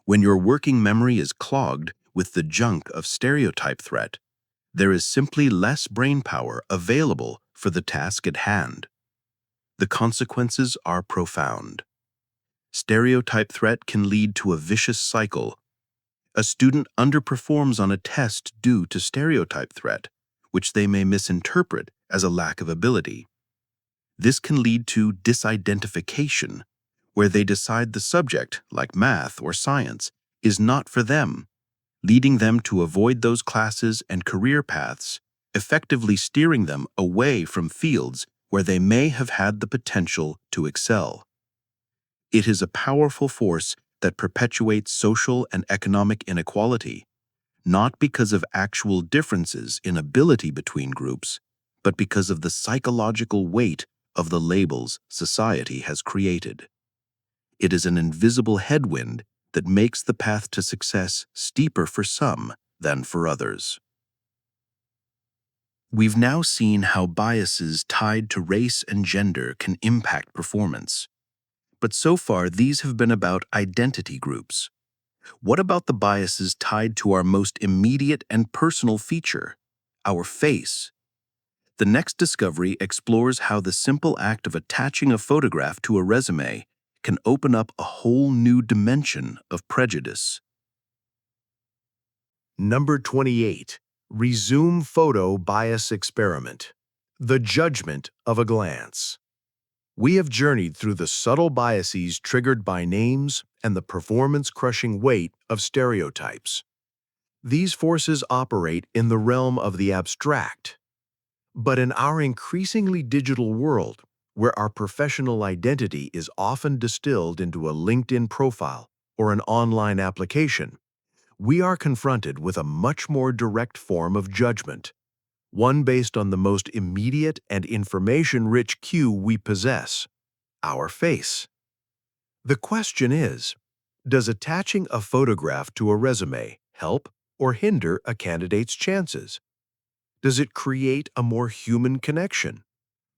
When your working memory is clogged with the junk of stereotype threat, there is simply less brain power available for the task at hand. The consequences are profound. Stereotype threat can lead to a vicious cycle. A student underperforms on a test due to stereotype threat, which they may misinterpret as a lack of ability. This can lead to disidentification, where they decide the subject, like math or science, is not for them, leading them to avoid those classes and career paths, effectively steering them away from fields where they may have had the potential to excel. It is a powerful force that perpetuates social and economic inequality, not because of actual differences in ability between groups, but because of the psychological weight of the labels society has created. It is an invisible headwind that makes the path to success steeper for some than for others. We've now seen how biases tied to race and gender can impact performance. But so far, these have been about identity groups. What about the biases tied to our most immediate and personal feature, our face? The next discovery explores how the simple act of attaching a photograph to a resume can open up a whole new dimension of prejudice. Number 28. Resume photo bias experiment. The judgment of a glance. We have journeyed through the subtle biases triggered by names and the performance-crushing weight of stereotypes. These forces operate in the realm of the abstract. But in our increasingly digital world, where our professional identity is often distilled into a LinkedIn profile or an online application, we are confronted with a much more direct form of judgment, one based on the most immediate and information-rich cue we possess, our face. The question is, does attaching a photograph to a resume help or hinder a candidate's chances? Does it create a more human connection?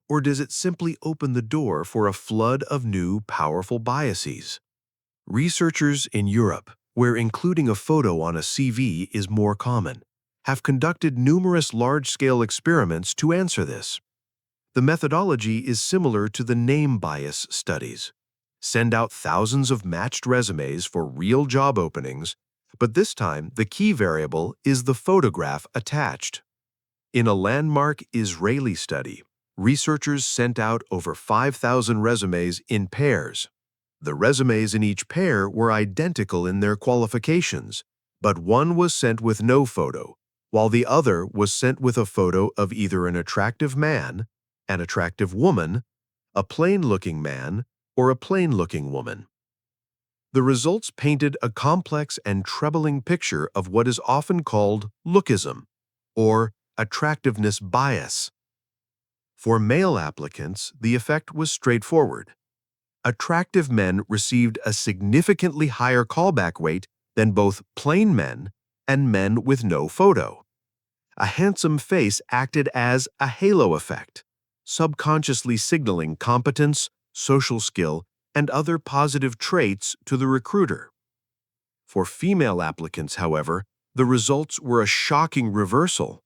Or does it simply open the door for a flood of new, powerful biases? Researchers in Europe, where including a photo on a CV is more common, have conducted numerous large-scale experiments to answer this. The methodology is similar to the name bias studies. Send out thousands of matched resumes for real job openings, but this time the key variable is the photograph attached. In a landmark Israeli study, researchers sent out over 5,000 resumes in pairs. The resumes in each pair were identical in their qualifications, but one was sent with no photo, while the other was sent with a photo of either an attractive man, an attractive woman, a plain-looking man, or a plain-looking woman. The results painted a complex and troubling picture of what is often called lookism, or attractiveness bias. For male applicants, the effect was straightforward. Attractive men received a significantly higher callback rate than both plain men and men with no photo. A handsome face acted as a halo effect, subconsciously signaling competence, social skill, and other positive traits to the recruiter. For female applicants, however, the results were a shocking reversal.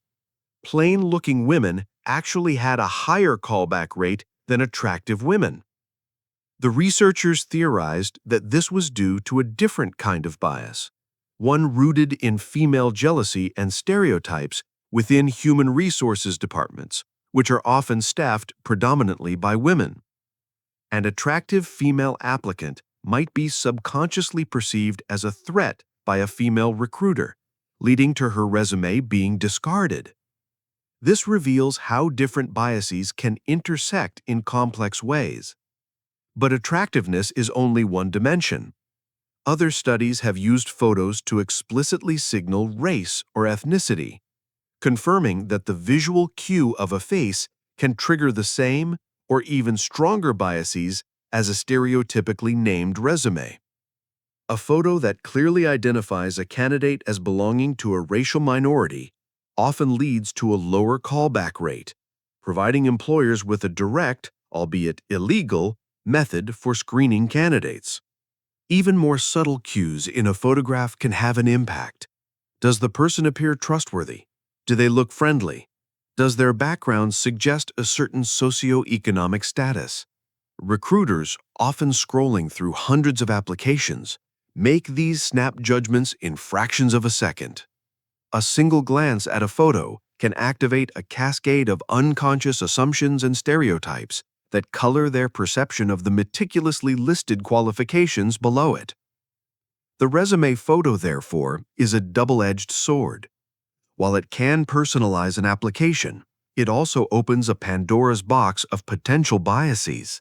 Plain-looking women actually had a higher callback rate than attractive women. The researchers theorized that this was due to a different kind of bias, one rooted in female jealousy and stereotypes within human resources departments, which are often staffed predominantly by women. An attractive female applicant might be subconsciously perceived as a threat by a female recruiter, leading to her resume being discarded. This reveals how different biases can intersect in complex ways. But attractiveness is only one dimension. Other studies have used photos to explicitly signal race or ethnicity, confirming that the visual cue of a face can trigger the same or even stronger biases as a stereotypically named resume. A photo that clearly identifies a candidate as belonging to a racial minority often leads to a lower callback rate, providing employers with a direct, albeit illegal, method for screening candidates. Even more subtle cues in a photograph can have an impact. Does the person appear trustworthy? Do they look friendly? Does their background suggest a certain socioeconomic status? Recruiters, often scrolling through hundreds of applications, make these snap judgments in fractions of a second. A single glance at a photo can activate a cascade of unconscious assumptions and stereotypes that color their perception of the meticulously listed qualifications below it. The resume photo, therefore, is a double-edged sword. While it can personalize an application, it also opens a Pandora's box of potential biases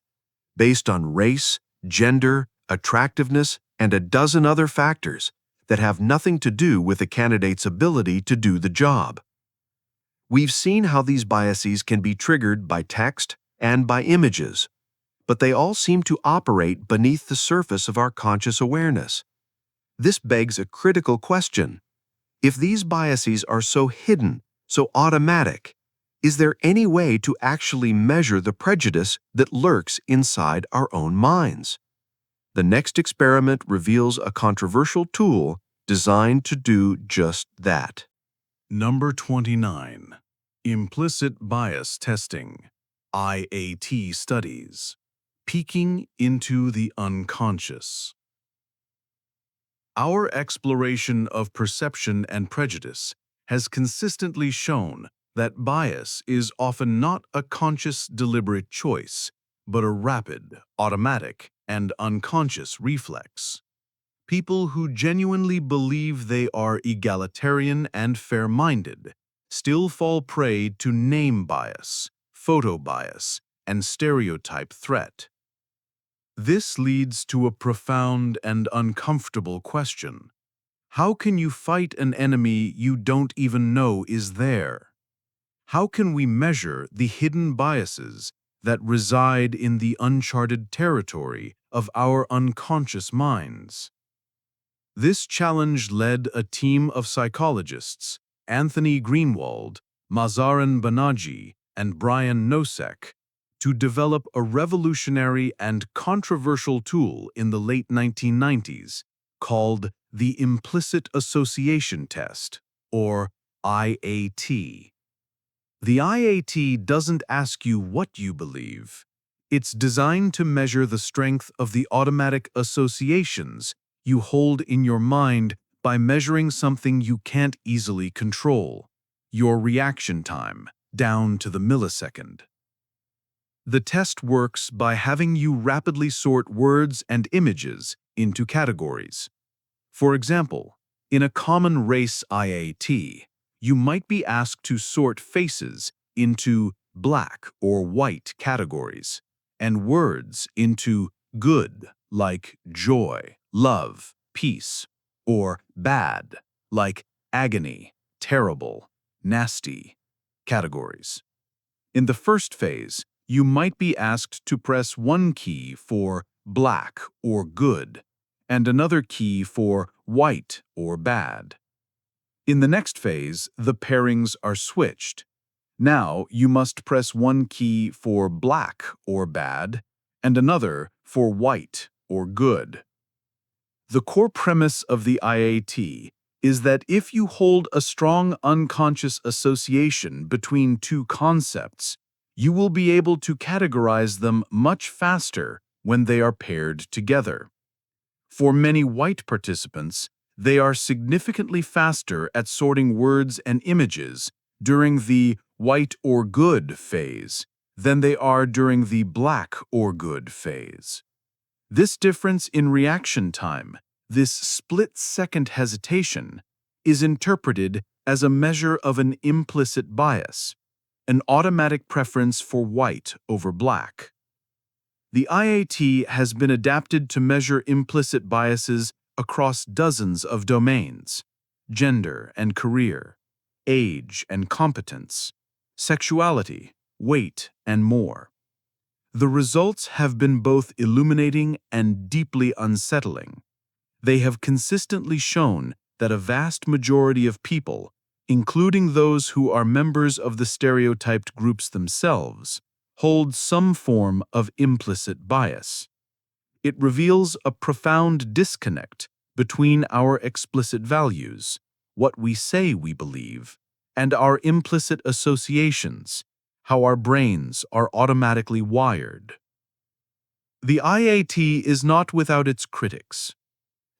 based on race, gender, attractiveness, and a dozen other factors that have nothing to do with a candidate's ability to do the job. We've seen how these biases can be triggered by text and by images, but they all seem to operate beneath the surface of our conscious awareness. This begs a critical question. If these biases are so hidden, so automatic, is there any way to actually measure the prejudice that lurks inside our own minds? The next experiment reveals a controversial tool designed to do just that. Number 29. Implicit Bias Testing, IAT Studies, Peeking into the Unconscious. Our exploration of perception and prejudice has consistently shown that bias is often not a conscious, deliberate choice, but a rapid, automatic, and unconscious reflex. People who genuinely believe they are egalitarian and fair-minded still fall prey to name bias, photo bias, and stereotype threat. This leads to a profound and uncomfortable question. How can you fight an enemy you don't even know is there? How can we measure the hidden biases that reside in the uncharted territory of our unconscious minds? This challenge led a team of psychologists, Anthony Greenwald, Mazarin Banaji, and Brian Nosek, to develop a revolutionary and controversial tool in the late 1990s called the Implicit Association Test, or IAT. The IAT doesn't ask you what you believe. It's designed to measure the strength of the automatic associations you hold in your mind by measuring something you can't easily control, your reaction time, down to the millisecond. The test works by having you rapidly sort words and images into categories. For example, in a common race IAT, you might be asked to sort faces into black or white categories, and words into good, like joy, love, peace, or bad, like agony, terrible, nasty, categories. In the first phase, you might be asked to press one key for black or good, and another key for white or bad. In the next phase, the pairings are switched. Now you must press one key for black or bad, and another for white or good. The core premise of the IAT is that if you hold a strong unconscious association between two concepts, you will be able to categorize them much faster when they are paired together. For many white participants, they are significantly faster at sorting words and images during the white or good phase than they are during the black or good phase. This difference in reaction time, this split-second hesitation, is interpreted as a measure of an implicit bias, an automatic preference for white over black. The IAT has been adapted to measure implicit biases across dozens of domains: gender and career, age and competence, sexuality, weight, and more. The results have been both illuminating and deeply unsettling. They have consistently shown that a vast majority of people, including those who are members of the stereotyped groups themselves, hold some form of implicit bias. It reveals a profound disconnect between our explicit values, what we say we believe, and our implicit associations, how our brains are automatically wired. The IAT is not without its critics.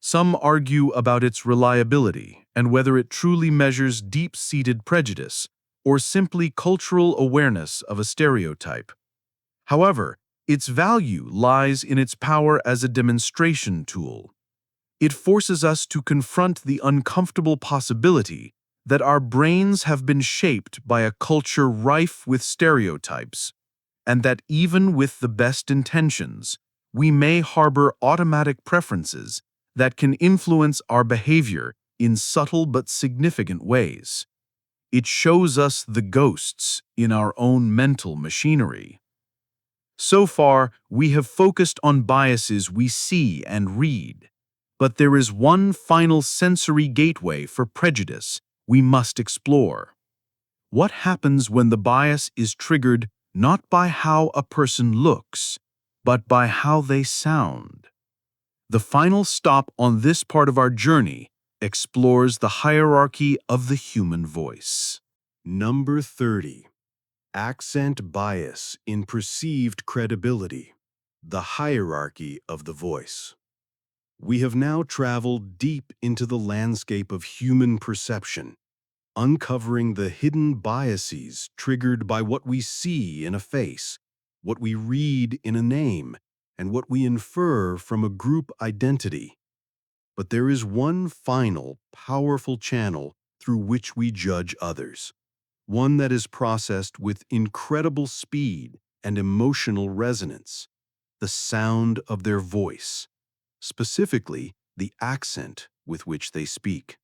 Some argue about its reliability and whether it truly measures deep-seated prejudice or simply cultural awareness of a stereotype. However, its value lies in its power as a demonstration tool. It forces us to confront the uncomfortable possibility that our brains have been shaped by a culture rife with stereotypes, and that even with the best intentions, we may harbor automatic preferences that can influence our behavior in subtle but significant ways. It shows us the ghosts in our own mental machinery. So far, we have focused on biases we see and read, but there is one final sensory gateway for prejudice we must explore. What happens when the bias is triggered not by how a person looks, but by how they sound? The final stop on this part of our journey explores the hierarchy of the human voice. Number 30. Accent bias in perceived credibility. The hierarchy of the voice. We have now traveled deep into the landscape of human perception, uncovering the hidden biases triggered by what we see in a face, what we read in a name, and what we infer from a group identity. But there is one final, powerful channel through which we judge others, one that is processed with incredible speed and emotional resonance: the sound of their voice, specifically the accent with which they speak.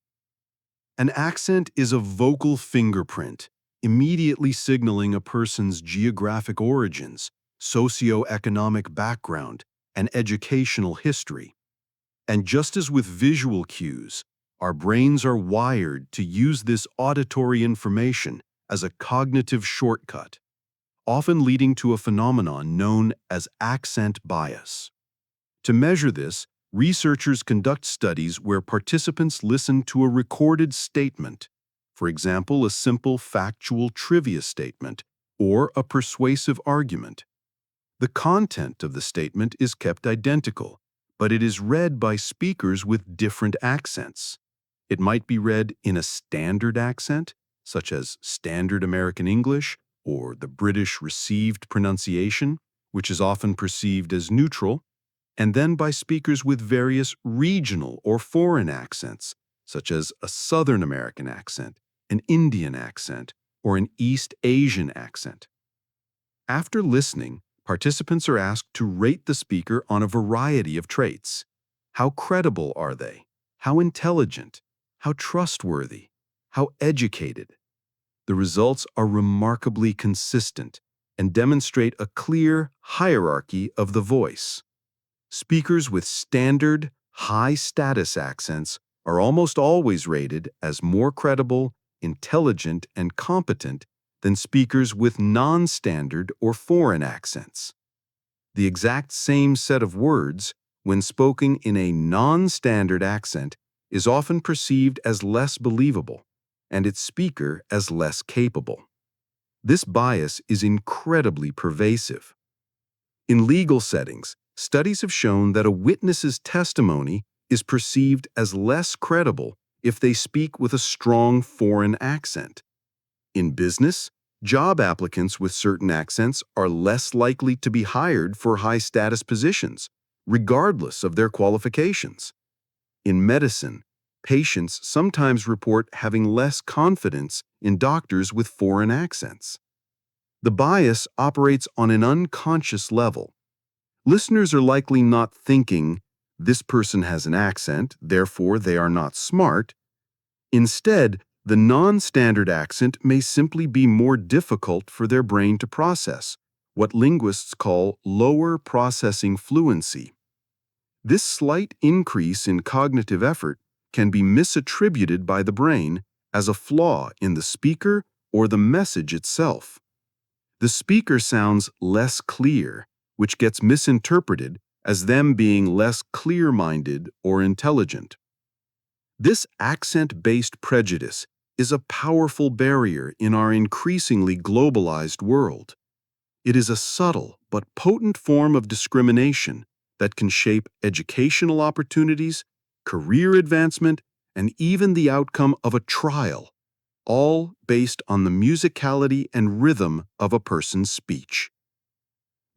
An accent is a vocal fingerprint, immediately signaling a person's geographic origins, socioeconomic background, and educational history. And just as with visual cues, our brains are wired to use this auditory information as a cognitive shortcut, often leading to a phenomenon known as accent bias. To measure this, researchers conduct studies where participants listen to a recorded statement, for example, a simple factual trivia statement or a persuasive argument. The content of the statement is kept identical, but it is read by speakers with different accents. It might be read in a standard accent, such as Standard American English or the British Received Pronunciation, which is often perceived as neutral, and then by speakers with various regional or foreign accents, such as a Southern American accent, an Indian accent, or an East Asian accent. After listening, participants are asked to rate the speaker on a variety of traits. How credible are they? How intelligent? How trustworthy? How educated? The results are remarkably consistent and demonstrate a clear hierarchy of the voice. Speakers with standard, high-status accents are almost always rated as more credible, intelligent, and competent than speakers with non-standard or foreign accents. The exact same set of words, when spoken in a non-standard accent, is often perceived as less believable, and its speaker as less capable. This bias is incredibly pervasive. In legal settings, studies have shown that a witness's testimony is perceived as less credible if they speak with a strong foreign accent. In business, job applicants with certain accents are less likely to be hired for high-status positions, regardless of their qualifications. In medicine, patients sometimes report having less confidence in doctors with foreign accents. The bias operates on an unconscious level. Listeners are likely not thinking, "This person has an accent, therefore they are not smart." Instead, the non-standard accent may simply be more difficult for their brain to process, what linguists call lower processing fluency. This slight increase in cognitive effort can be misattributed by the brain as a flaw in the speaker or the message itself. The speaker sounds less clear, which gets misinterpreted as them being less clear-minded or intelligent. This accent-based prejudice is a powerful barrier in our increasingly globalized world. It is a subtle but potent form of discrimination that can shape educational opportunities, career advancement, and even the outcome of a trial, all based on the musicality and rhythm of a person's speech.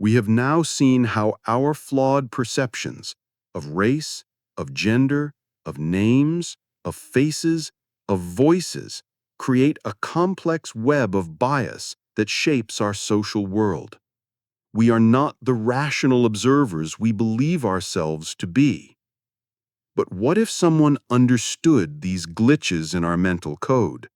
We have now seen how our flawed perceptions of race, of gender, of names, of faces, of voices create a complex web of bias that shapes our social world. We are not the rational observers we believe ourselves to be. But what if someone understood these glitches in our mental code?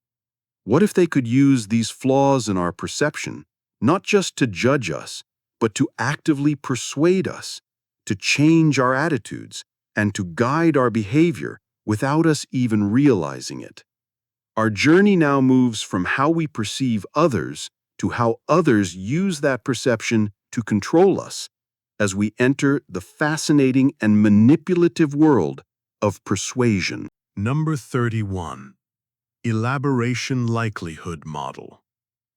What if they could use these flaws in our perception, not just to judge us, but to actively persuade us, to change our attitudes, and to guide our behavior without us even realizing it? Our journey now moves from how we perceive others to how others use that perception to control us as we enter the fascinating and manipulative world of persuasion. Number 31. Elaboration Likelihood Model.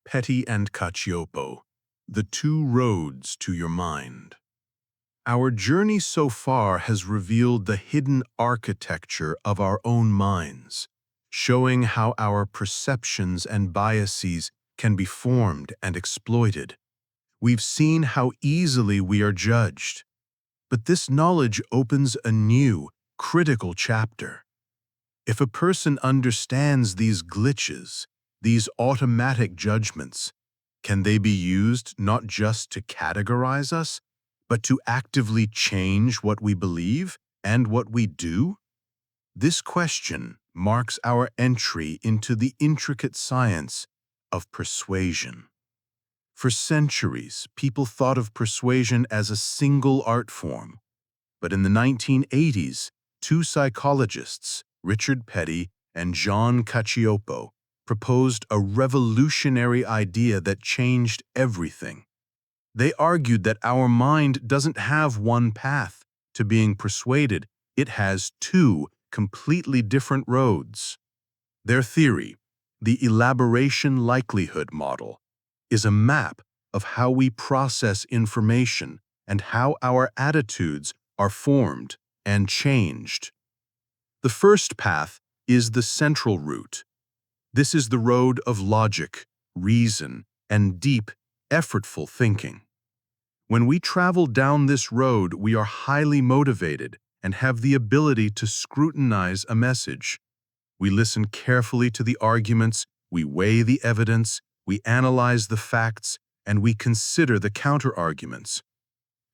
Petty and Cacioppo. The two roads to your mind. Our journey so far has revealed the hidden architecture of our own minds, showing how our perceptions and biases can be formed and exploited. We've seen how easily we are judged. But this knowledge opens a new, critical chapter. If a person understands these glitches, these automatic judgments, can they be used not just to categorize us, but to actively change what we believe and what we do? This question marks our entry into the intricate science of persuasion. For centuries, people thought of persuasion as a single art form. But in the 1980s, two psychologists, Richard Petty and John Cacioppo, proposed a revolutionary idea that changed everything. They argued that our mind doesn't have one path to being persuaded, it has two completely different roads. Their theory, the Elaboration likelihood model, is a map of how we process information and how our attitudes are formed and changed. The first path is the central route. This is the road of logic, reason, and deep, effortful thinking. When we travel down this road, we are highly motivated and have the ability to scrutinize a message. We listen carefully to the arguments, we weigh the evidence, we analyze the facts, and we consider the counter-arguments.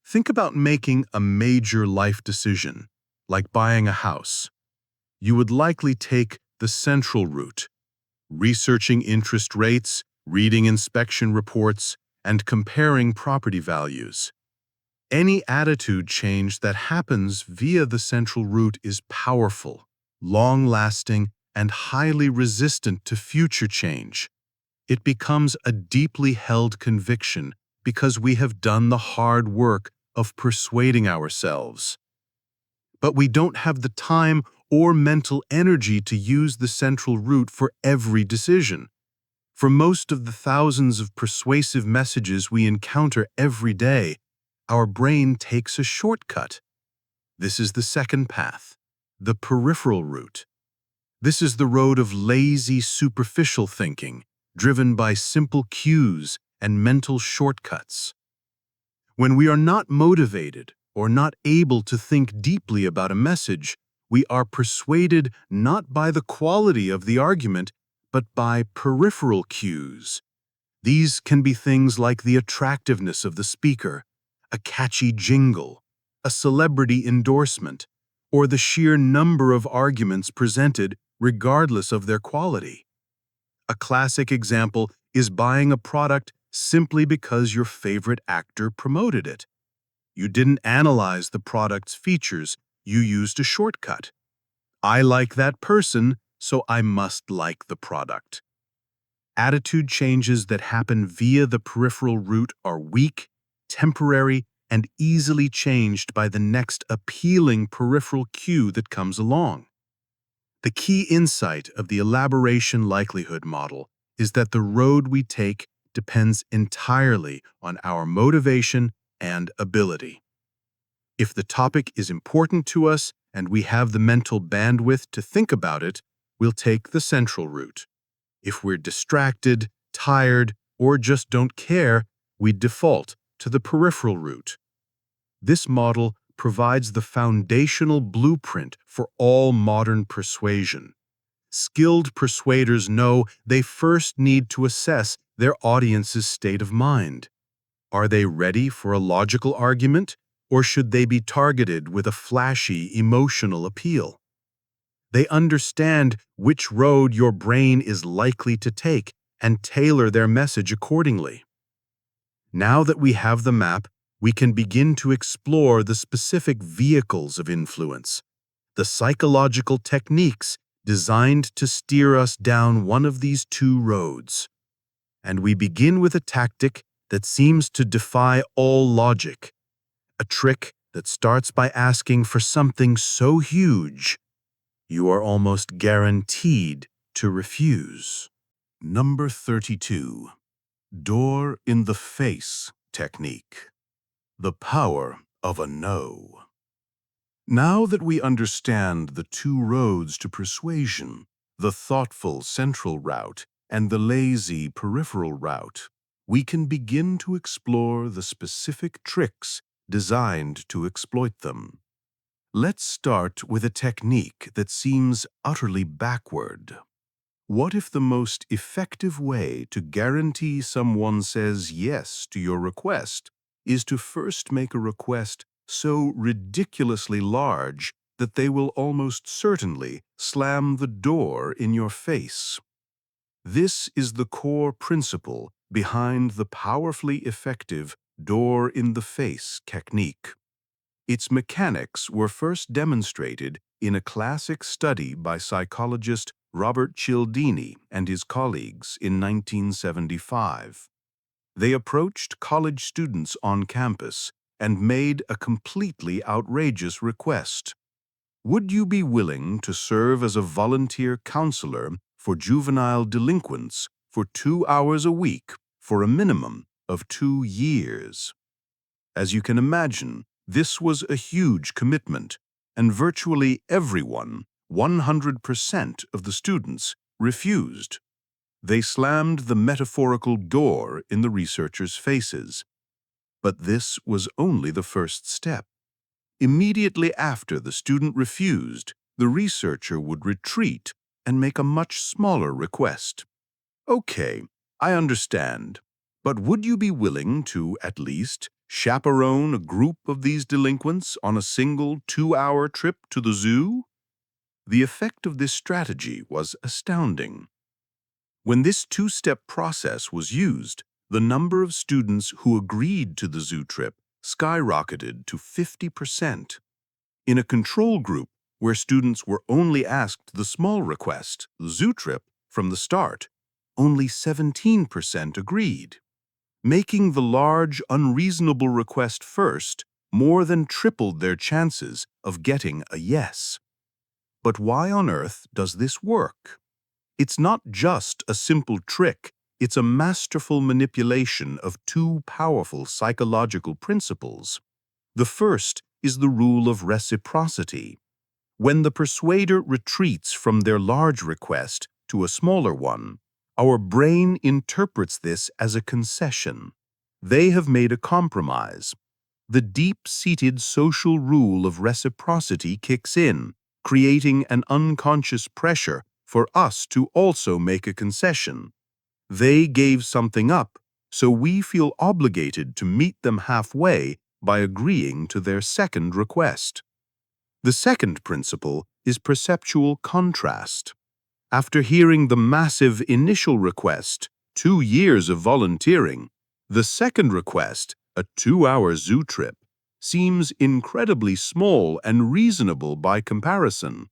Think about making a major life decision, like buying a house. You would likely take the central route, researching interest rates, reading inspection reports, and comparing property values. Any attitude change that happens via the central route is powerful, long-lasting, and highly resistant to future change. It becomes a deeply held conviction because we have done the hard work of persuading ourselves. But we don't have the time or mental energy to use the central route for every decision. For most of the thousands of persuasive messages we encounter every day, our brain takes a shortcut. This is the second path, the peripheral route. This is the road of lazy, superficial thinking, driven by simple cues and mental shortcuts. When we are not motivated or not able to think deeply about a message, we are persuaded not by the quality of the argument, but by peripheral cues. These can be things like the attractiveness of the speaker, a catchy jingle, a celebrity endorsement, or the sheer number of arguments presented regardless of their quality. A classic example is buying a product simply because your favorite actor promoted it. You didn't analyze the product's features, you used a shortcut. I like that person, so I must like the product. Attitude changes that happen via the peripheral route are weak, temporary, and easily changed by the next appealing peripheral cue that comes along. The key insight of the Elaboration likelihood model is that the road we take depends entirely on our motivation and ability. If the topic is important to us and we have the mental bandwidth to think about it, we'll take the central route. If we're distracted, tired, or just don't care, we default to the peripheral route. This model provides the foundational blueprint for all modern persuasion. Skilled persuaders know they first need to assess their audience's state of mind. Are they ready for a logical argument, or should they be targeted with a flashy, emotional appeal? They understand which road your brain is likely to take and tailor their message accordingly. Now that we have the map, we can begin to explore the specific vehicles of influence, the psychological techniques designed to steer us down one of these two roads. And we begin with a tactic that seems to defy all logic, a trick that starts by asking for something so huge, you are almost guaranteed to refuse. Number 32. Door in the face technique. The power of a no. Now that we understand the two roads to persuasion, the thoughtful central route and the lazy peripheral route, we can begin to explore the specific tricks designed to exploit them. Let's start with a technique that seems utterly backward. What if the most effective way to guarantee someone says yes to your request is to first make a request so ridiculously large that they will almost certainly slam the door in your face? This is the core principle behind the powerfully effective door-in-the-face technique. Its mechanics were first demonstrated in a classic study by psychologist Robert Cialdini and his colleagues in 1975. They approached college students on campus and made a completely outrageous request. Would you be willing to serve as a volunteer counselor for juvenile delinquents for 2 hours a week for a minimum of 2 years? As you can imagine, this was a huge commitment, and virtually everyone, 100% of the students, refused. They slammed the metaphorical door in the researchers' faces. But this was only the first step. Immediately after the student refused, the researcher would retreat and make a much smaller request. Okay, I understand, but would you be willing to, at least, chaperone a group of these delinquents on a single 2-hour trip to the zoo? The effect of this strategy was astounding. When this two-step process was used, the number of students who agreed to the zoo trip skyrocketed to 50%. In a control group, where students were only asked the small request, the zoo trip, from the start, only 17% agreed. Making the large, unreasonable request first more than tripled their chances of getting a yes. But why on earth does this work? It's not just a simple trick, it's a masterful manipulation of two powerful psychological principles. The first is the rule of reciprocity. When the persuader retreats from their large request to a smaller one, our brain interprets this as a concession. They have made a compromise. The deep-seated social rule of reciprocity kicks in, creating an unconscious pressure for us to also make a concession. They gave something up, so we feel obligated to meet them halfway by agreeing to their second request. The second principle is perceptual contrast. After hearing the massive initial request, 2 years of volunteering, the second request, a 2-hour zoo trip, seems incredibly small and reasonable by comparison.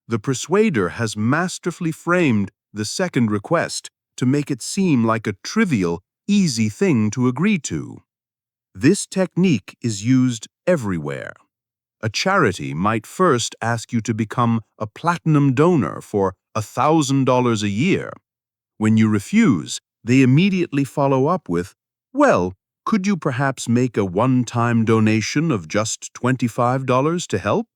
The persuader has masterfully framed the second request to make it seem like a trivial, easy thing to agree to. This technique is used everywhere. A charity might first ask you to become a platinum donor for $1,000 a year. When you refuse, they immediately follow up with, "Well, could you perhaps make a one-time donation of just $25 to help?"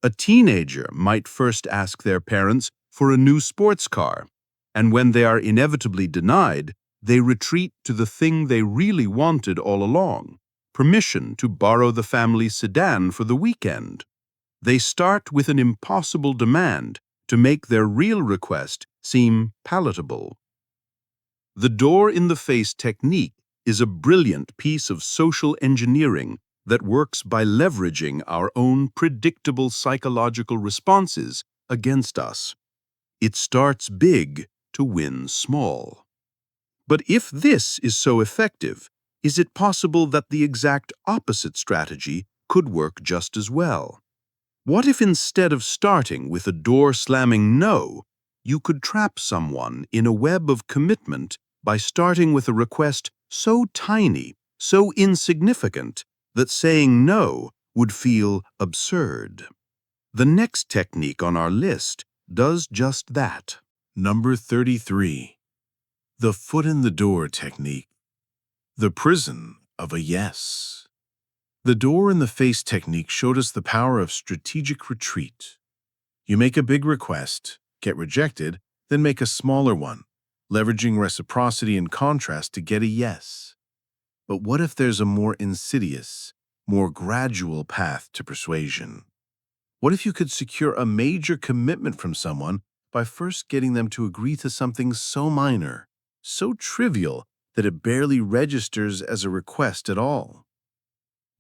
A teenager might first ask their parents for a new sports car, and when they are inevitably denied, they retreat to the thing they really wanted all along: permission to borrow the family sedan for the weekend. They start with an impossible demand to make their real request seem palatable. The door-in-the-face technique is a brilliant piece of social engineering that works by leveraging our own predictable psychological responses against us. It starts big to win small. But if this is so effective, is it possible that the exact opposite strategy could work just as well? What if instead of starting with a door-slamming no, you could trap someone in a web of commitment by starting with a request so tiny, so insignificant, that saying no would feel absurd? The next technique on our list does just that. Number 33. The foot-in-the-door technique. The prison of a yes. The door-in-the-face technique showed us the power of strategic retreat. You make a big request, get rejected, then make a smaller one, leveraging reciprocity and contrast to get a yes. But what if there's a more insidious, more gradual path to persuasion? What if you could secure a major commitment from someone by first getting them to agree to something so minor, so trivial, that it barely registers as a request at all?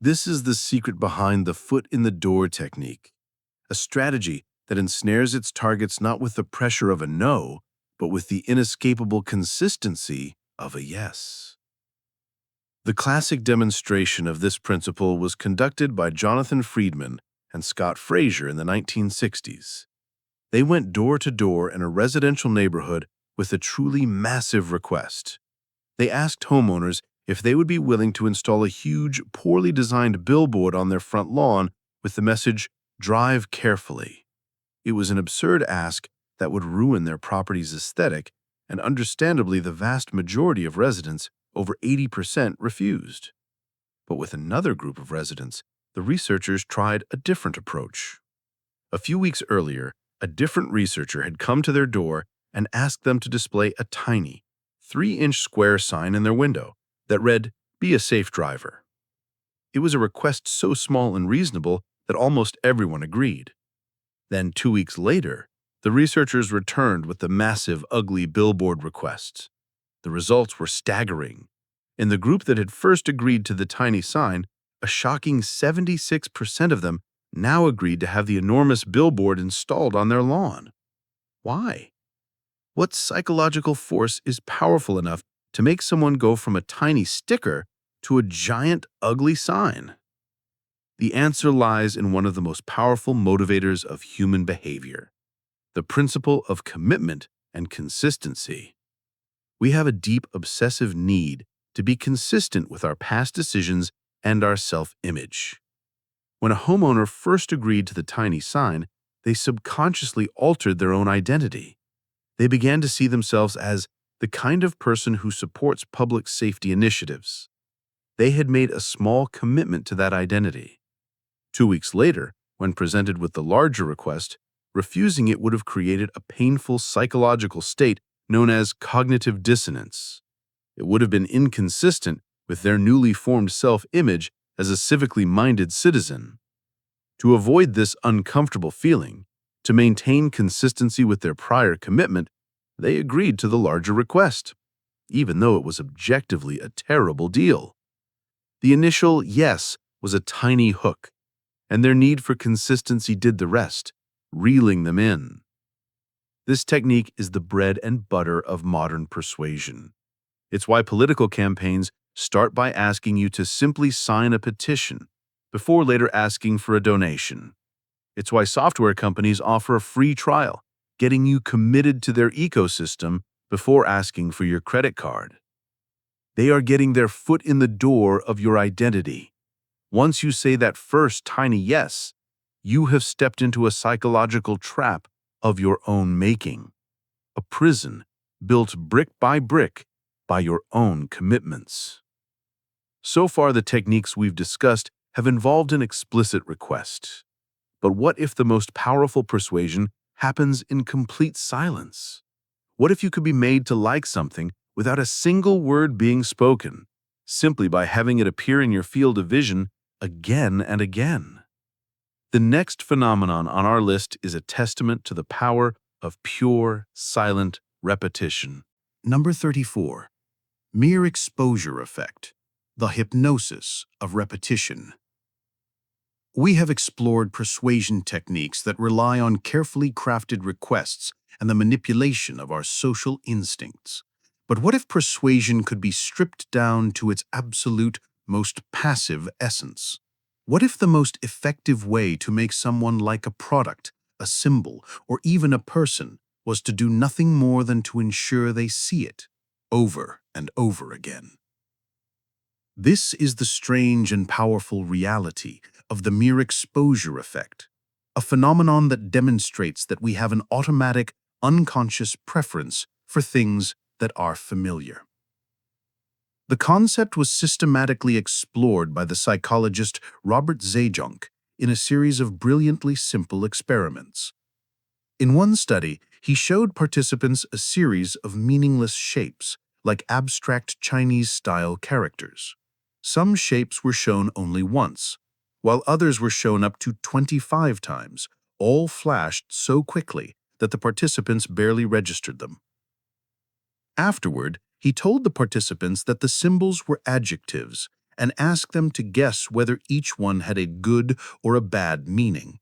This is the secret behind the foot-in-the-door technique, a strategy that ensnares its targets not with the pressure of a no, but with the inescapable consistency of a yes. The classic demonstration of this principle was conducted by Jonathan Friedman and Scott Fraser in the 1960s. They went door to door in a residential neighborhood with a truly massive request. They asked homeowners if they would be willing to install a huge, poorly designed billboard on their front lawn with the message, "Drive carefully." It was an absurd ask that would ruin their property's aesthetic, and understandably the vast majority of residents, over 80%, refused. But with another group of residents, the researchers tried a different approach. A few weeks earlier, a different researcher had come to their door and asked them to display a tiny, 3-inch square sign in their window that read, "Be a safe driver." It was a request so small and reasonable that almost everyone agreed. Then 2 weeks later, the researchers returned with the massive, ugly billboard requests. The results were staggering. In the group that had first agreed to the tiny sign, a shocking 76% of them now agreed to have the enormous billboard installed on their lawn. Why? What psychological force is powerful enough to make someone go from a tiny sticker to a giant, ugly sign? The answer lies in one of the most powerful motivators of human behavior, the principle of commitment and consistency. We have a deep, obsessive need to be consistent with our past decisions and our self-image. When a homeowner first agreed to the tiny sign, they subconsciously altered their own identity. They began to see themselves as the kind of person who supports public safety initiatives. They had made a small commitment to that identity. 2 weeks later, when presented with the larger request, refusing it would have created a painful psychological state known as cognitive dissonance. It would have been inconsistent with their newly formed self-image as a civically minded citizen. To avoid this uncomfortable feeling, to maintain consistency with their prior commitment, they agreed to the larger request, even though it was objectively a terrible deal. The initial yes was a tiny hook, and their need for consistency did the rest, reeling them in. This technique is the bread and butter of modern persuasion. It's why political campaigns start by asking you to simply sign a petition before later asking for a donation. It's why software companies offer a free trial, getting you committed to their ecosystem before asking for your credit card. They are getting their foot in the door of your identity. Once you say that first tiny yes, you have stepped into a psychological trap of your own making, a prison built brick by your own commitments. So far, the techniques we've discussed have involved an explicit request. But what if the most powerful persuasion happens in complete silence? What if you could be made to like something without a single word being spoken, simply by having it appear in your field of vision again and again? The next phenomenon on our list is a testament to the power of pure, silent repetition. Number 34. Mere exposure effect, the hypnosis of repetition. We have explored persuasion techniques that rely on carefully crafted requests and the manipulation of our social instincts. But what if persuasion could be stripped down to its absolute, most passive essence? What if the most effective way to make someone like a product, a symbol, or even a person was to do nothing more than to ensure they see it, over and over again? This is the strange and powerful reality of the mere exposure effect, a phenomenon that demonstrates that we have an automatic, unconscious preference for things that are familiar. The concept was systematically explored by the psychologist Robert Zajonc in a series of brilliantly simple experiments. In one study, He showed participants a series of meaningless shapes, like abstract Chinese-style characters. Some shapes were shown only once, while others were shown up to 25 times, all flashed so quickly that the participants barely registered them. Afterward, he told the participants that the symbols were adjectives and asked them to guess whether each one had a good or a bad meaning.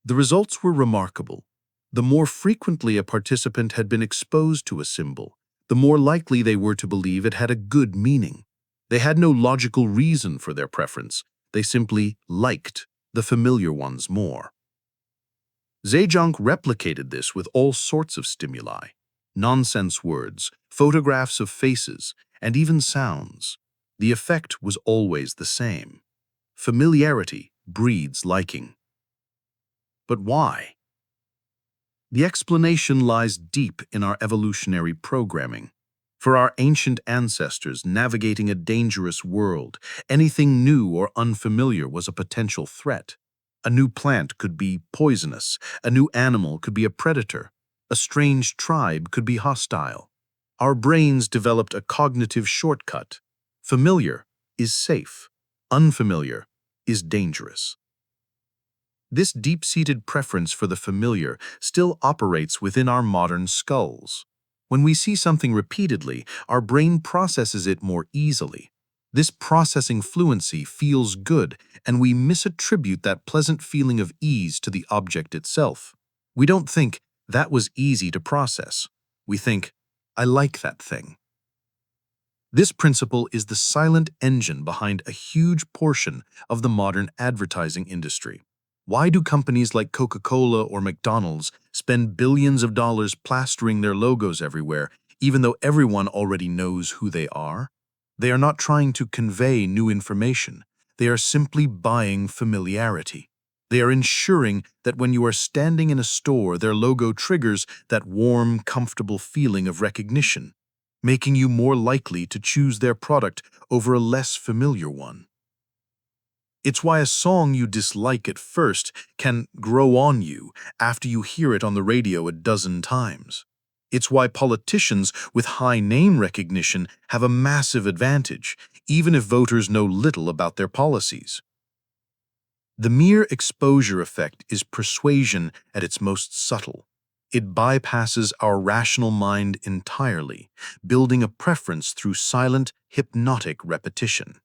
The results were remarkable. The more frequently a participant had been exposed to a symbol, the more likely they were to believe it had a good meaning. They had no logical reason for their preference. They simply liked the familiar ones more. Zhejiang replicated this with all sorts of stimuli: nonsense words, photographs of faces, and even sounds. The effect was always the same. Familiarity breeds liking. But why? The explanation lies deep in our evolutionary programming. For our ancient ancestors navigating a dangerous world, anything new or unfamiliar was a potential threat. A new plant could be poisonous, a new animal could be a predator, a strange tribe could be hostile. Our brains developed a cognitive shortcut. Familiar is safe, unfamiliar is dangerous. This deep-seated preference for the familiar still operates within our modern skulls. When we see something repeatedly, our brain processes it more easily. This processing fluency feels good, and we misattribute that pleasant feeling of ease to the object itself. We don't think, that was easy to process. We think, I like that thing. This principle is the silent engine behind a huge portion of the modern advertising industry. Why do companies like Coca-Cola or McDonald's spend billions of dollars plastering their logos everywhere, even though everyone already knows who they are? They are not trying to convey new information. They are simply buying familiarity. They are ensuring that when you are standing in a store, their logo triggers that warm, comfortable feeling of recognition, making you more likely to choose their product over a less familiar one. It's why a song you dislike at first can grow on you after you hear it on the radio a dozen times. It's why politicians with high name recognition have a massive advantage, even if voters know little about their policies. The mere exposure effect is persuasion at its most subtle. It bypasses our rational mind entirely, building a preference through silent, hypnotic repetition.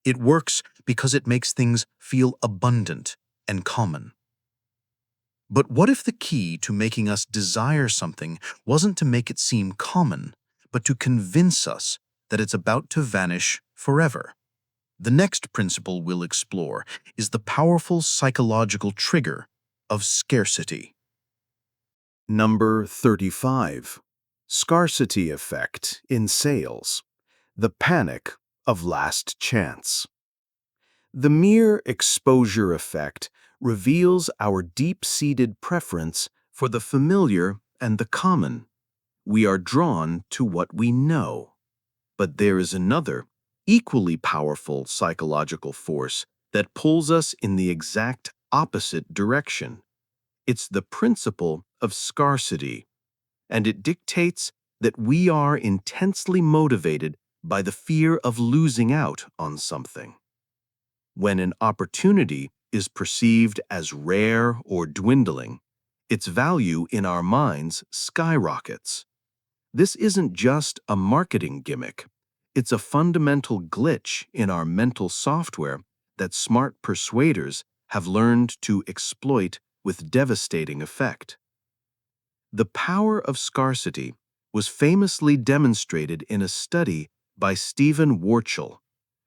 It works because it makes things feel abundant and common. But what if the key to making us desire something wasn't to make it seem common, but to convince us that it's about to vanish forever? The next principle we'll explore is the powerful psychological trigger of scarcity. Number 35. Scarcity effect in sales. The panic of last chance. The mere exposure effect reveals our deep-seated preference for the familiar and the common. We are drawn to what we know. But there is another, equally powerful psychological force that pulls us in the exact opposite direction. It's the principle of scarcity, and it dictates that we are intensely motivated by the fear of losing out on something. When an opportunity is perceived as rare or dwindling, its value in our minds skyrockets. This isn't just a marketing gimmick. It's a fundamental glitch in our mental software that smart persuaders have learned to exploit with devastating effect. The power of scarcity was famously demonstrated in a study by Stephen Warchel,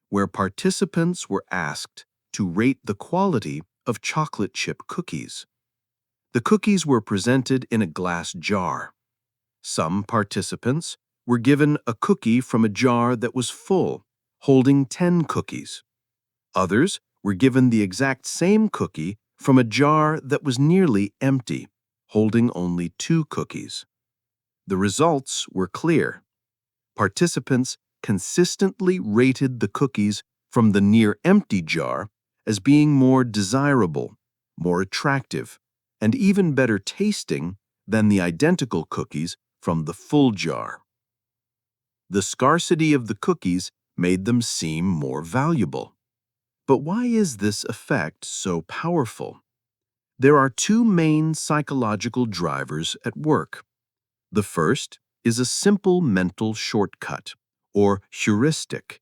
where participants were asked to rate the quality of chocolate chip cookies. The cookies were presented in a glass jar. Some participants were given a cookie from a jar that was full, holding 10 cookies. Others were given the exact same cookie from a jar that was nearly empty, holding only 2 cookies. The results were clear. Participants consistently rated the cookies from the near-empty jar as being more desirable, more attractive, and even better tasting than the identical cookies from the full jar. The scarcity of the cookies made them seem more valuable. But why is this effect so powerful? There are two main psychological drivers at work. The first is a simple mental shortcut, or heuristic.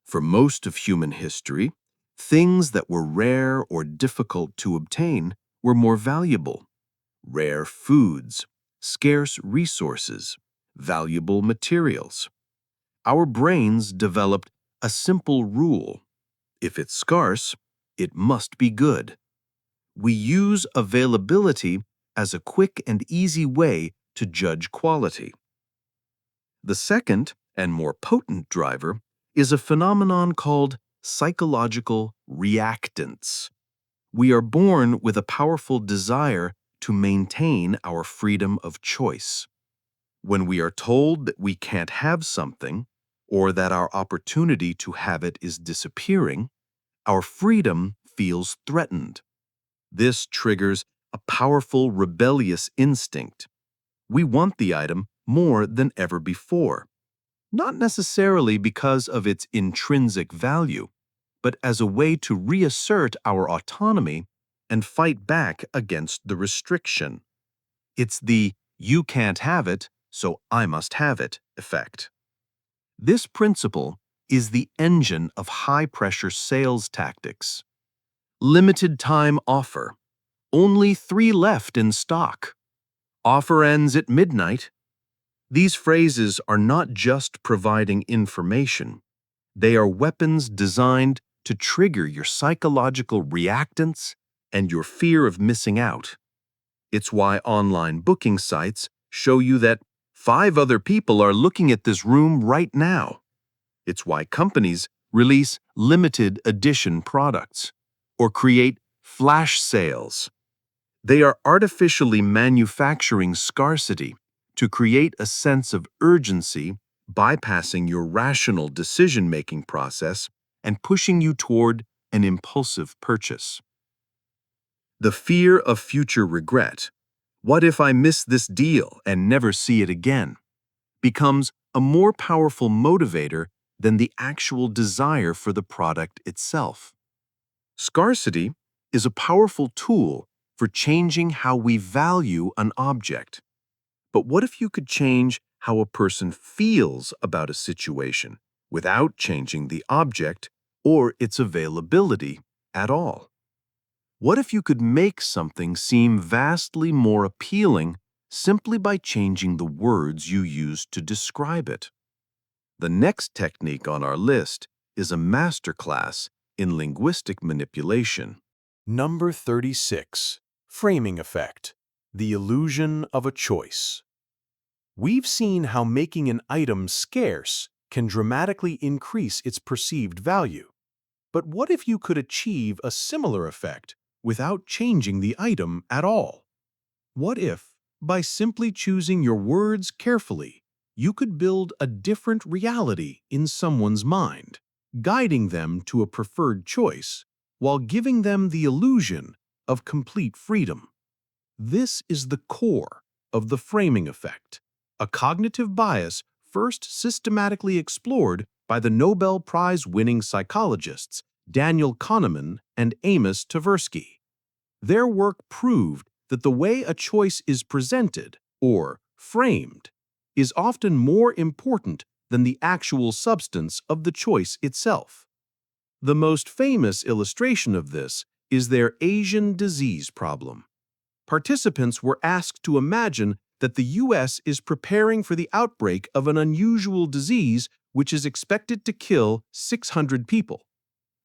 For most of human history, things that were rare or difficult to obtain were more valuable. Rare foods, scarce resources, valuable materials. Our brains developed a simple rule. If it's scarce, it must be good. We use availability as a quick and easy way to judge quality. The second and more potent driver is a phenomenon called psychological reactance. We are born with a powerful desire to maintain our freedom of choice. When we are told that we can't have something, or that our opportunity to have it is disappearing, our freedom feels threatened. This triggers a powerful rebellious instinct. We want the item more than ever before, not necessarily because of its intrinsic value, but as a way to reassert our autonomy and fight back against the restriction. It's the "you can't have it, so I must have it" effect. This principle is the engine of high-pressure sales tactics. Limited time offer. Only 3 left in stock. Offer ends at midnight. These phrases are not just providing information. They are weapons designed to trigger your psychological reactance and your fear of missing out. It's why online booking sites show you that 5 other people are looking at this room right now. It's why companies release limited edition products or create flash sales. They are artificially manufacturing scarcity to create a sense of urgency, bypassing your rational decision-making process and pushing you toward an impulsive purchase. The fear of future regret, "what if I miss this deal and never see it again?" becomes a more powerful motivator than the actual desire for the product itself. Scarcity is a powerful tool for changing how we value an object. But what if you could change how a person feels about a situation without changing the object or its availability at all? What if you could make something seem vastly more appealing simply by changing the words you use to describe it? The next technique on our list is a masterclass in linguistic manipulation. Number 36. Framing Effect. The illusion of a choice. We've seen how making an item scarce can dramatically increase its perceived value. But what if you could achieve a similar effect without changing the item at all? What if, by simply choosing your words carefully, you could build a different reality in someone's mind, guiding them to a preferred choice while giving them the illusion of complete freedom? This is the core of the framing effect, a cognitive bias first systematically explored by the Nobel Prize-winning psychologists Daniel Kahneman and Amos Tversky. Their work proved that the way a choice is presented, or framed, is often more important than the actual substance of the choice itself. The most famous illustration of this is their Asian disease problem. Participants were asked to imagine that the U.S. is preparing for the outbreak of an unusual disease which is expected to kill 600 people.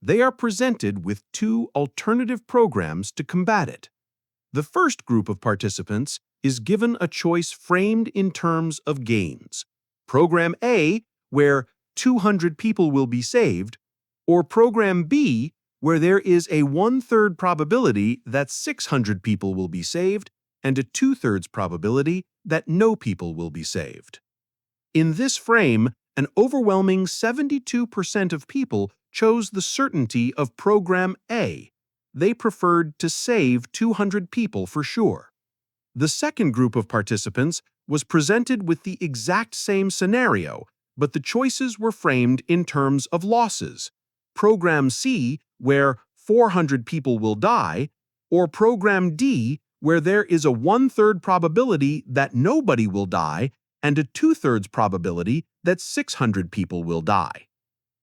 They are presented with 2 alternative programs to combat it. The first group of participants is given a choice framed in terms of gains. Program A, where 200 people will be saved, or Program B, where there is a 1/3 probability that 600 people will be saved and a 2/3 probability that no people will be saved. In this frame, an overwhelming 72% of people chose the certainty of Program A. They preferred to save 200 people for sure. The second group of participants was presented with the exact same scenario, but the choices were framed in terms of losses. Program C, where 400 people will die, or Program D, where there is a 1/3 probability that nobody will die and a 2/3 probability that 600 people will die.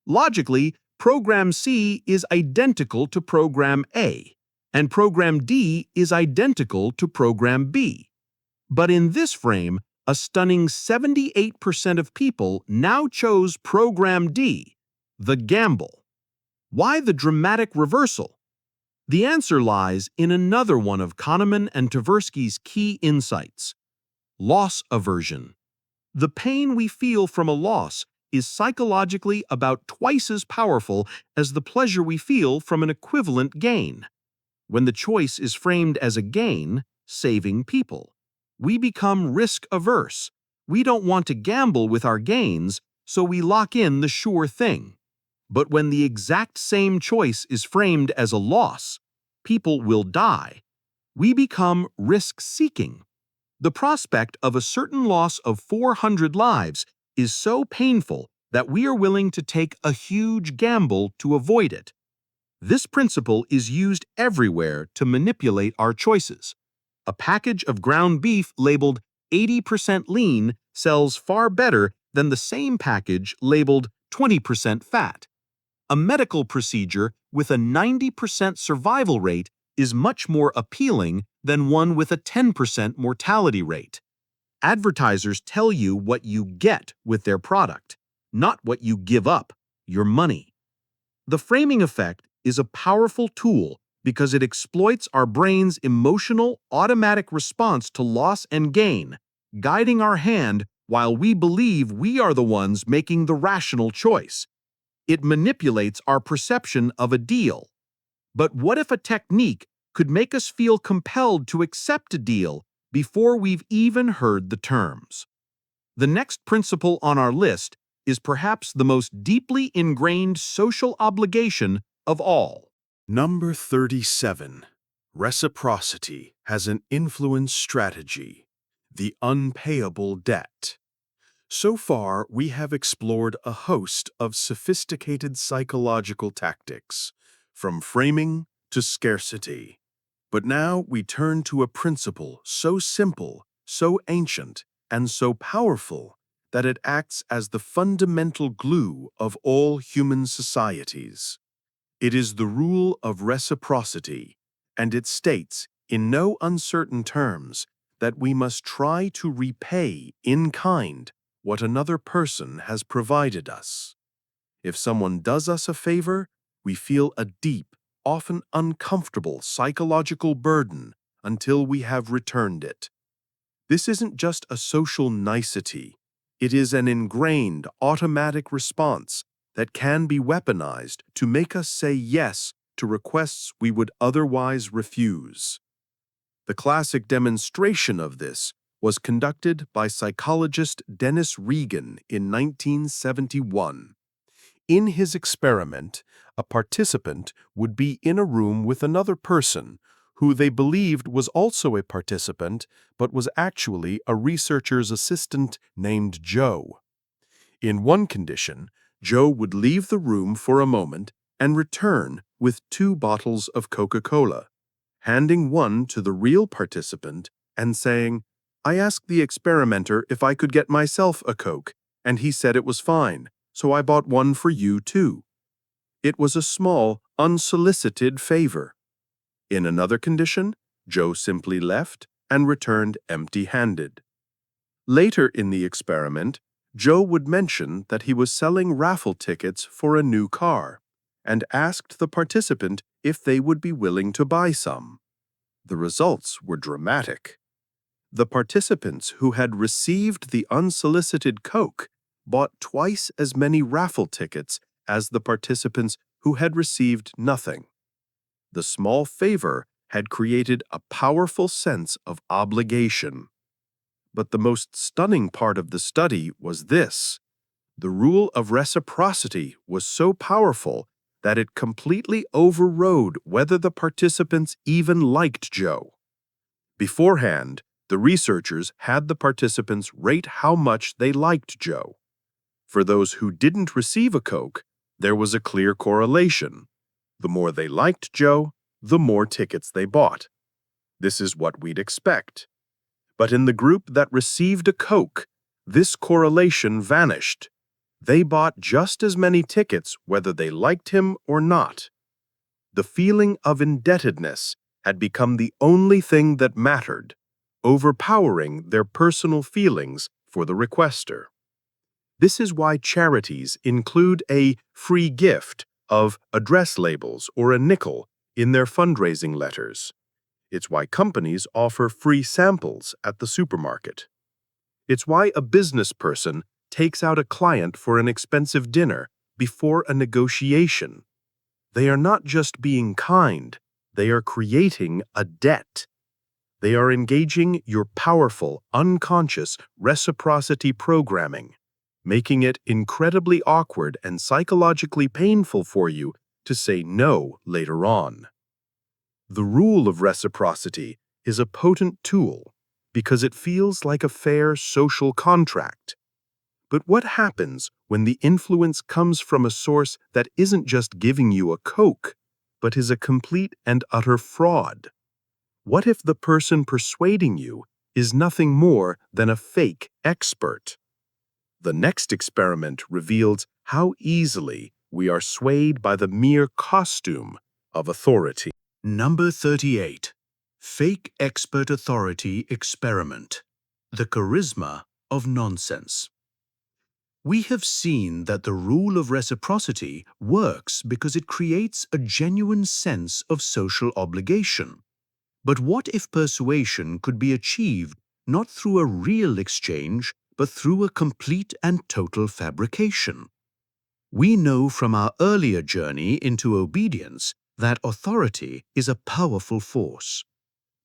Logically, Program C is identical to Program A, and Program D is identical to Program B. But in this frame, a stunning 78% of people now chose Program D, the gamble. Why the dramatic reversal? The answer lies in another one of Kahneman and Tversky's key insights: loss aversion. The pain we feel from a loss is psychologically about twice as powerful as the pleasure we feel from an equivalent gain. When the choice is framed as a gain, saving people, we become risk-averse. We don't want to gamble with our gains, so we lock in the sure thing. But when the exact same choice is framed as a loss, people will die, we become risk-seeking. The prospect of a certain loss of 400 lives is so painful that we are willing to take a huge gamble to avoid it. This principle is used everywhere to manipulate our choices. A package of ground beef labeled 80% lean sells far better than the same package labeled 20% fat. A medical procedure with a 90% survival rate is much more appealing than one with a 10% mortality rate. Advertisers tell you what you get with their product, not what you give up, your money. The framing effect is a powerful tool because it exploits our brain's emotional, automatic response to loss and gain, guiding our hand while we believe we are the ones making the rational choice. It manipulates our perception of a deal. But what if a technique could make us feel compelled to accept a deal before we've even heard the terms? The next principle on our list is perhaps the most deeply ingrained social obligation of all. Number 37. Reciprocity has an influence strategy: the unpayable debt. So far, we have explored a host of sophisticated psychological tactics, from framing to scarcity. But now we turn to a principle so simple, so ancient, and so powerful that it acts as the fundamental glue of all human societies. It is the rule of reciprocity, and it states, in no uncertain terms, that we must try to repay in kind what another person has provided us. If someone does us a favor, we feel a deep, often uncomfortable psychological burden until we have returned it. This isn't just a social nicety. It is an ingrained, automatic response that can be weaponized to make us say yes to requests we would otherwise refuse. The classic demonstration of this was conducted by psychologist Dennis Regan in 1971. In his experiment, a participant would be in a room with another person who they believed was also a participant but was actually a researcher's assistant named Joe. In one condition, Joe would leave the room for a moment and return with 2 bottles of Coca-Cola, handing one to the real participant and saying, "I asked the experimenter if I could get myself a Coke, and he said it was fine, so I bought one for you too." It was a small, unsolicited favor. In another condition, Joe simply left and returned empty-handed. Later in the experiment, Joe would mention that he was selling raffle tickets for a new car and asked the participant if they would be willing to buy some. The results were dramatic. The participants who had received the unsolicited Coke bought twice as many raffle tickets as the participants who had received nothing. The small favor had created a powerful sense of obligation. But the most stunning part of the study was this: the rule of reciprocity was so powerful that it completely overrode whether the participants even liked Joe. Beforehand, The researchers had the participants rate how much they liked Joe. For those who didn't receive a Coke, there was a clear correlation. The more they liked Joe, the more tickets they bought. This is what we'd expect. But in the group that received a Coke, this correlation vanished. They bought just as many tickets whether they liked him or not. The feeling of indebtedness had become the only thing that mattered, overpowering their personal feelings for the requester. This is why charities include a free gift of address labels or a nickel in their fundraising letters. It's why companies offer free samples at the supermarket. It's why a business person takes out a client for an expensive dinner before a negotiation. They are not just being kind, they are creating a debt. They are engaging your powerful, unconscious reciprocity programming, making it incredibly awkward and psychologically painful for you to say no later on. The rule of reciprocity is a potent tool because it feels like a fair social contract. But what happens when the influence comes from a source that isn't just giving you a Coke, but is a complete and utter fraud? What if the person persuading you is nothing more than a fake expert? The next experiment revealed how easily we are swayed by the mere costume of authority. Number 38. Fake Expert Authority Experiment. The Charisma of Nonsense. We have seen that the rule of reciprocity works because it creates a genuine sense of social obligation. But what if persuasion could be achieved not through a real exchange, but through a complete and total fabrication? We know from our earlier journey into obedience that authority is a powerful force.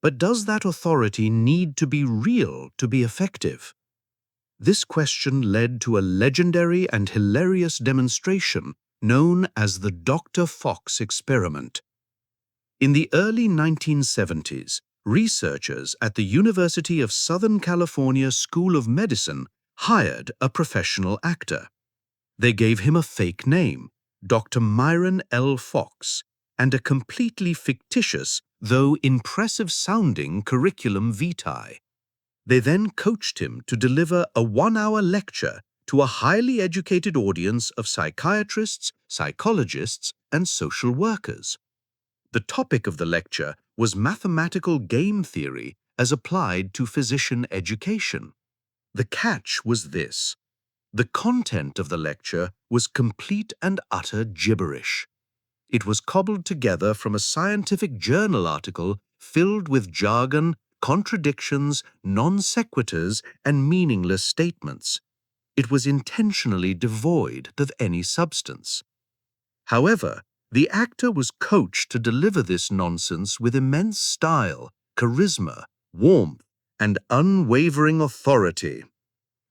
But does that authority need to be real to be effective? This question led to a legendary and hilarious demonstration known as the Dr. Fox experiment. In the early 1970s, researchers at the University of Southern California School of Medicine hired a professional actor. They gave him a fake name, Dr. Myron L. Fox, and a completely fictitious, though impressive-sounding curriculum vitae. They then coached him to deliver a 1-hour lecture to a highly educated audience of psychiatrists, psychologists, and social workers. The topic of the lecture was mathematical game theory as applied to physician education. The catch was this: the content of the lecture was complete and utter gibberish. It was cobbled together from a scientific journal article filled with jargon, contradictions, non sequiturs, and meaningless statements. It was intentionally devoid of any substance. However, the actor was coached to deliver this nonsense with immense style, charisma, warmth, and unwavering authority.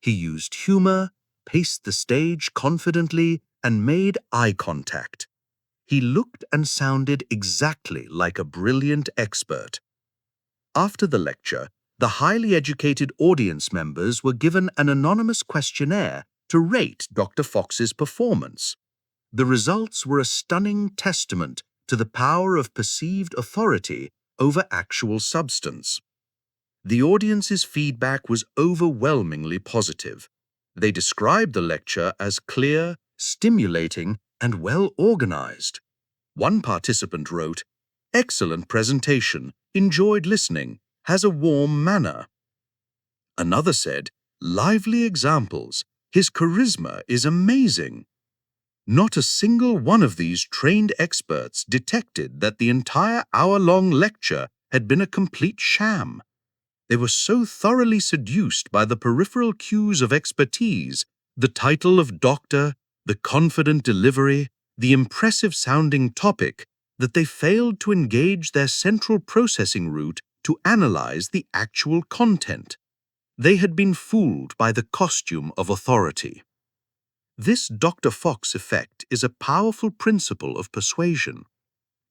He used humor, paced the stage confidently, and made eye contact. He looked and sounded exactly like a brilliant expert. After the lecture, the highly educated audience members were given an anonymous questionnaire to rate Dr. Fox's performance. The results were a stunning testament to the power of perceived authority over actual substance. The audience's feedback was overwhelmingly positive. They described the lecture as clear, stimulating, and well-organized. One participant wrote, "Excellent presentation, enjoyed listening, has a warm manner." Another said, "Lively examples, his charisma is amazing." Not a single one of these trained experts detected that the entire hour-long lecture had been a complete sham. They were so thoroughly seduced by the peripheral cues of expertise, the title of doctor, the confident delivery, the impressive-sounding topic, that they failed to engage their central processing route to analyze the actual content. They had been fooled by the costume of authority. This Dr. Fox effect is a powerful principle of persuasion.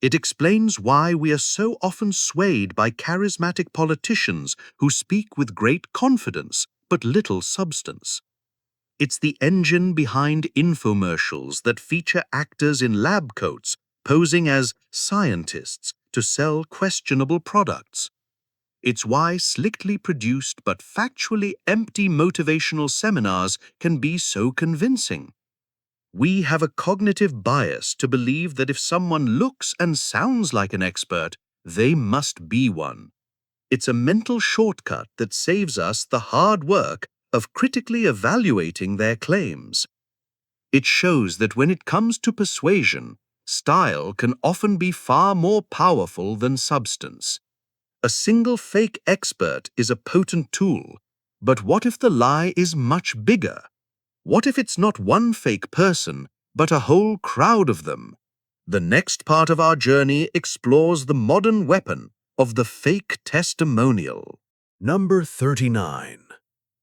It explains why we are so often swayed by charismatic politicians who speak with great confidence but little substance. It's the engine behind infomercials that feature actors in lab coats posing as scientists to sell questionable products. It's why slickly produced but factually empty motivational seminars can be so convincing. We have a cognitive bias to believe that if someone looks and sounds like an expert, they must be one. It's a mental shortcut that saves us the hard work of critically evaluating their claims. It shows that when it comes to persuasion, style can often be far more powerful than substance. A single fake expert is a potent tool, but what if the lie is much bigger? What if it's not one fake person, but a whole crowd of them? The next part of our journey explores the modern weapon of the fake testimonial. Number 39.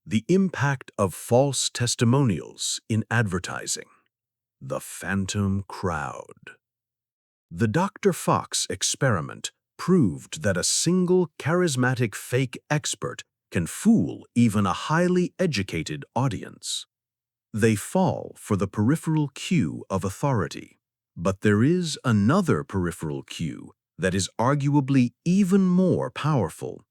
The impact of false testimonials in advertising. The phantom crowd. The Dr. Fox experiment proved that a single charismatic fake expert can fool even a highly educated audience. They fall for the peripheral cue of authority. But there is another peripheral cue that is arguably even more powerful,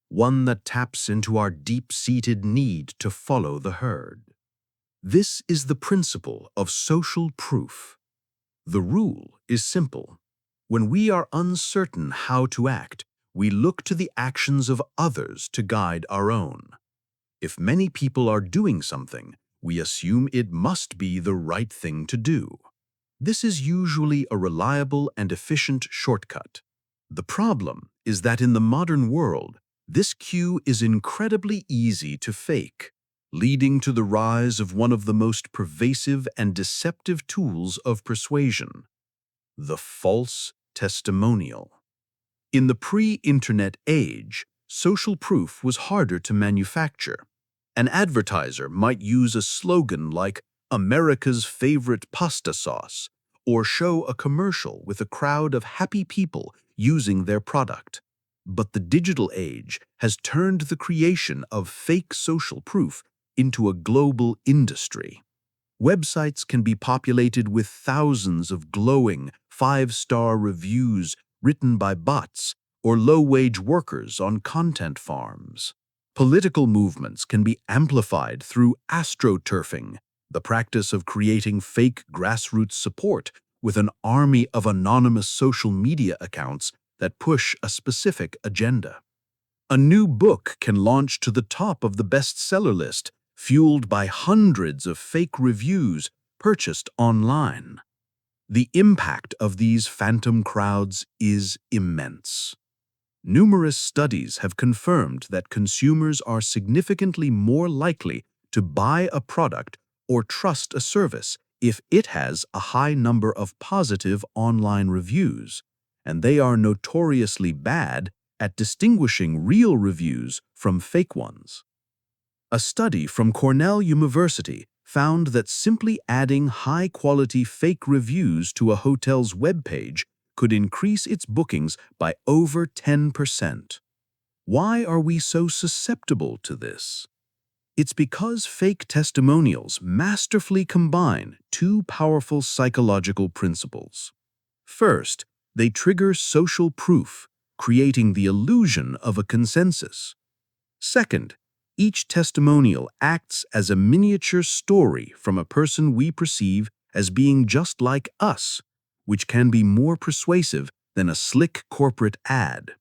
one that taps into our deep-seated need to follow the herd. This is the principle of social proof. The rule is simple. When we are uncertain how to act, we look to the actions of others to guide our own. If many people are doing something, we assume it must be the right thing to do. This is usually a reliable and efficient shortcut. The problem is that in the modern world, this cue is incredibly easy to fake, leading to the rise of one of the most pervasive and deceptive tools of persuasion, the false testimonial. In the pre-internet age, social proof was harder to manufacture. An advertiser might use a slogan like "America's favorite pasta sauce," or show a commercial with a crowd of happy people using their product. But the digital age has turned the creation of fake social proof into a global industry. Websites can be populated with thousands of glowing, 5-star reviews written by bots or low-wage workers on content farms. Political movements can be amplified through astroturfing, the practice of creating fake grassroots support with an army of anonymous social media accounts that push a specific agenda. A new book can launch to the top of the bestseller list, fueled by hundreds of fake reviews purchased online. The impact of these phantom crowds is immense. Numerous studies have confirmed that consumers are significantly more likely to buy a product or trust a service if it has a high number of positive online reviews, and they are notoriously bad at distinguishing real reviews from fake ones. A study from Cornell University found that simply adding high-quality fake reviews to a hotel's webpage could increase its bookings by over 10%. Why are we so susceptible to this? It's because fake testimonials masterfully combine two powerful psychological principles. First, they trigger social proof, creating the illusion of a consensus. Second, each testimonial acts as a miniature story from a person we perceive as being just like us, which can be more persuasive than a slick corporate ad.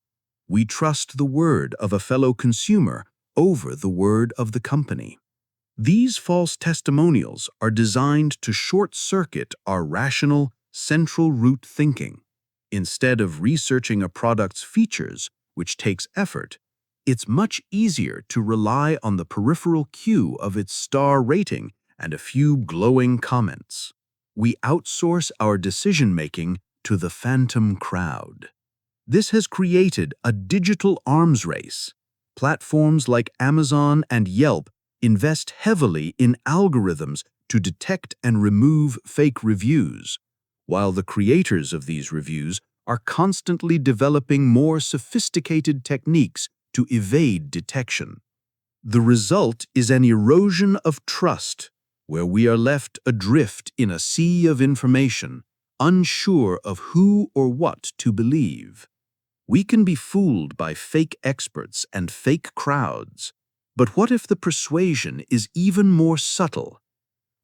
We trust the word of a fellow consumer over the word of the company. These false testimonials are designed to short-circuit our rational, central root thinking. Instead of researching a product's features, which takes effort, it's much easier to rely on the peripheral cue of its star rating and a few glowing comments. We outsource our decision-making to the phantom crowd. This has created a digital arms race. Platforms like Amazon and Yelp invest heavily in algorithms to detect and remove fake reviews, while the creators of these reviews are constantly developing more sophisticated techniques to evade detection. The result is an erosion of trust, where we are left adrift in a sea of information, unsure of who or what to believe. We can be fooled by fake experts and fake crowds, but what if the persuasion is even more subtle?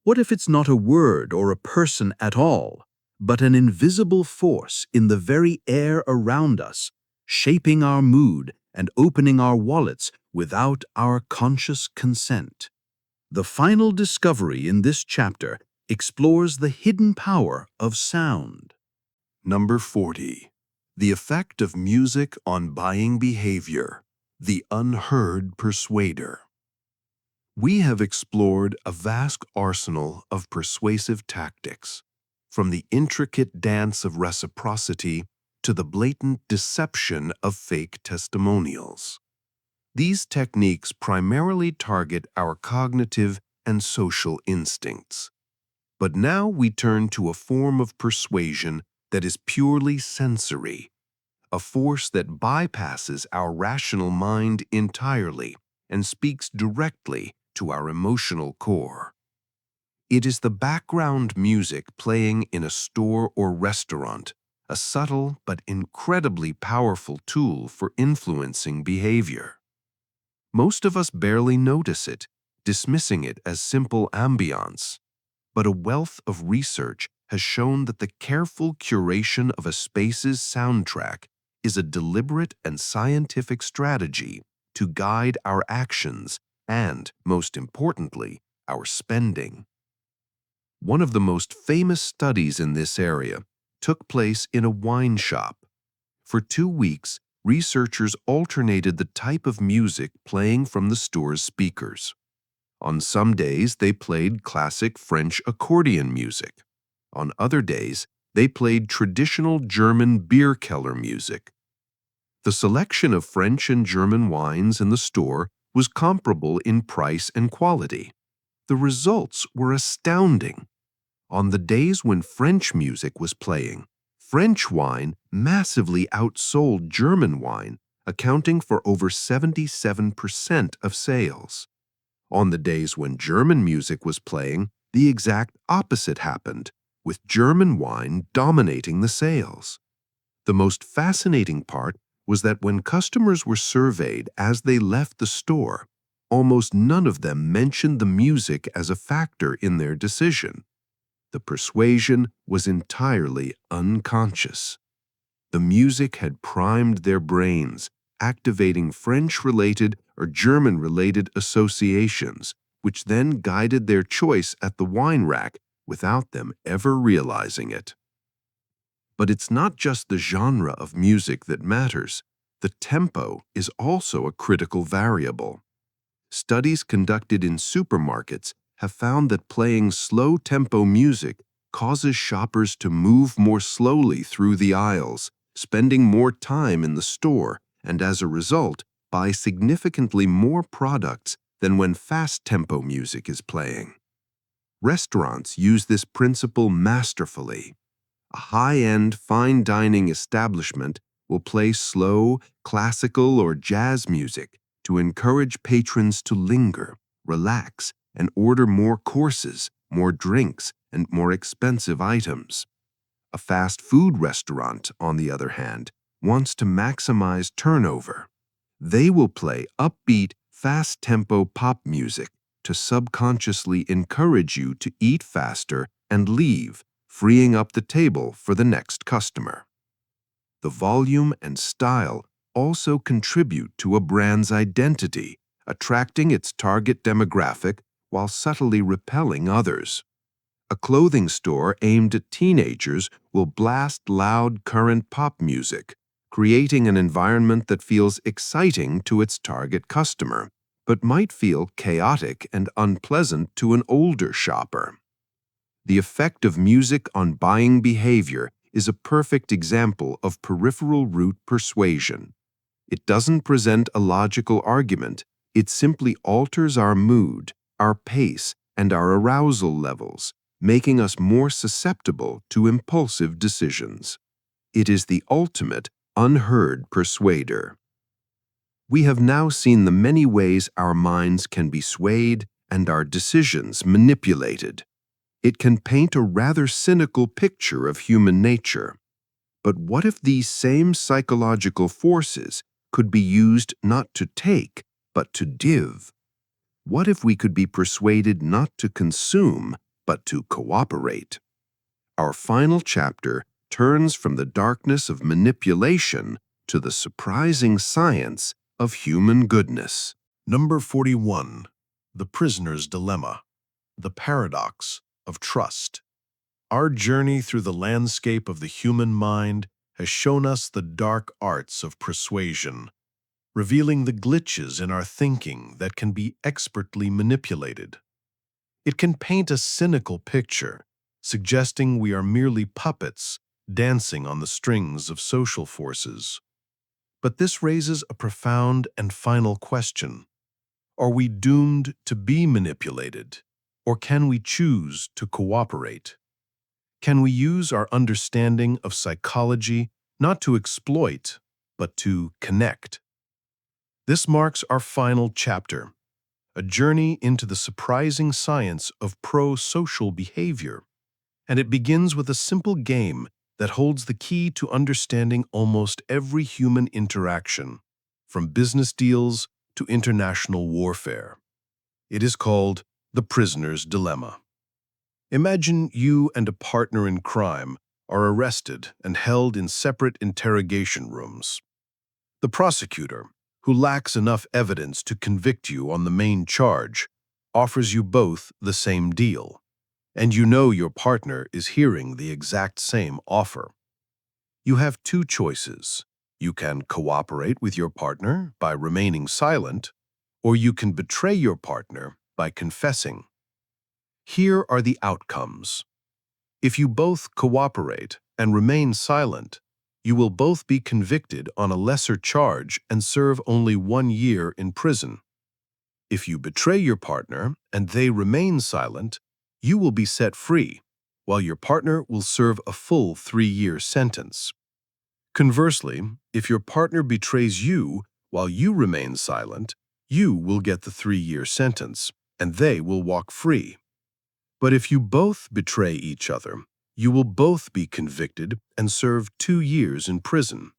What if it's not a word or a person at all, but an invisible force in the very air around us, shaping our mood and opening our wallets without our conscious consent? The final discovery in this chapter explores the hidden power of sound. Number 40. The effect of music on buying behavior, the unheard persuader. We have explored a vast arsenal of persuasive tactics, from the intricate dance of reciprocity to the blatant deception of fake testimonials. These techniques primarily target our cognitive and social instincts. But now we turn to a form of persuasion that is purely sensory, a force that bypasses our rational mind entirely and speaks directly to our emotional core. It is the background music playing in a store or restaurant, a subtle but incredibly powerful tool for influencing behavior. Most of us barely notice it, dismissing it as simple ambiance. But a wealth of research has shown that the careful curation of a space's soundtrack is a deliberate and scientific strategy to guide our actions and, most importantly, our spending. One of the most famous studies in this area took place in a wine shop. For 2 weeks, researchers alternated the type of music playing from the store's speakers. On some days, they played classic French accordion music. On other days, they played traditional German beer cellar music. The selection of French and German wines in the store was comparable in price and quality. The results were astounding. On the days when French music was playing, French wine massively outsold German wine, accounting for over 77% of sales. On the days when German music was playing, the exact opposite happened, with German wine dominating the sales. The most fascinating part was that when customers were surveyed as they left the store, almost none of them mentioned the music as a factor in their decision. The persuasion was entirely unconscious. The music had primed their brains, activating French-related or German-related associations, which then guided their choice at the wine rack without them ever realizing it. But it's not just the genre of music that matters. The tempo is also a critical variable. Studies conducted in supermarkets have found that playing slow-tempo music causes shoppers to move more slowly through the aisles, spending more time in the store, and as a result, buy significantly more products than when fast-tempo music is playing. Restaurants use this principle masterfully. A high-end, fine dining establishment will play slow, classical, or jazz music to encourage patrons to linger, relax, and order more courses, more drinks, and more expensive items. A fast food restaurant, on the other hand, wants to maximize turnover. They will play upbeat, fast-tempo pop music to subconsciously encourage you to eat faster and leave, freeing up the table for the next customer. The volume and style also contribute to a brand's identity, attracting its target demographic while subtly repelling others. A clothing store aimed at teenagers will blast loud current pop music, creating an environment that feels exciting to its target customer, but might feel chaotic and unpleasant to an older shopper. The effect of music on buying behavior is a perfect example of peripheral route persuasion. It doesn't present a logical argument, it simply alters our mood, our pace, and our arousal levels, making us more susceptible to impulsive decisions. It is the ultimate, unheard persuader. We have now seen the many ways our minds can be swayed and our decisions manipulated. It can paint a rather cynical picture of human nature. But what if these same psychological forces could be used not to take, but to give? What if we could be persuaded not to consume, but to cooperate? Our final chapter turns from the darkness of manipulation to the surprising science of human goodness. Number 41. The Prisoner's Dilemma. The Paradox of Trust. Our journey through the landscape of the human mind has shown us the dark arts of persuasion, revealing the glitches in our thinking that can be expertly manipulated. It can paint a cynical picture, suggesting we are merely puppets dancing on the strings of social forces. But this raises a profound and final question. Are we doomed to be manipulated, or can we choose to cooperate? Can we use our understanding of psychology not to exploit, but to connect? This marks our final chapter, a journey into the surprising science of pro-social behavior, and it begins with a simple game that holds the key to understanding almost every human interaction, from business deals to international warfare. It is called the Prisoner's Dilemma. Imagine you and a partner in crime are arrested and held in separate interrogation rooms. The prosecutor, who lacks enough evidence to convict you on the main charge, offers you both the same deal, and you know your partner is hearing the exact same offer. You have two choices. You can cooperate with your partner by remaining silent, or you can betray your partner by confessing. Here are the outcomes. If you both cooperate and remain silent, you will both be convicted on a lesser charge and serve only 1 year in prison. If you betray your partner and they remain silent, you will be set free, while your partner will serve a full 3-year sentence. Conversely, if your partner betrays you while you remain silent, you will get the 3-year sentence, and they will walk free. But if you both betray each other, you will both be convicted and serve 2 years in prison.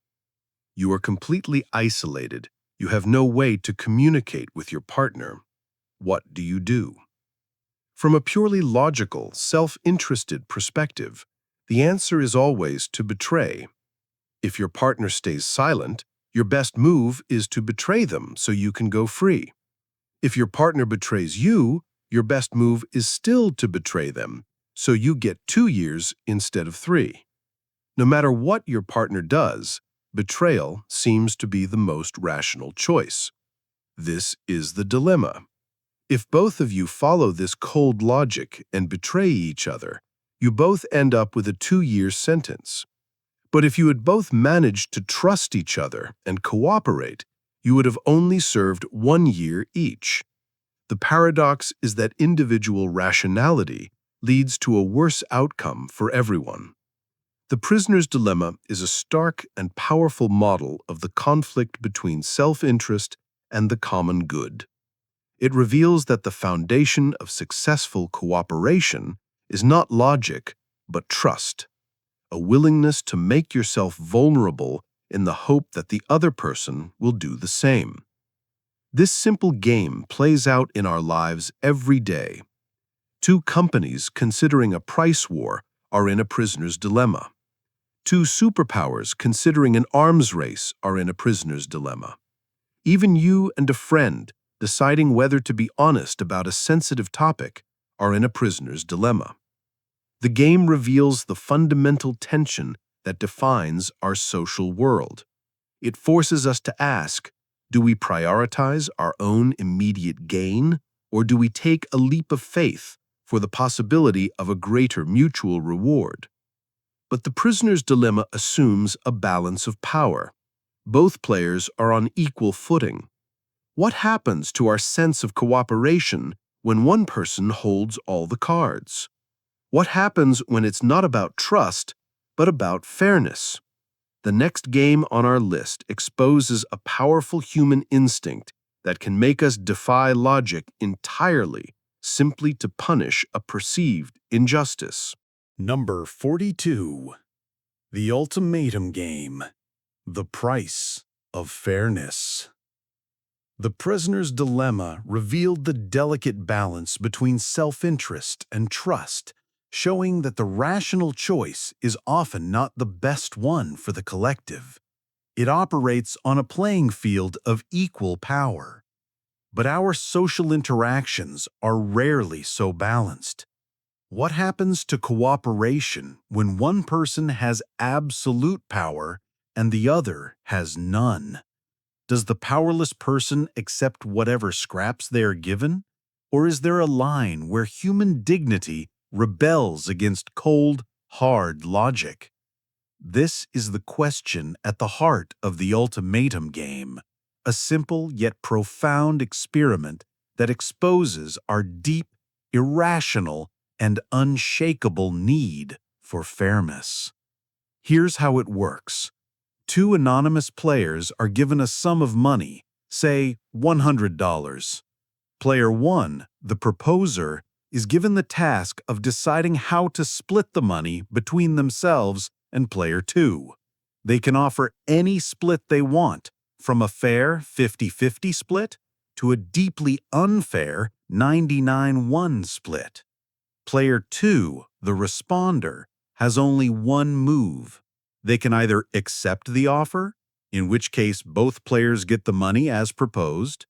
You are completely isolated. You have no way to communicate with your partner. What do you do? From a purely logical, self-interested perspective, the answer is always to betray. If your partner stays silent, your best move is to betray them so you can go free. If your partner betrays you, your best move is still to betray them, so you get 2 years instead of 3. No matter what your partner does, betrayal seems to be the most rational choice. This is the dilemma. If both of you follow this cold logic and betray each other, you both end up with a 2-year sentence. But if you had both managed to trust each other and cooperate, you would have only served 1 year each. The paradox is that individual rationality leads to a worse outcome for everyone. The Prisoner's Dilemma is a stark and powerful model of the conflict between self-interest and the common good. It reveals that the foundation of successful cooperation is not logic, but trust, a willingness to make yourself vulnerable in the hope that the other person will do the same. This simple game plays out in our lives every day. 2 companies considering a price war are in a prisoner's dilemma. 2 superpowers considering an arms race are in a prisoner's dilemma. Even you and a friend deciding whether to be honest about a sensitive topic are in a prisoner's dilemma. The game reveals the fundamental tension that defines our social world. It forces us to ask, do we prioritize our own immediate gain, or do we take a leap of faith for the possibility of a greater mutual reward? But the prisoner's dilemma assumes a balance of power. Both players are on equal footing. What happens to our sense of cooperation when one person holds all the cards? What happens when it's not about trust, but about fairness? The next game on our list exposes a powerful human instinct that can make us defy logic entirely simply to punish a perceived injustice. Number 42. The Ultimatum Game. The Price of Fairness. The prisoner's dilemma revealed the delicate balance between self-interest and trust, showing that the rational choice is often not the best one for the collective. It operates on a playing field of equal power. But our social interactions are rarely so balanced. What happens to cooperation when one person has absolute power and the other has none? Does the powerless person accept whatever scraps they are given? Or is there a line where human dignity rebels against cold, hard logic? This is the question at the heart of the Ultimatum Game, a simple yet profound experiment that exposes our deep, irrational, and unshakable need for fairness. Here's how it works. Two anonymous players are given a sum of money, say $100. Player 1, the proposer, is given the task of deciding how to split the money between themselves and Player 2. They can offer any split they want, from a fair 50-50 split to a deeply unfair 99-1 split. Player 2, the responder, has only one move. They can either accept the offer, in which case both players get the money as proposed,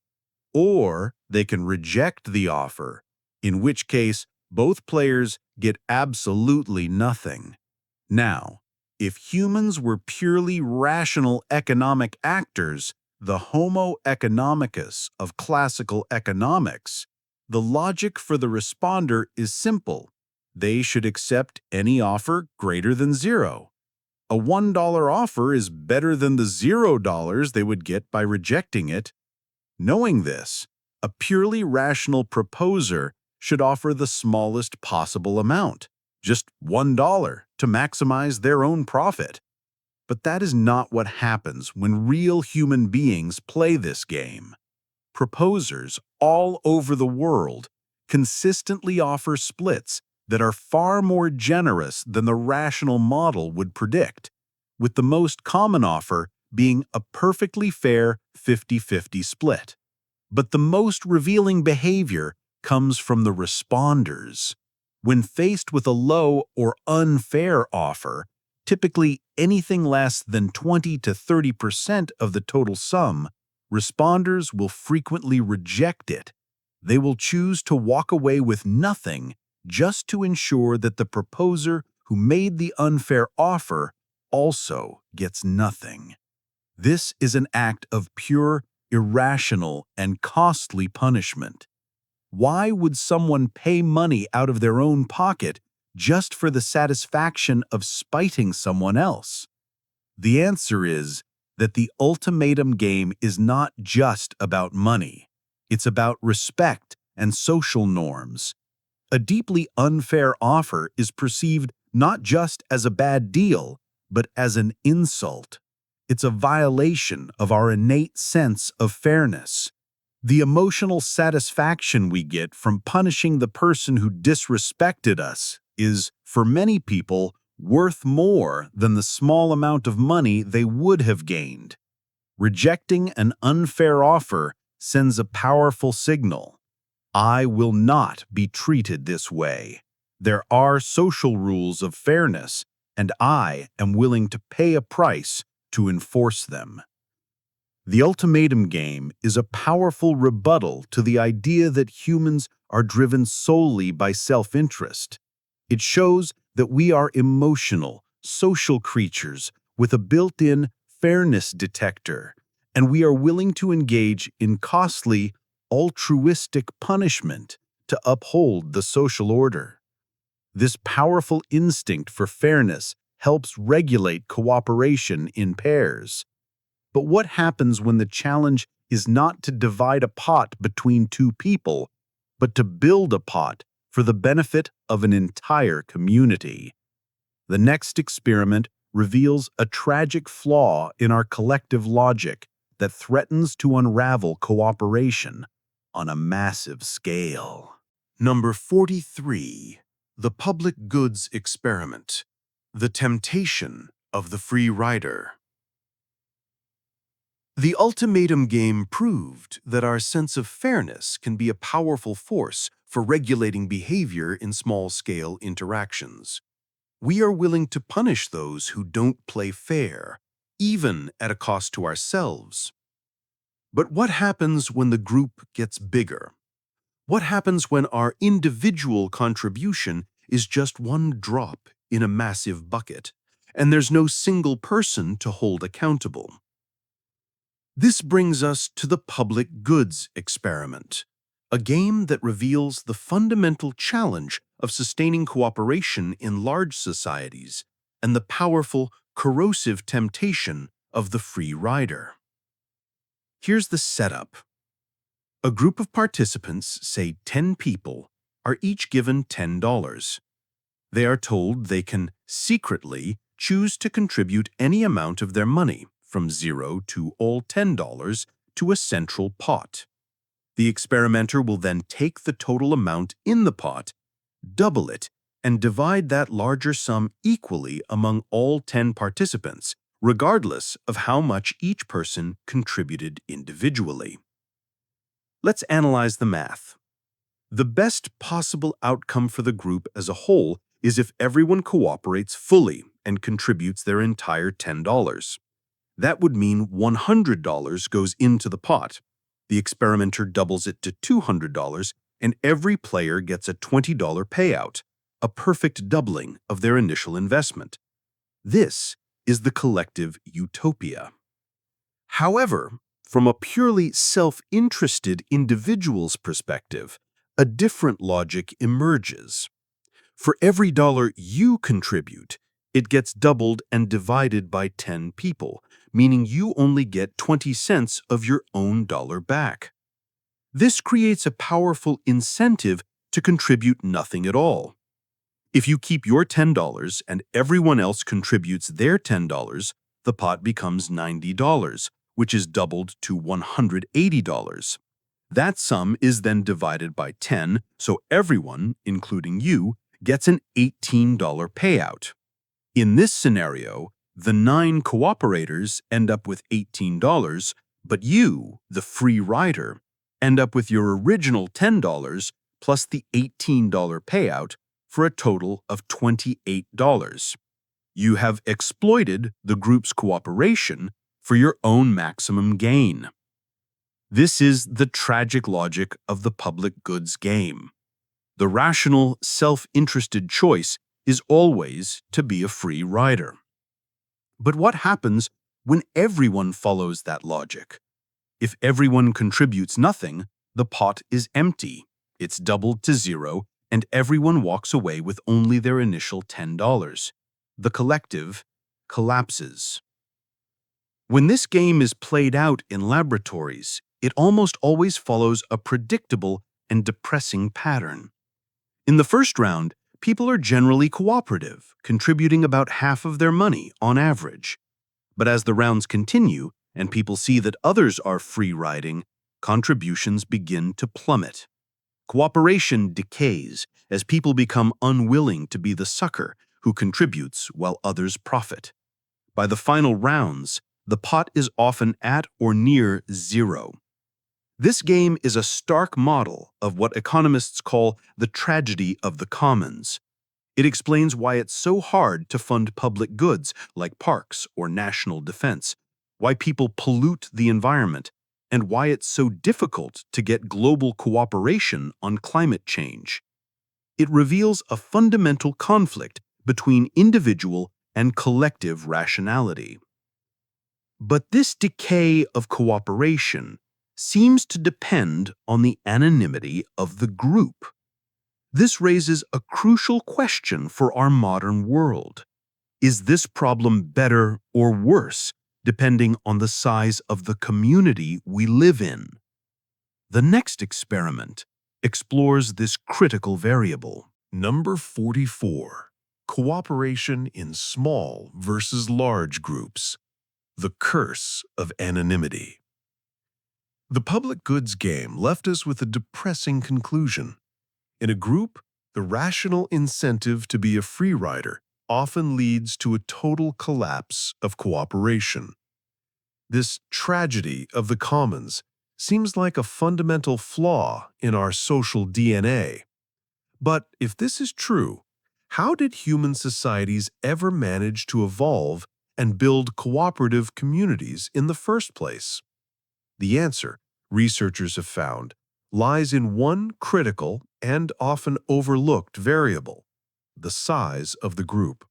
or they can reject the offer, in which case both players get absolutely nothing. Now, if humans were purely rational economic actors, the Homo economicus of classical economics, the logic for the responder is simple. They should accept any offer greater than zero. A $1 offer is better than the $0 they would get by rejecting it. Knowing this, a purely rational proposer should offer the smallest possible amount, just $1, to maximize their own profit. But that is not what happens when real human beings play this game. Proposers all over the world consistently offer splits that are far more generous than the rational model would predict, with the most common offer being a perfectly fair 50-50 split. But the most revealing behavior comes from the responders. When faced with a low or unfair offer, typically anything less than 20 to 30% of the total sum, responders will frequently reject it. They will choose to walk away with nothing just to ensure that the proposer who made the unfair offer also gets nothing. This is an act of pure, irrational, and costly punishment. Why would someone pay money out of their own pocket just for the satisfaction of spiting someone else? The answer is that the Ultimatum Game is not just about money. It's about respect and social norms. A deeply unfair offer is perceived not just as a bad deal, but as an insult. It's a violation of our innate sense of fairness. The emotional satisfaction we get from punishing the person who disrespected us is, for many people, worth more than the small amount of money they would have gained. Rejecting an unfair offer sends a powerful signal. I will not be treated this way. There are social rules of fairness, and I am willing to pay a price to enforce them. The Ultimatum Game is a powerful rebuttal to the idea that humans are driven solely by self-interest. It shows that we are emotional, social creatures with a built-in fairness detector, and we are willing to engage in costly, altruistic punishment to uphold the social order. This powerful instinct for fairness helps regulate cooperation in pairs. But what happens when the challenge is not to divide a pot between two people, but to build a pot for the benefit of an entire community? The next experiment reveals a tragic flaw in our collective logic that threatens to unravel cooperation on a massive scale. Number 43. The Public Goods Experiment. The Temptation of the Free Rider. The Ultimatum Game proved that our sense of fairness can be a powerful force for regulating behavior in small-scale interactions. We are willing to punish those who don't play fair, even at a cost to ourselves. But what happens when the group gets bigger? What happens when our individual contribution is just one drop in a massive bucket, and there's no single person to hold accountable? This brings us to the Public Goods Experiment, a game that reveals the fundamental challenge of sustaining cooperation in large societies and the powerful, corrosive temptation of the free rider. Here's the setup. A group of participants, say 10 people, are each given $10. They are told they can secretly choose to contribute any amount of their money, from $0 to all $10, to a central pot. The experimenter will then take the total amount in the pot, double it, and divide that larger sum equally among all 10 participants, regardless of how much each person contributed individually. Let's analyze the math. The best possible outcome for the group as a whole is if everyone cooperates fully and contributes their entire $10. That would mean $100 goes into the pot. The experimenter doubles it to $200, and every player gets a $20 payout, a perfect doubling of their initial investment. This is the collective utopia. However, from a purely self-interested individual's perspective, a different logic emerges. For every dollar you contribute, it gets doubled and divided by 10 people, meaning you only get 20 cents of your own dollar back. This creates a powerful incentive to contribute nothing at all. If you keep your $10 and everyone else contributes their $10, the pot becomes $90, which is doubled to $180. That sum is then divided by 10, so everyone, including you, gets an $18 payout. In this scenario, the 9 cooperators end up with $18, but you, the free rider, end up with your original $10 plus the $18 payout for a total of $28. You have exploited the group's cooperation for your own maximum gain. This is the tragic logic of the public goods game. The rational, self-interested choice is always to be a free rider. But what happens when everyone follows that logic? If everyone contributes nothing, the pot is empty, it's doubled to $0, and everyone walks away with only their initial $10. The collective collapses. When this game is played out in laboratories, it almost always follows a predictable and depressing pattern. In the first round, people are generally cooperative, contributing about half of their money on average. But as the rounds continue and people see that others are free riding, contributions begin to plummet. Cooperation decays as people become unwilling to be the sucker who contributes while others profit. By the final rounds, the pot is often at or near $0. This game is a stark model of what economists call the tragedy of the commons. It explains why it's so hard to fund public goods like parks or national defense, why people pollute the environment, and why it's so difficult to get global cooperation on climate change. It reveals a fundamental conflict between individual and collective rationality. But this decay of cooperation seems to depend on the anonymity of the group. This raises a crucial question for our modern world. Is this problem better or worse depending on the size of the community we live in? The next experiment explores this critical variable. Number 44. Cooperation in small versus large groups. The curse of anonymity. The public goods game left us with a depressing conclusion. In a group, the rational incentive to be a free rider often leads to a total collapse of cooperation. This tragedy of the commons seems like a fundamental flaw in our social DNA. But if this is true, how did human societies ever manage to evolve and build cooperative communities in the first place? The answer, researchers have found, lies in one critical and often overlooked variable: the size of the group.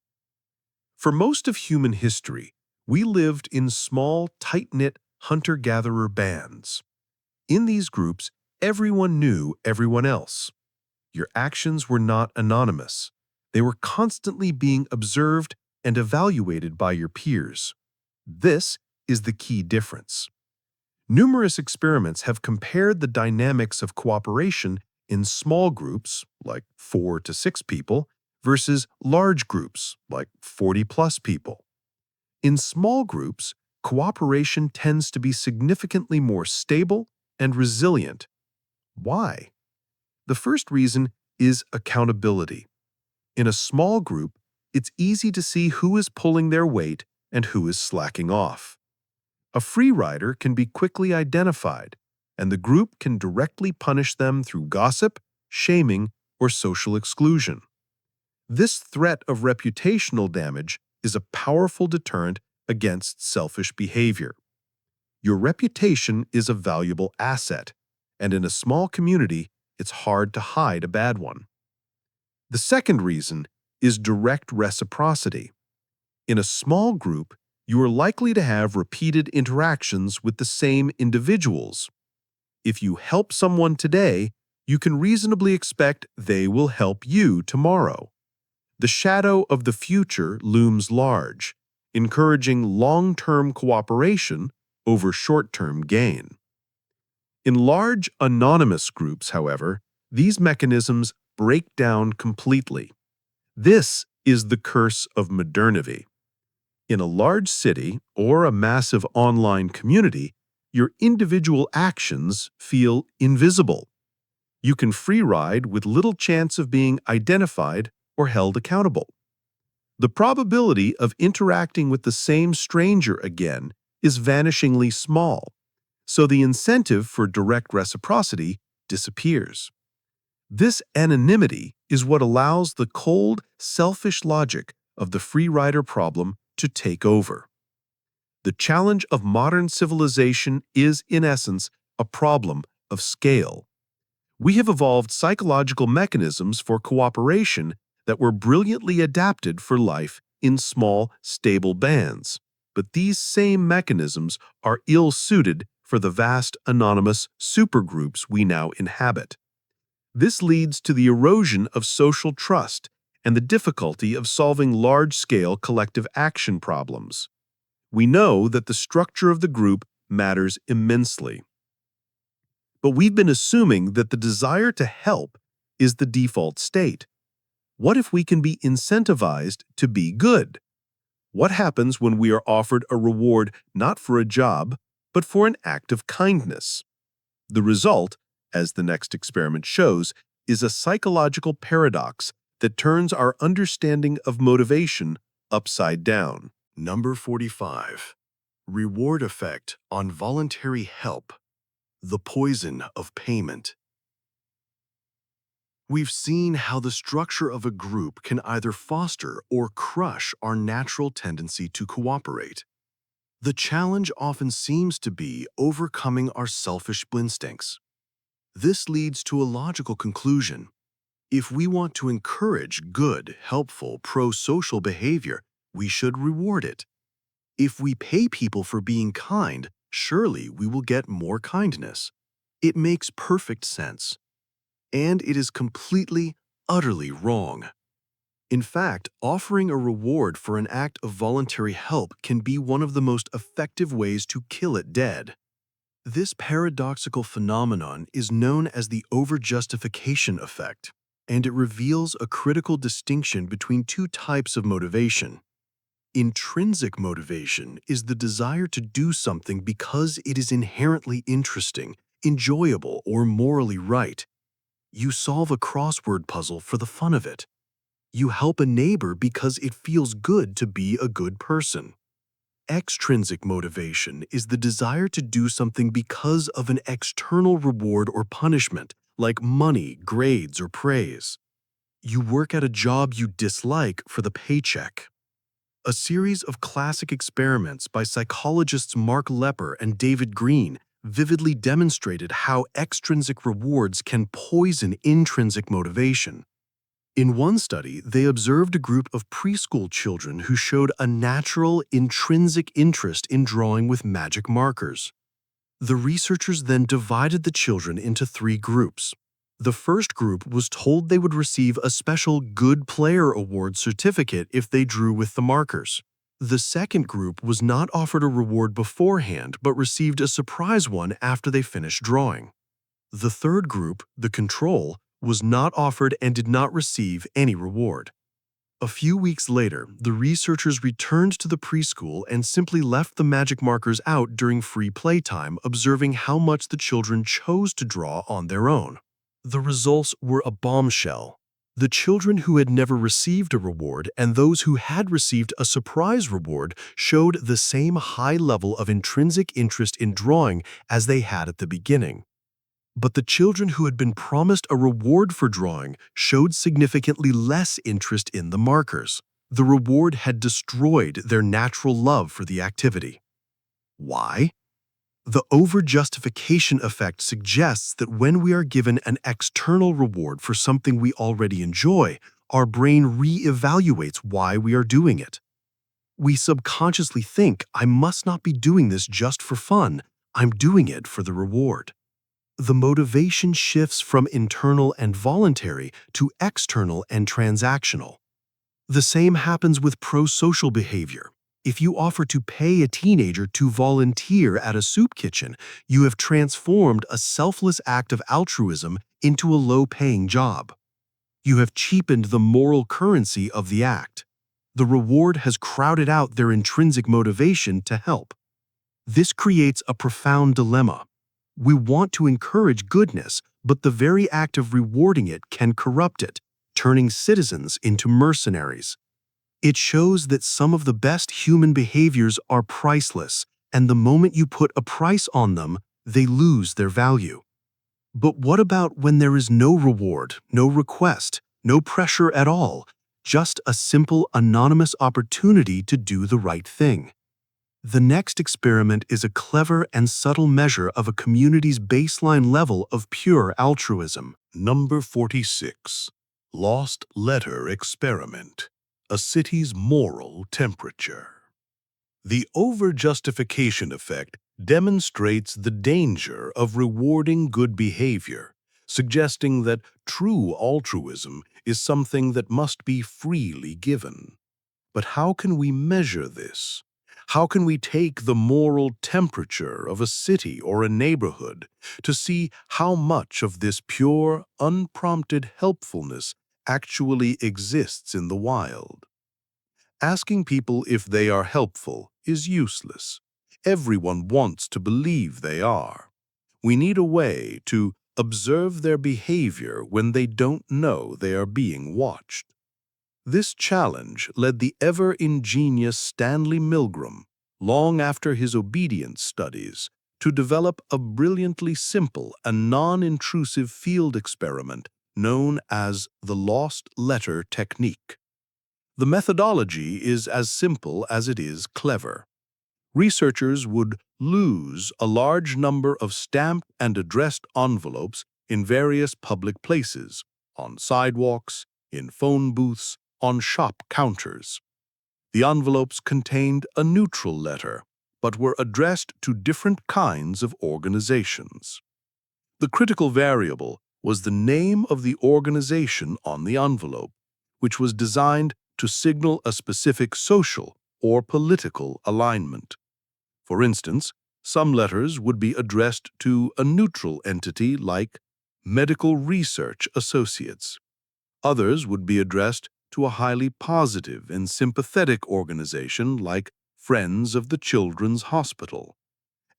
For most of human history, we lived in small, tight-knit hunter-gatherer bands. In these groups, everyone knew everyone else. Your actions were not anonymous. They were constantly being observed and evaluated by your peers. This is the key difference. Numerous experiments have compared the dynamics of cooperation in small groups, like 4 to 6 people, versus large groups, like 40+ people. In small groups, cooperation tends to be significantly more stable and resilient. Why? The first reason is accountability. In a small group, it's easy to see who is pulling their weight and who is slacking off. A free rider can be quickly identified, and the group can directly punish them through gossip, shaming, or social exclusion. This threat of reputational damage is a powerful deterrent against selfish behavior. Your reputation is a valuable asset, and in a small community, it's hard to hide a bad one. The second reason is direct reciprocity. In a small group, you are likely to have repeated interactions with the same individuals. If you help someone today, you can reasonably expect they will help you tomorrow. The shadow of the future looms large, encouraging long-term cooperation over short-term gain. In large, anonymous groups, however, these mechanisms break down completely. This is the curse of modernity. In a large city or a massive online community, your individual actions feel invisible. You can free ride with little chance of being identified or held accountable. The probability of interacting with the same stranger again is vanishingly small, so the incentive for direct reciprocity disappears. This anonymity is what allows the cold, selfish logic of the free rider problem to take over. The challenge of modern civilization is, in essence, a problem of scale. We have evolved psychological mechanisms for cooperation that were brilliantly adapted for life in small, stable bands. But these same mechanisms are ill-suited for the vast, anonymous supergroups we now inhabit. This leads to the erosion of social trust and the difficulty of solving large-scale collective action problems. We know that the structure of the group matters immensely. But we've been assuming that the desire to help is the default state. What if we can be incentivized to be good? What happens when we are offered a reward not for a job, but for an act of kindness? The result, as the next experiment shows, is a psychological paradox that turns our understanding of motivation upside down. Number 45. Reward effect on voluntary help. The poison of payment. We've seen how the structure of a group can either foster or crush our natural tendency to cooperate. The challenge often seems to be overcoming our selfish instincts. This leads to a logical conclusion. If we want to encourage good, helpful, pro-social behavior, we should reward it. If we pay people for being kind, surely we will get more kindness. It makes perfect sense. And it is completely, utterly wrong. In fact, offering a reward for an act of voluntary help can be one of the most effective ways to kill it dead. This paradoxical phenomenon is known as the overjustification effect. and it reveals a critical distinction between two types of motivation. Intrinsic motivation is the desire to do something because it is inherently interesting, enjoyable, or morally right. You solve a crossword puzzle for the fun of it. You help a neighbor because it feels good to be a good person. Extrinsic motivation is the desire to do something because of an external reward or punishment, like money, grades, or praise. You work at a job you dislike for the paycheck. A series of classic experiments by psychologists Mark Lepper and David Green vividly demonstrated how extrinsic rewards can poison intrinsic motivation. In one study, they observed a group of preschool children who showed a natural, intrinsic interest in drawing with magic markers. The researchers then divided the children into 3 groups. The first group was told they would receive a special Good Player Award certificate if they drew with the markers. The second group was not offered a reward beforehand but received a surprise one after they finished drawing. The third group, the control, was not offered and did not receive any reward. A few weeks later, the researchers returned to the preschool and simply left the magic markers out during free playtime, observing how much the children chose to draw on their own. The results were a bombshell. The children who had never received a reward and those who had received a surprise reward showed the same high level of intrinsic interest in drawing as they had at the beginning. But the children who had been promised a reward for drawing showed significantly less interest in the markers. The reward had destroyed their natural love for the activity. Why? The over-justification effect suggests that when we are given an external reward for something we already enjoy, our brain re-evaluates why we are doing it. We subconsciously think, I must not be doing this just for fun, I'm doing it for the reward. The motivation shifts from internal and voluntary to external and transactional. The same happens with pro-social behavior. If you offer to pay a teenager to volunteer at a soup kitchen, you have transformed a selfless act of altruism into a low-paying job. You have cheapened the moral currency of the act. The reward has crowded out their intrinsic motivation to help. This creates a profound dilemma. We want to encourage goodness, but the very act of rewarding it can corrupt it, turning citizens into mercenaries. It shows that some of the best human behaviors are priceless, and the moment you put a price on them, they lose their value. But what about when there is no reward, no request, no pressure at all, just a simple anonymous opportunity to do the right thing? The next experiment is a clever and subtle measure of a community's baseline level of pure altruism. Number 46. Lost Letter Experiment. A city's moral temperature. The over-justification effect demonstrates the danger of rewarding good behavior, suggesting that true altruism is something that must be freely given. But how can we measure this? How can we take the moral temperature of a city or a neighborhood to see how much of this pure, unprompted helpfulness actually exists in the wild? Asking people if they are helpful is useless. Everyone wants to believe they are. We need a way to observe their behavior when they don't know they are being watched. This challenge led the ever-ingenious Stanley Milgram, long after his obedience studies, to develop a brilliantly simple and non-intrusive field experiment known as the lost letter technique. The methodology is as simple as it is clever. Researchers would lose a large number of stamped and addressed envelopes in various public places, on sidewalks, in phone booths, on shop counters. The envelopes contained a neutral letter, but were addressed to different kinds of organizations. The critical variable was the name of the organization on the envelope, which was designed to signal a specific social or political alignment. For instance, some letters would be addressed to a neutral entity like Medical Research Associates, Others would be addressed to a highly positive and sympathetic organization like Friends of the Children's Hospital.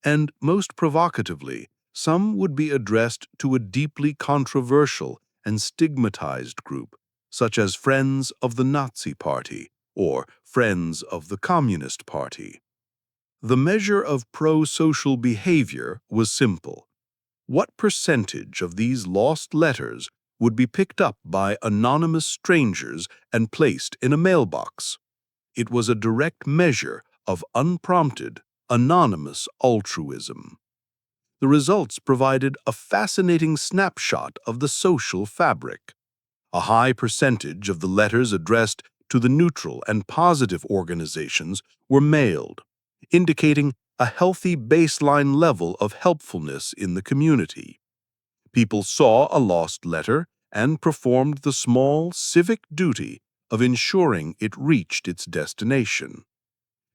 And most provocatively, some would be addressed to a deeply controversial and stigmatized group, such as Friends of the Nazi Party or Friends of the Communist Party. The measure of pro-social behavior was simple. What percentage of these lost letters would be picked up by anonymous strangers and placed in a mailbox? It was a direct measure of unprompted, anonymous altruism. The results provided a fascinating snapshot of the social fabric. A high percentage of the letters addressed to the neutral and positive organizations were mailed, indicating a healthy baseline level of helpfulness in the community. People saw a lost letter and performed the small civic duty of ensuring it reached its destination.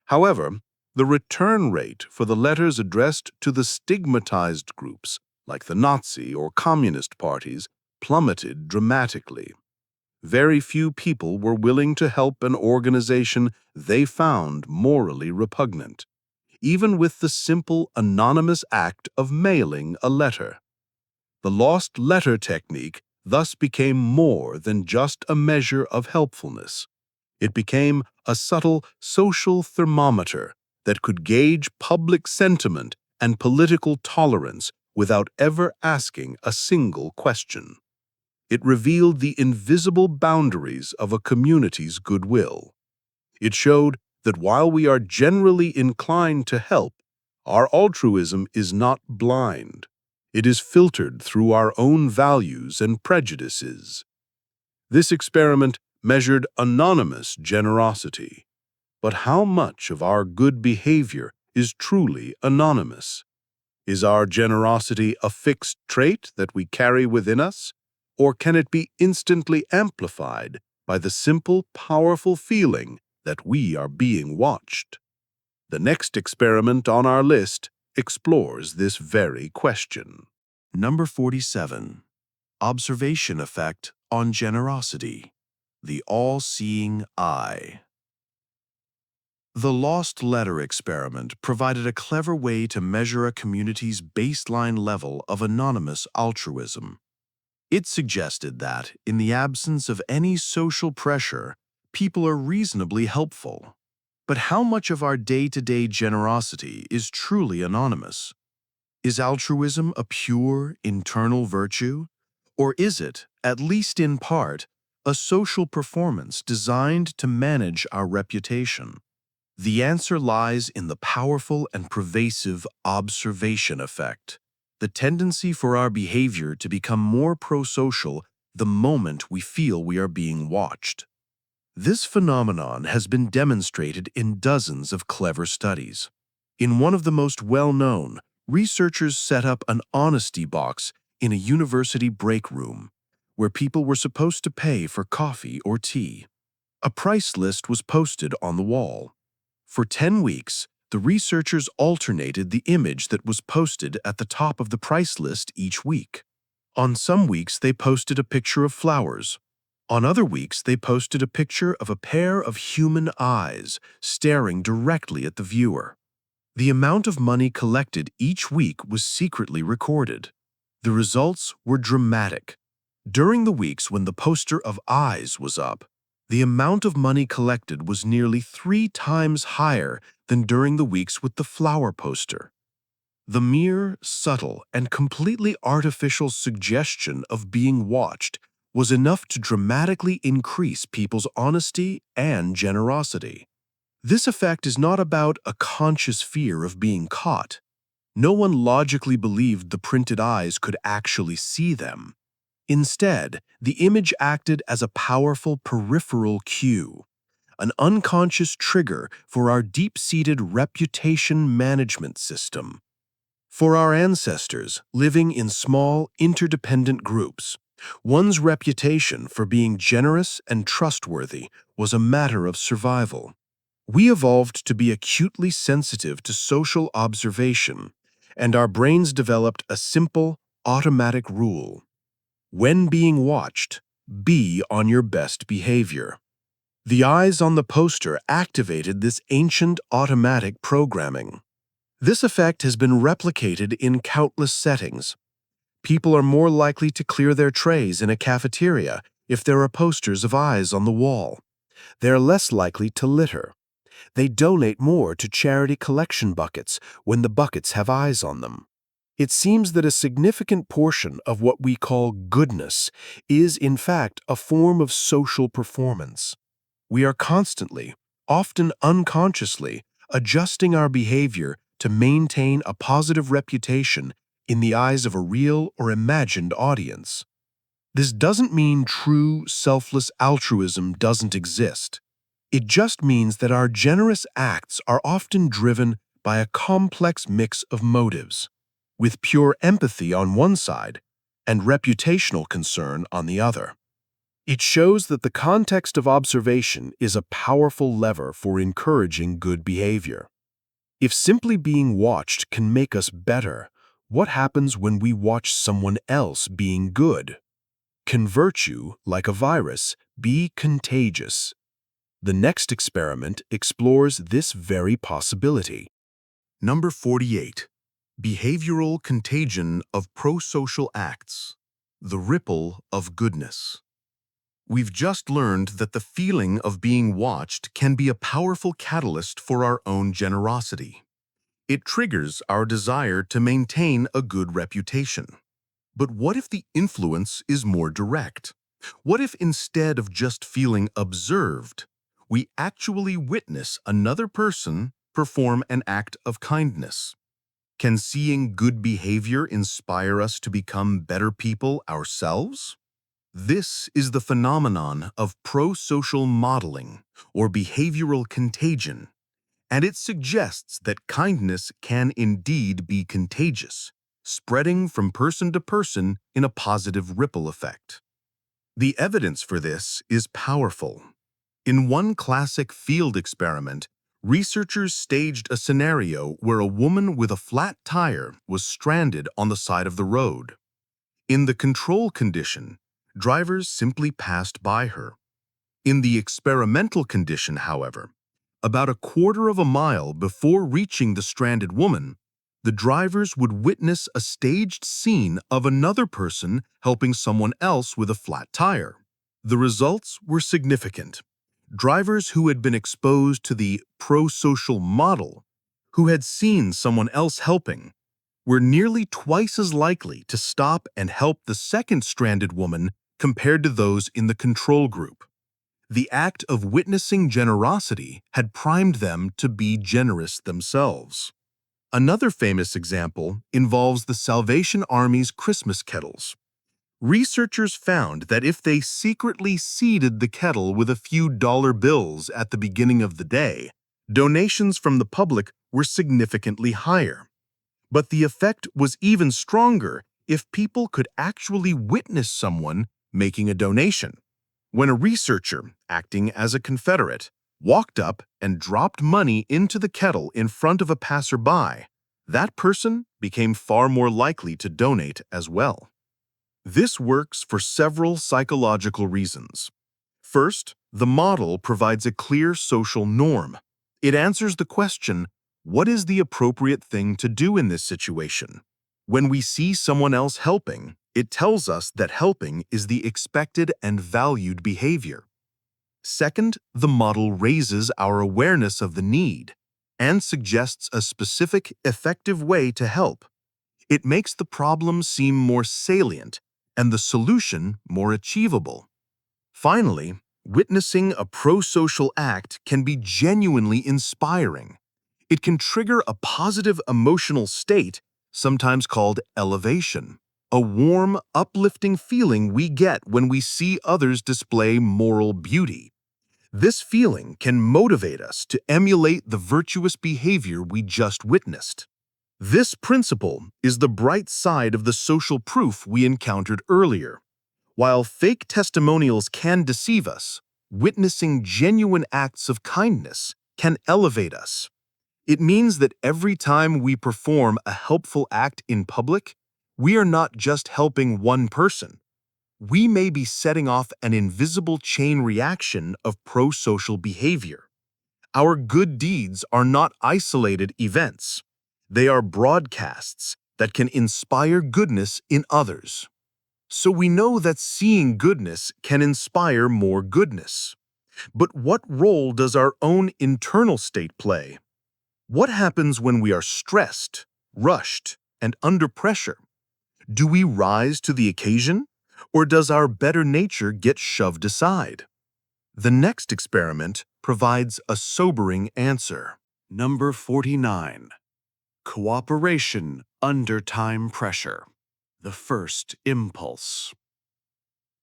However, the return rate for the letters addressed to the stigmatized groups, like the Nazi or Communist parties, plummeted dramatically. Very few people were willing to help an organization they found morally repugnant, even with the simple anonymous act of mailing a letter. The lost letter technique thus became more than just a measure of helpfulness. It became a subtle social thermometer that could gauge public sentiment and political tolerance without ever asking a single question. It revealed the invisible boundaries of a community's goodwill. It showed that while we are generally inclined to help, our altruism is not blind. It is filtered through our own values and prejudices. This experiment measured anonymous generosity. But how much of our good behavior is truly anonymous? Is our generosity a fixed trait that we carry within us, or can it be instantly amplified by the simple, powerful feeling that we are being watched? The next experiment on our list explores this very question. Number 47. Observation Effect on Generosity. The all-seeing eye. The lost letter experiment provided a clever way to measure a community's baseline level of anonymous altruism. It suggested that, in the absence of any social pressure, people are reasonably helpful. But how much of our day-to-day generosity is truly anonymous? Is altruism a pure, internal virtue? Or is it, at least in part, a social performance designed to manage our reputation? The answer lies in the powerful and pervasive observation effect, the tendency for our behavior to become more pro-social the moment we feel we are being watched. This phenomenon has been demonstrated in dozens of clever studies. In one of the most well-known, researchers set up an honesty box in a university break room, where people were supposed to pay for coffee or tea. A price list was posted on the wall. For 10 weeks, the researchers alternated the image that was posted at the top of the price list each week. On some weeks, they posted a picture of flowers. On other weeks, they posted a picture of a pair of human eyes staring directly at the viewer. The amount of money collected each week was secretly recorded. The results were dramatic. During the weeks when the poster of eyes was up, the amount of money collected was nearly 3 times higher than during the weeks with the flower poster. The mere, subtle, and completely artificial suggestion of being watched was enough to dramatically increase people's honesty and generosity. This effect is not about a conscious fear of being caught. No one logically believed the printed eyes could actually see them. Instead, the image acted as a powerful peripheral cue, an unconscious trigger for our deep-seated reputation management system. For our ancestors living in small, interdependent groups, one's reputation for being generous and trustworthy was a matter of survival. We evolved to be acutely sensitive to social observation, and our brains developed a simple, automatic rule. When being watched, be on your best behavior. The eyes on the poster activated this ancient automatic programming. This effect has been replicated in countless settings. People are more likely to clear their trays in a cafeteria if there are posters of eyes on the wall. They are less likely to litter. They donate more to charity collection buckets when the buckets have eyes on them. It seems that a significant portion of what we call goodness is, in fact, a form of social performance. We are constantly, often unconsciously, adjusting our behavior to maintain a positive reputation in the eyes of a real or imagined audience. This doesn't mean true, selfless altruism doesn't exist. It just means that our generous acts are often driven by a complex mix of motives, with pure empathy on one side and reputational concern on the other. It shows that the context of observation is a powerful lever for encouraging good behavior. If simply being watched can make us better, what happens when we watch someone else being good? Can virtue, like a virus, be contagious? The next experiment explores this very possibility. Number 48. Behavioral contagion of prosocial acts. The ripple of goodness. We've just learned that the feeling of being watched can be a powerful catalyst for our own generosity. It triggers our desire to maintain a good reputation. But what if the influence is more direct? What if instead of just feeling observed, we actually witness another person perform an act of kindness? Can seeing good behavior inspire us to become better people ourselves? This is the phenomenon of prosocial modeling, or behavioral contagion, and it suggests that kindness can indeed be contagious, spreading from person to person in a positive ripple effect. The evidence for this is powerful. In one classic field experiment, researchers staged a scenario where a woman with a flat tire was stranded on the side of the road. In the control condition, drivers simply passed by her. In the experimental condition, however, about a quarter of a mile before reaching the stranded woman, the drivers would witness a staged scene of another person helping someone else with a flat tire. The results were significant. Drivers who had been exposed to the prosocial model, who had seen someone else helping, were nearly twice as likely to stop and help the second stranded woman compared to those in the control group. The act of witnessing generosity had primed them to be generous themselves. Another famous example involves the Salvation Army's Christmas kettles. Researchers found that if they secretly seeded the kettle with a few dollar bills at the beginning of the day, donations from the public were significantly higher. But the effect was even stronger if people could actually witness someone making a donation. When a researcher, acting as a Confederate, walked up and dropped money into the kettle in front of a passerby, that person became far more likely to donate as well. This works for several psychological reasons. First, the model provides a clear social norm. It answers the question, what is the appropriate thing to do in this situation? When we see someone else helping, it tells us that helping is the expected and valued behavior. Second, the model raises our awareness of the need and suggests a specific, effective way to help. It makes the problem seem more salient and the solution more achievable. Finally, witnessing a prosocial act can be genuinely inspiring. It can trigger a positive emotional state, sometimes called elevation, a warm, uplifting feeling we get when we see others display moral beauty. This feeling can motivate us to emulate the virtuous behavior we just witnessed. This principle is the bright side of the social proof we encountered earlier. While fake testimonials can deceive us, witnessing genuine acts of kindness can elevate us. It means that every time we perform a helpful act in public, we are not just helping one person. we may be setting off an invisible chain reaction of pro-social behavior. Our good deeds are not isolated events. They are broadcasts that can inspire goodness in others. So we know that seeing goodness can inspire more goodness. But what role does our own internal state play? What happens when we are stressed, rushed, and under pressure? Do we rise to the occasion, or does our better nature get shoved aside? The next experiment provides a sobering answer. Number 49. Cooperation under time pressure. The first impulse.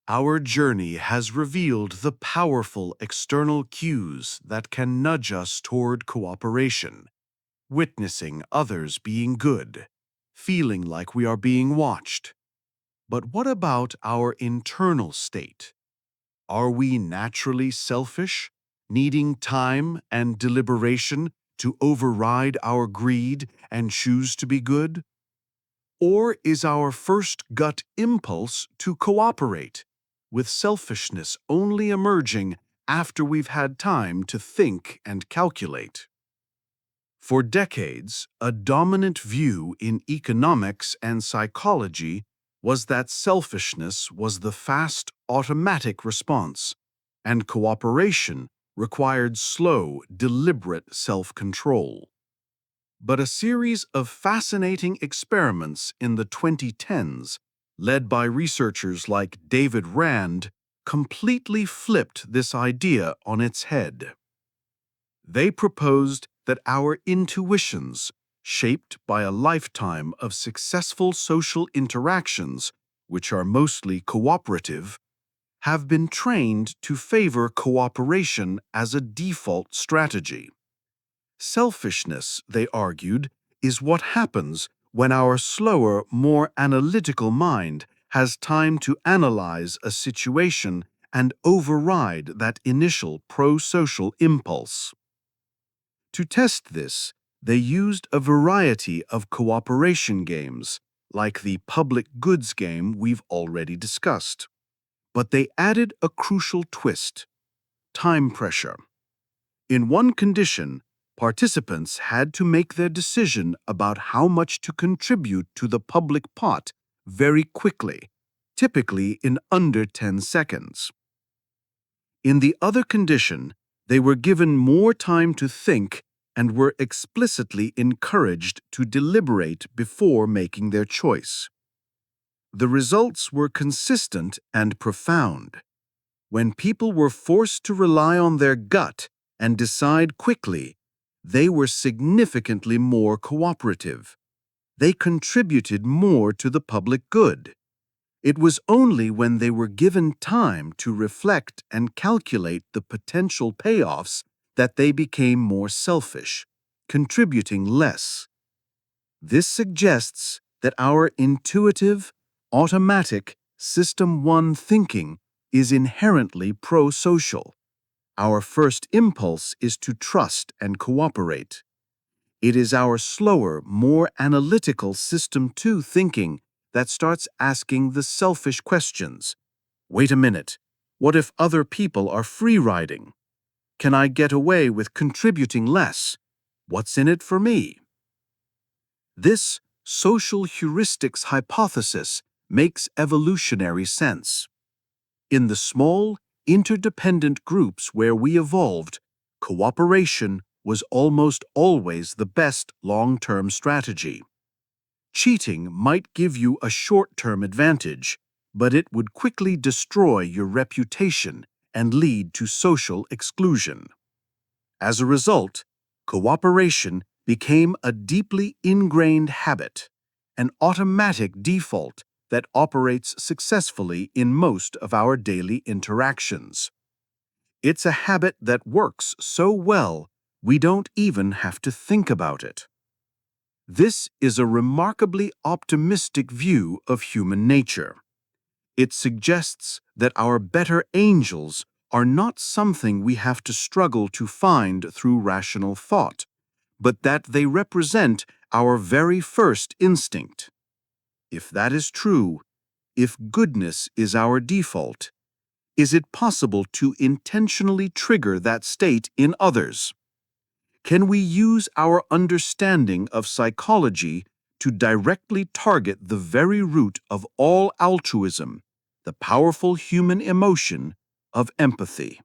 Our journey has revealed the powerful external cues that can nudge us toward cooperation, witnessing others being good, feeling like we are being watched. But what about our internal state? Are we naturally selfish, needing time and deliberation to override our greed and choose to be good? Or is our first gut impulse to cooperate, with selfishness only emerging after we've had time to think and calculate? For decades, a dominant view in economics and psychology was that selfishness was the fast, automatic response, and cooperation required slow, deliberate self-control. But a series of fascinating experiments in the 2010s, led by researchers like David Rand, completely flipped this idea on its head. They proposed that our intuitions, shaped by a lifetime of successful social interactions, which are mostly cooperative, have been trained to favor cooperation as a default strategy. Selfishness, they argued, is what happens when our slower, more analytical mind has time to analyze a situation and override that initial pro-social impulse. To test this, they used a variety of cooperation games, like the public goods game we've already discussed. But they added a crucial twist: time pressure. In one condition, participants had to make their decision about how much to contribute to the public pot very quickly, typically in under 10 seconds. In the other condition, they were given more time to think and were explicitly encouraged to deliberate before making their choice. The results were consistent and profound. When people were forced to rely on their gut and decide quickly, they were significantly more cooperative. They contributed more to the public good. It was only when they were given time to reflect and calculate the potential payoffs that they became more selfish, contributing less. This suggests that our intuitive, automatic, System 1 thinking is inherently pro-social. Our first impulse is to trust and cooperate. It is our slower, more analytical System 2 thinking that starts asking the selfish questions. Wait a minute, what if other people are free-riding? Can I get away with contributing less? What's in it for me? This social heuristics hypothesis makes evolutionary sense. In the small, interdependent groups where we evolved, cooperation was almost always the best long-term strategy. Cheating might give you a short-term advantage, but it would quickly destroy your reputation and lead to social exclusion. As a result, cooperation became a deeply ingrained habit, an automatic default that operates successfully in most of our daily interactions. It's a habit that works so well, we don't even have to think about it. This is a remarkably optimistic view of human nature. It suggests that our better angels are not something we have to struggle to find through rational thought, but that they represent our very first instinct. If that is true, if goodness is our default, is it possible to intentionally trigger that state in others? Can we use our understanding of psychology to directly target the very root of all altruism, the powerful human emotion of empathy?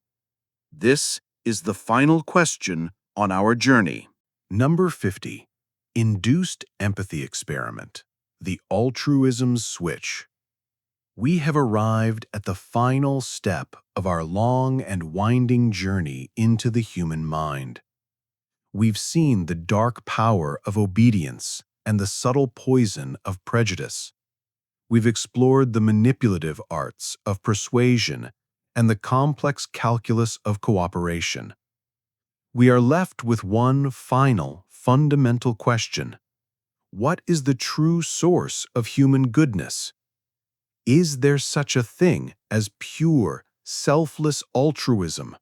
This is the final question on our journey. Number 50. Induced Empathy Experiment. The Altruism Switch. We have arrived at the final step of our long and winding journey into the human mind. We've seen the dark power of obedience and the subtle poison of prejudice. We've explored the manipulative arts of persuasion and the complex calculus of cooperation. We are left with one final, fundamental question. What is the true source of human goodness? Is there such a thing as pure, selfless altruism,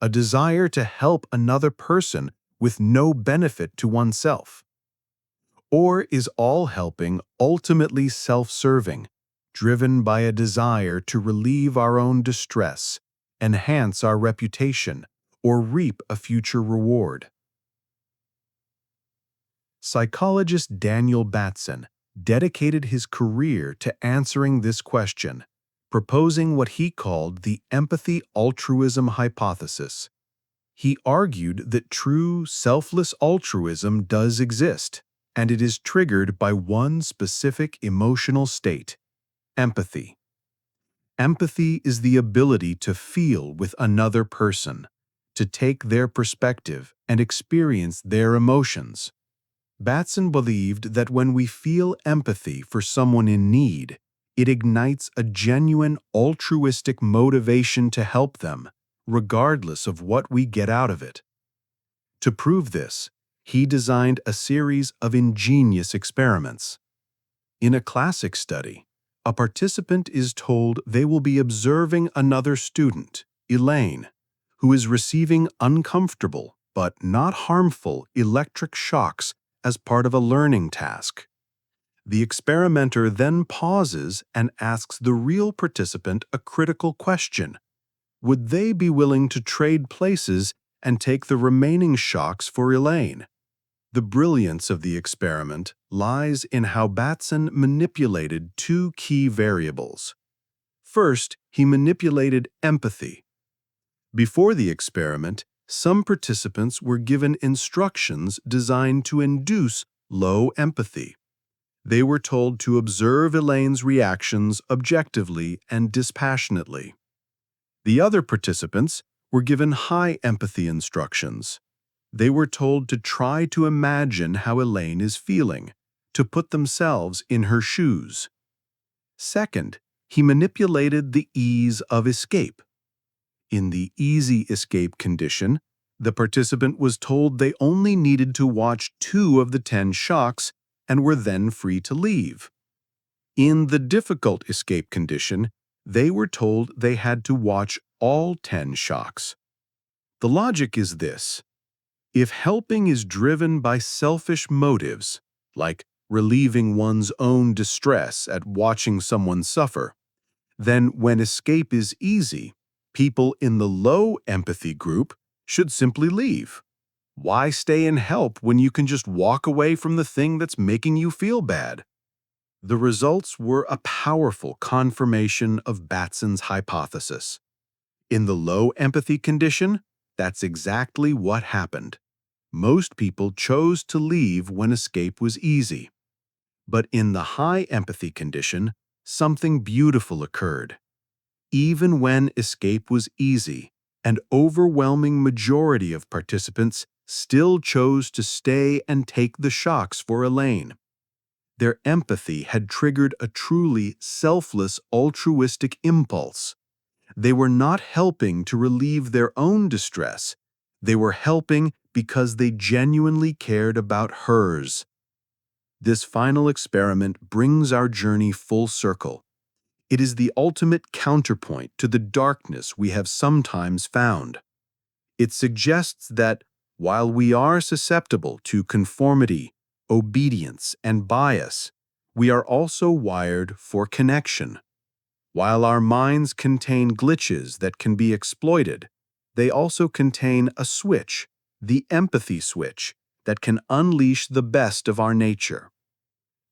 a desire to help another person with no benefit to oneself? Or is all helping ultimately self-serving, driven by a desire to relieve our own distress, enhance our reputation, or reap a future reward? Psychologist Daniel Batson dedicated his career to answering this question, proposing what he called the empathy-altruism hypothesis. He argued that true, selfless altruism does exist, and it is triggered by one specific emotional state: empathy. Empathy is the ability to feel with another person, to take their perspective and experience their emotions. Batson believed that when we feel empathy for someone in need, it ignites a genuine altruistic motivation to help them, regardless of what we get out of it. To prove this, he designed a series of ingenious experiments. In a classic study, a participant is told they will be observing another student, Elaine, who is receiving uncomfortable but not harmful electric shocks as part of a learning task. The experimenter then pauses and asks the real participant a critical question. Would they be willing to trade places and take the remaining shocks for Elaine? The brilliance of the experiment lies in how Batson manipulated two key variables. First, he manipulated empathy. Before the experiment, some participants were given instructions designed to induce low empathy. They were told to observe Elaine's reactions objectively and dispassionately. The other participants were given high empathy instructions. They were told to try to imagine how Elaine is feeling, to put themselves in her shoes. Second, he manipulated the ease of escape. In the easy escape condition, the participant was told they only needed to watch 2 of the 10 shocks and were then free to leave. In the difficult escape condition, they were told they had to watch all 10 shocks. The logic is this: if helping is driven by selfish motives, like relieving one's own distress at watching someone suffer, then when escape is easy, people in the low empathy group should simply leave. Why stay and help when you can just walk away from the thing that's making you feel bad? The results were a powerful confirmation of Batson's hypothesis. In the low empathy condition, that's exactly what happened. Most people chose to leave when escape was easy. But in the high empathy condition, something beautiful occurred. Even when escape was easy, an overwhelming majority of participants still chose to stay and take the shocks for Elaine. Their empathy had triggered a truly selfless altruistic impulse. They were not helping to relieve their own distress. They were helping because they genuinely cared about hers. This final experiment brings our journey full circle. It is the ultimate counterpoint to the darkness we have sometimes found. It suggests that while we are susceptible to conformity, obedience, and bias, we are also wired for connection. While our minds contain glitches that can be exploited, they also contain a switch, the empathy switch, that can unleash the best of our nature.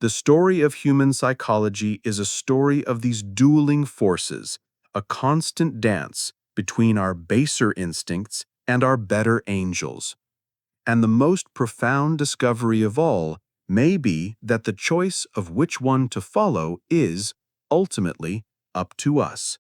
The story of human psychology is a story of these dueling forces, a constant dance between our baser instincts and our better angels. And the most profound discovery of all may be that the choice of which one to follow is, ultimately, up to us.